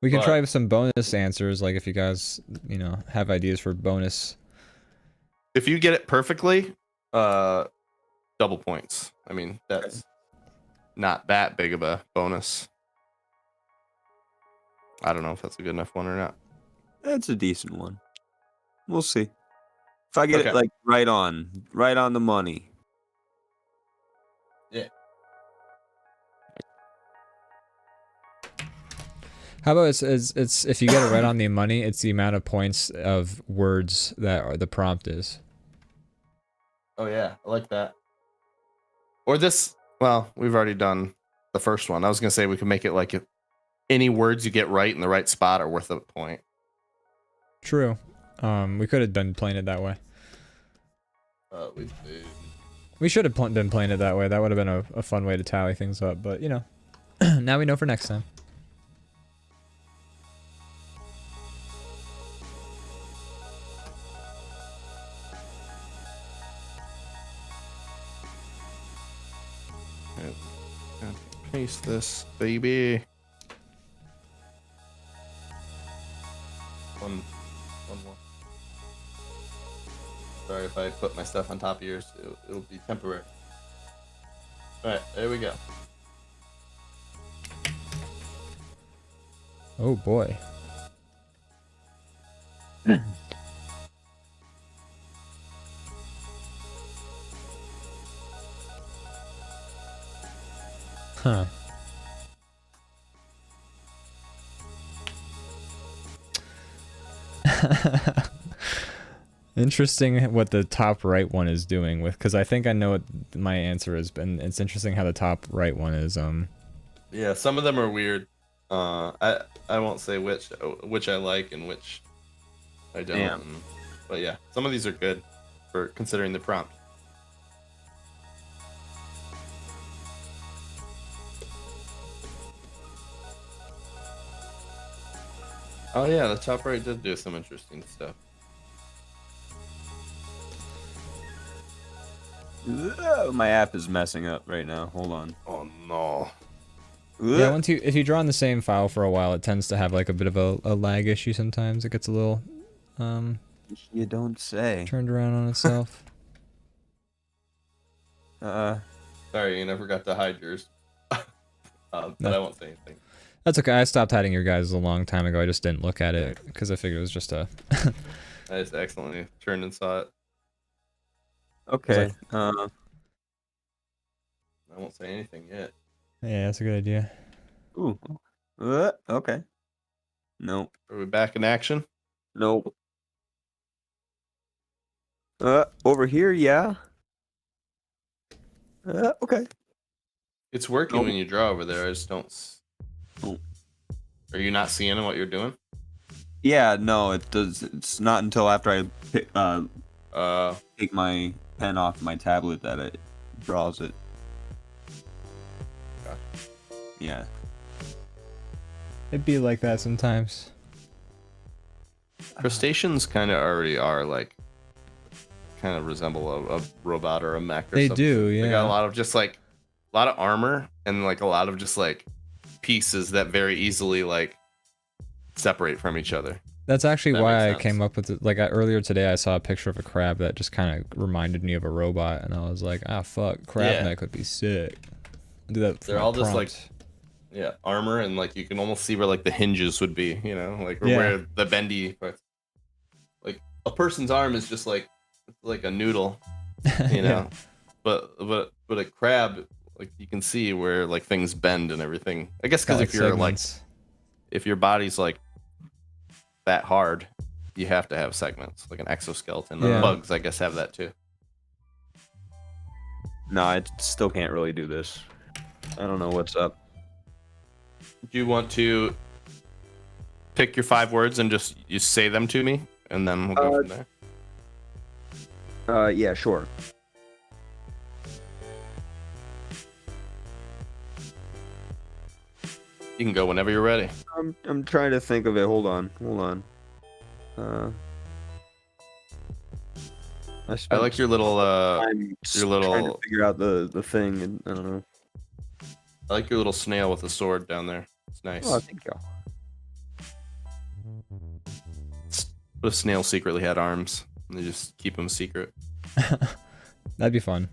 We can But- try some bonus answers, like if you guys, have ideas for bonus. If you get it perfectly, double points. I mean, that's not that big of a bonus. I don't know if that's a good enough one or not. That's a decent one. We'll see. If I get Okay. it like right on the money. Yeah. How about it's if you get it right on the money, it's the amount of points of words that the prompt is. Oh yeah, I like that. Or this. Well, we've already done the first one. I was gonna say we could make it like if any words you get right in the right spot are worth a point. True. We could have been playing it that way. We should have been playing it that way. That would have been a fun way to tally things up. But now we know for next time. Paste this, baby. One more. Sorry if I put my stuff on top of yours. It'll be temporary. All right, there we go. Oh boy. Huh. Interesting what the top right one is doing with, because I think I know what my answer is, but it's interesting how the top right one is. Yeah, some of them are weird. I won't say which I like and which I don't. Damn. But yeah, some of these are good for considering the prompt. Oh yeah, the top right did do some interesting stuff. My app is messing up right now. Hold on. Oh no. Yeah, if you draw in the same file for a while, it tends to have like a bit of a lag issue sometimes. It gets a little You don't say. turned around on itself. Sorry, I forgot to hide yours. But No. I won't say anything. That's okay. I stopped hiding your guys a long time ago. I just didn't look at it because I figured it was just a. I just accidentally turned and saw it. Okay. I won't say anything yet. Yeah, that's a good idea. Ooh. Okay. Nope. Are we back in action? Nope. Over here, yeah. Okay. It's working Nope. when you draw over there. I just don't. Nope. Are you not seeing what you're doing? Yeah, no, it does. It's not until after I take my pen off my tablet that it draws it. Gotcha. Yeah. It'd be like that sometimes. Crustaceans kind of already are like, kind of resemble a robot or a mech. Or They something. do, yeah. They got a lot of just like, a lot of armor and like a lot of just like pieces that very easily like separate from each other. That's actually That why makes I sense. came up with it. Like earlier today, I saw a picture of a crab that just kind of reminded me of a robot, and I was like, ah, fuck, crab Yeah. neck would be sick. I'll do that. For They're my all just like, prompt. yeah, armor and like you can almost see where like the hinges would be, you know, like Yeah. where the bendy parts. Like a person's arm is just like a noodle, you know, but a crab, like you can see where like things bend and everything. I guess Got, because like, if you're segments. like, if your body's like that hard, you have to have segments like an exoskeleton. Yeah. Bugs, I guess, have that too. No, I still can't really do this. I don't know what's up. Do you want to pick your 5 words and just you say them to me, and then we'll go from there? Yeah, sure. You can go whenever you're ready. I'm trying to think of it. Hold on. I I like your little time your trying to little figure out the thing, and I don't know. I like your little snail with a sword down there. It's nice. Oh, thank you. What if snails secretly had arms and they just keep them secret? That'd be fun.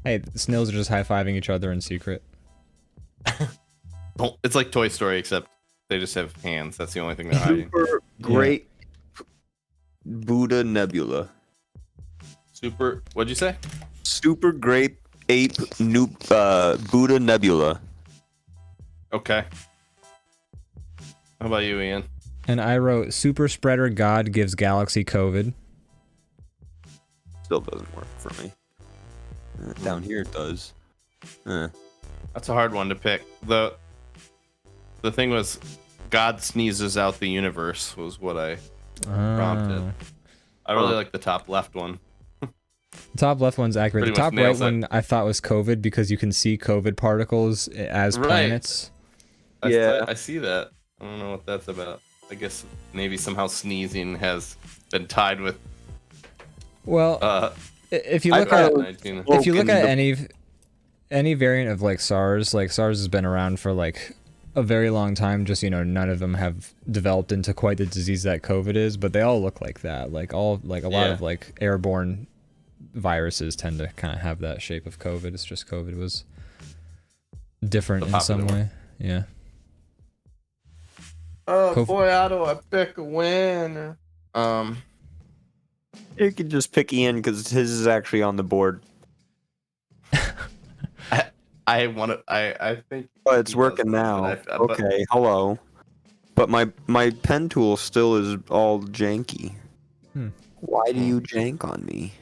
Hey, the snails are just high-fiving each other in secret. It's like Toy Story, except they just have hands. That's the only thing they're hiding. Super great Buddha Nebula. Super. What'd you say? Super grape ape Buddha Nebula. Okay. How about you, Ian? And I wrote, Super Spreader God gives Galaxy COVID. Still doesn't work for me. Down here it does. That's a hard one to pick. The thing was, God sneezes out the universe was what I prompted. I really like the top left one. The top left one's accurate. Pretty The much top right nails it. one I thought was COVID because you can see COVID particles as Right. planets. Yeah. I see that. I don't know what that's about. I guess maybe somehow sneezing has been tied with Well, if you I look thought at it was- COVID-19. if you look Broken at the- any variant of like SARS has been around for like a very long time, just, you know, none of them have developed into quite the disease that COVID is, but they all look like that. Like a lot of like airborne viruses tend to kind of have that shape of COVID. It's just COVID was different in some way. Yeah. Oh boy, how do I pick a winner? You could just pick Ian because his is actually on the board. I want to. I think. Oh, it's he working does, now. but Okay, hello. But my pen tool still is all janky. Why do you jank on me?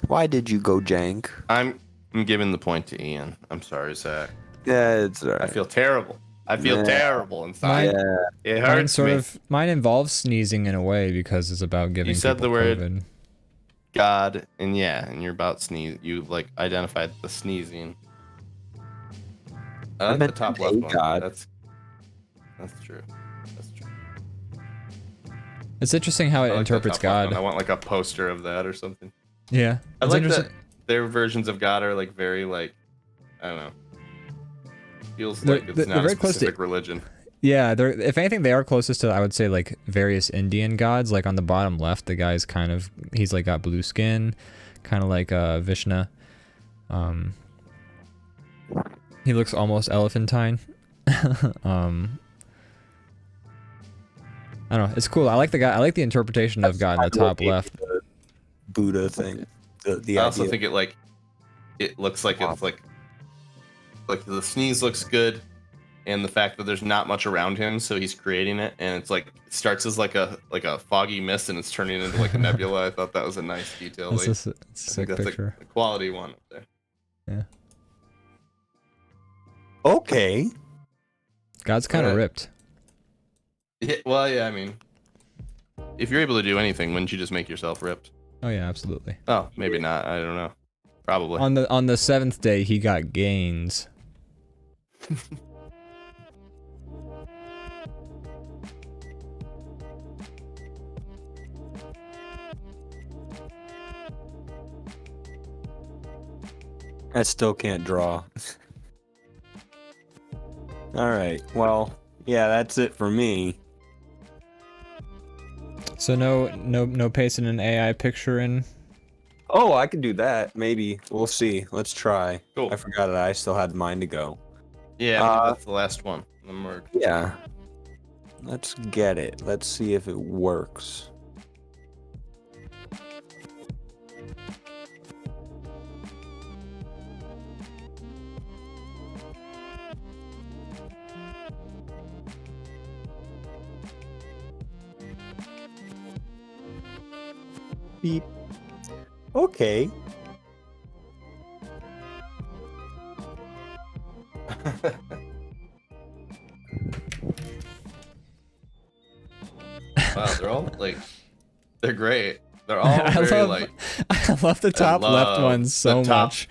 Why did you go jank? I'm giving the point to Ian. I'm sorry, Zach. Yeah, it's alright. I feel terrible. I feel terrible inside. It Mine hurts me. mine involves sneezing in a way because it's about giving. You said people the word COVID. God, and and you're about sneeze. You like identified the sneezing. I like the meant top to left say one. God. That's true. That's true. It's interesting how it I like that interprets top left one. God. I want like a poster of that or something. Yeah, I it's like interesting. that their versions of God are like very like, I don't know. Feels They're- like it's they're not a very close to- specific religion. Yeah, they're, if anything, they are closest to, I would say, like various Indian gods. Like on the bottom left, the guy's kind of, he's like got blue skin, kind of like Vishnu. He looks almost elephantine. I don't know. It's cool. I like the guy. I like the interpretation of God in the top left. The Buddha thing. The I also idea. think it looks like it's like the sneeze looks good, and the fact that there's not much around him, so he's creating it, and it's like it starts as like a foggy mist, and it's turning into like a nebula. I thought that was a nice detail. That's Like, a sick that's picture. a quality one up there. Yeah. Okay. God's kind of Alright. ripped. Yeah, well, yeah. I mean, if you're able to do anything, wouldn't you just make yourself ripped? Oh yeah, absolutely. Oh, maybe not. I don't know. Probably. On the seventh day, he got gains. I still can't draw. Alright, well, yeah, that's it for me. So no pasting an AI picture in. Oh, I could do that. Maybe. We'll see. Let's try. Cool. I forgot that I still had mine to go. Yeah, I believe that's the last one. Then we're Yeah. Let's get it. Let's see if it works. Beep. Okay. Wow, they're all like, they're great. They're all I very love like. I love the top left love one the so top- much.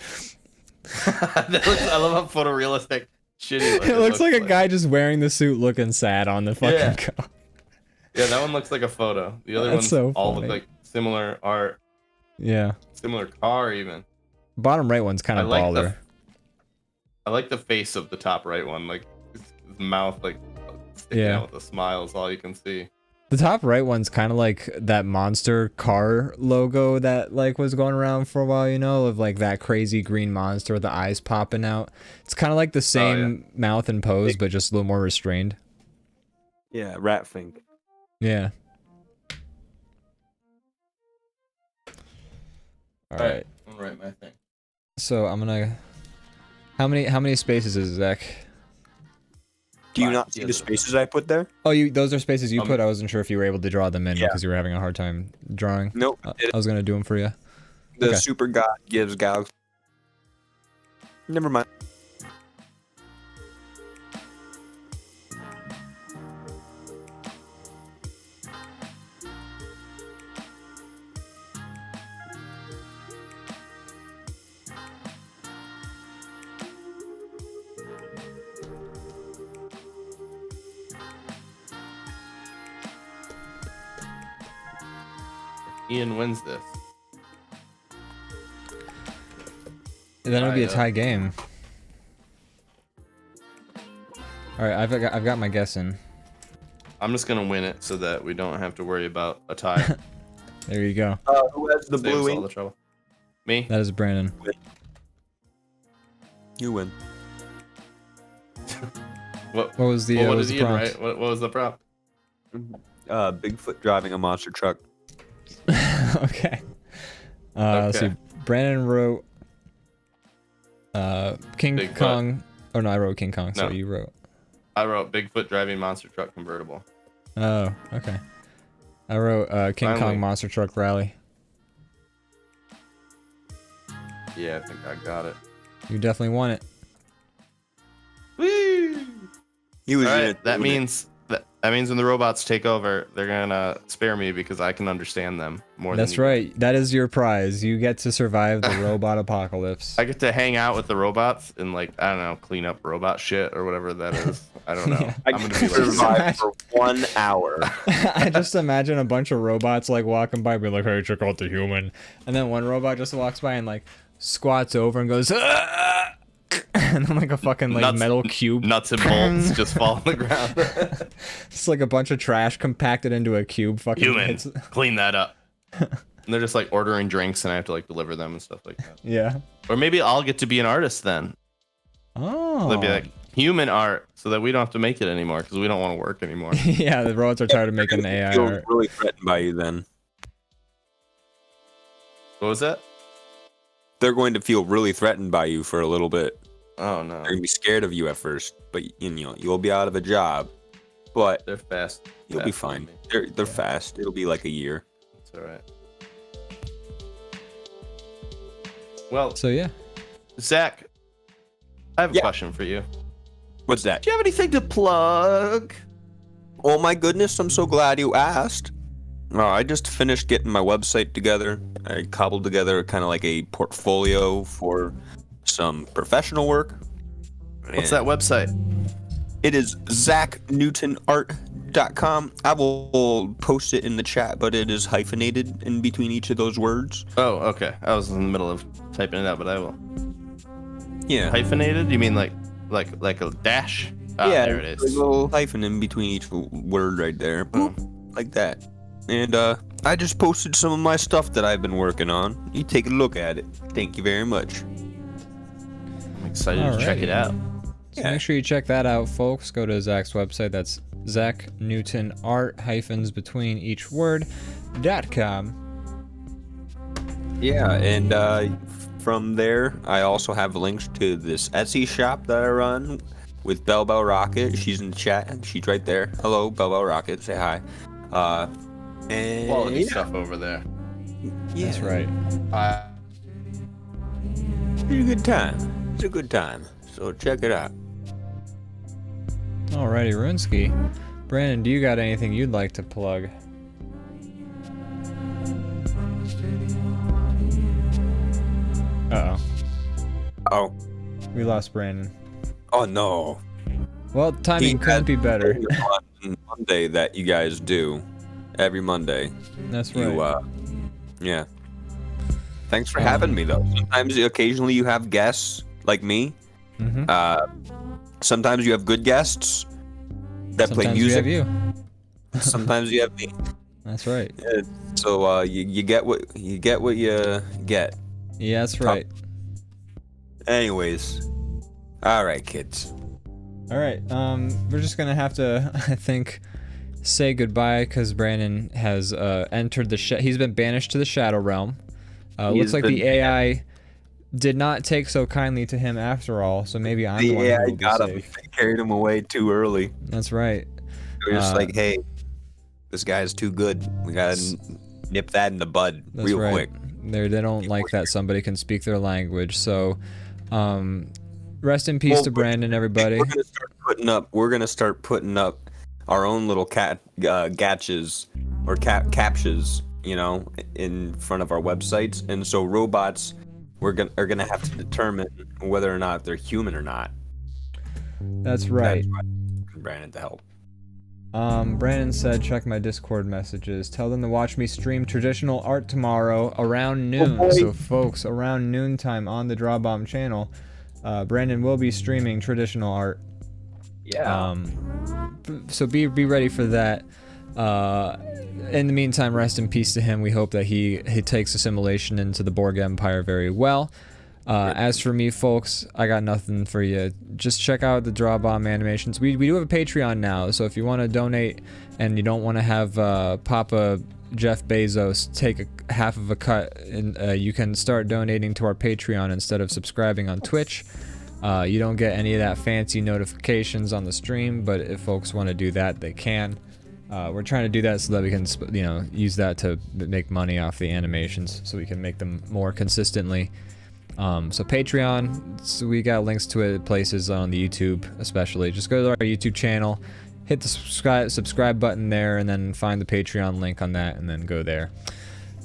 I love how photorealistic, shitty. It looks like a guy just wearing the suit, looking sad on the fucking Yeah. cover. Yeah, that one looks like a photo. The other That's ones so all look funny. like similar art, Yeah. similar car even. Bottom right one's kind I of like baller. I like the face of the top right one. Like his mouth, like sticking Yeah. out with a smile is all you can see. The top right one's kind of like that monster car logo that like was going around for a while, you know, of like that crazy green monster with the eyes popping out. It's kind of like the same mouth and pose, but just a little more restrained. Yeah, rat fink. Yeah. All right. I'm gonna write my thing. So I'm gonna. How many spaces is it, Zach? Do you Fine, not see yeah, the spaces I put there? Oh, those are spaces you Um, put. I wasn't sure if you were able to draw them in Yeah. because you were having a hard time drawing. Nope. I was gonna do them for you. The okay. super god gives galaxy. Never mind. Ian wins this. And then it'll be a Tie tie game. All right, I've got my guess in. I'm just gonna win it so that we don't have to worry about a tie. There you go. Who has the Saves blue all ink? the trouble. Me. That is Brandon. You win. What? What was the Well, what what was did the Ian prompt? write? What was the prompt? Bigfoot driving a monster truck. Okay. Let's see. Okay. Brandon wrote King Bigfoot. Kong. Oh no, I wrote King Kong. So No. you wrote. I wrote Bigfoot driving monster truck convertible. Oh, okay. I wrote King Finally. Kong Monster Truck Rally. Yeah, I think I got it. You definitely won it. Woo! He was All in right, it. that means when the robots take over, they're gonna spare me because I can understand them more. That's than you. right. That is your prize. You get to survive the robot apocalypse. I get to hang out with the robots and I don't know, clean up robot shit or whatever that is. I don't know. Yeah. I I'm can gonna be like, survive for 1 hour. I just imagine a bunch of robots like walking by, be like, "Hey, check out the human," and then one robot just walks by and like squats over and goes, "Ah!" and then like a fucking like Nuts- metal cube. nuts and bolts just fall on the ground. It's like a bunch of trash compacted into a cube. Fucking Human, hits- clean that up. And they're just like ordering drinks and I have to like deliver them and stuff like that. Yeah. Or maybe I'll get to be an artist then. Oh. They'll be like human art so that we don't have to make it anymore because we don't want to work anymore. Yeah, the robots are tired of making AI Feel art. really threatened by you then. What was that? They're going to feel really threatened by you for a little bit. Oh no. They're going to be scared of you at first, but you'll be out of a job. But They're fast. you'll be faster than fine. me. They're fast. It'll be like a year. It's all right. Well, So yeah. Zach, I have a Yeah. question for you. What's that? Do you have anything to plug? Oh my goodness, I'm so glad you asked. I just finished getting my website together. I cobbled together kind of like a portfolio for some professional work. What's that website? It is ZachNewtonArt.com. I will post it in the chat, but it is hyphenated in between each of those words. Oh, okay. I was in the middle of typing it out, but I will. Yeah. Hyphenated? You mean like a dash? Ah, Yeah, there it there's is. a little hyphen in between each word right there. Boop, like that. And I just posted some of my stuff that I've been working on. You take a look at it. Thank you very much. I'm excited to check it out. So Yeah. make sure you check that out, folks. Go to Zach's website. That's Zach Newton Art hyphens between each word.com. Yeah, and from there, I also have links to this Etsy shop that I run with Bell Bell Rocket. She's in the chat. She's right there. Hello, Bell Bell Rocket. Say hi. And Quality yeah, stuff over there. That's right. It's a good time. It's a good time. So check it out. Alrighty, Runsky. Brandon, do you got anything you'd like to plug? Uh-oh. Oh. We lost Brandon. Oh no. Well, timing couldn't be better. On Monday that you guys do every Monday. That's right. You yeah. Thanks for having me though. Sometimes occasionally you have guests like me. Mm-hmm. Sometimes you have good guests that play Sometimes music. we have you. Sometimes you have me. That's right. So you get what you get. Yeah, that's right. Anyways, all right, kids. All right. We're just gonna have to, I think, say goodbye because Brandon has entered the. He's been banished to the Shadow Realm. Looks like the AI did not take so kindly to him after all. So maybe I'm the one who AI will be got him. safe. They carried him away too early. That's right. They were just like, hey, this guy's too good. We gotta nip that in the bud That's real right. quick. They don't like that somebody can speak their language. So, rest in peace to Brandon, everybody. We're gonna start putting up our own little gatches or captchas, in front of our websites, and so robots are gonna have to determine whether or not they're human or not. That's right. That's why I'm asking Brandon to help. Brandon said, check my Discord messages. Tell them to watch me stream traditional art tomorrow around noon. boy. So, folks, around noontime on the DrawBomb channel, Brandon will be streaming traditional art. Yeah. So be ready for that. In the meantime, rest in peace to him. We hope that he takes assimilation into the Borg Empire very well. As for me, folks, I got nothing for you. Just check out the DrawBomb animations. We do have a Patreon now, so if you want to donate and you don't want to have Papa Jeff Bezos take half of a cut, and you can start donating to our Patreon instead of subscribing on Twitch. You don't get any of that fancy notifications on the stream, but if folks want to do that, they can. We're trying to do that so that we can, use that to make money off the animations, so we can make them more consistently. So Patreon, so we got links to it places on the YouTube, especially. Just go to our YouTube channel, hit the subscribe button there, and then find the Patreon link on that, and then go there.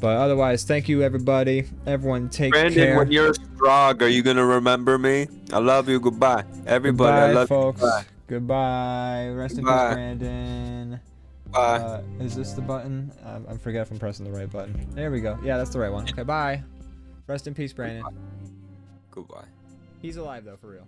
But otherwise, thank you, everybody. Everyone, take Brandon, care. when you're strong, are you gonna remember me? I love you. Goodbye, everybody. Goodbye, I love folks. you. Goodbye. Goodbye. Rest in peace, Goodbye. Brandon. Bye. Is this the button? I forget if I'm pressing the right button. There we go. Yeah, that's the right one. Okay, bye. Rest in peace, Brandon. Goodbye. He's alive, though, for real.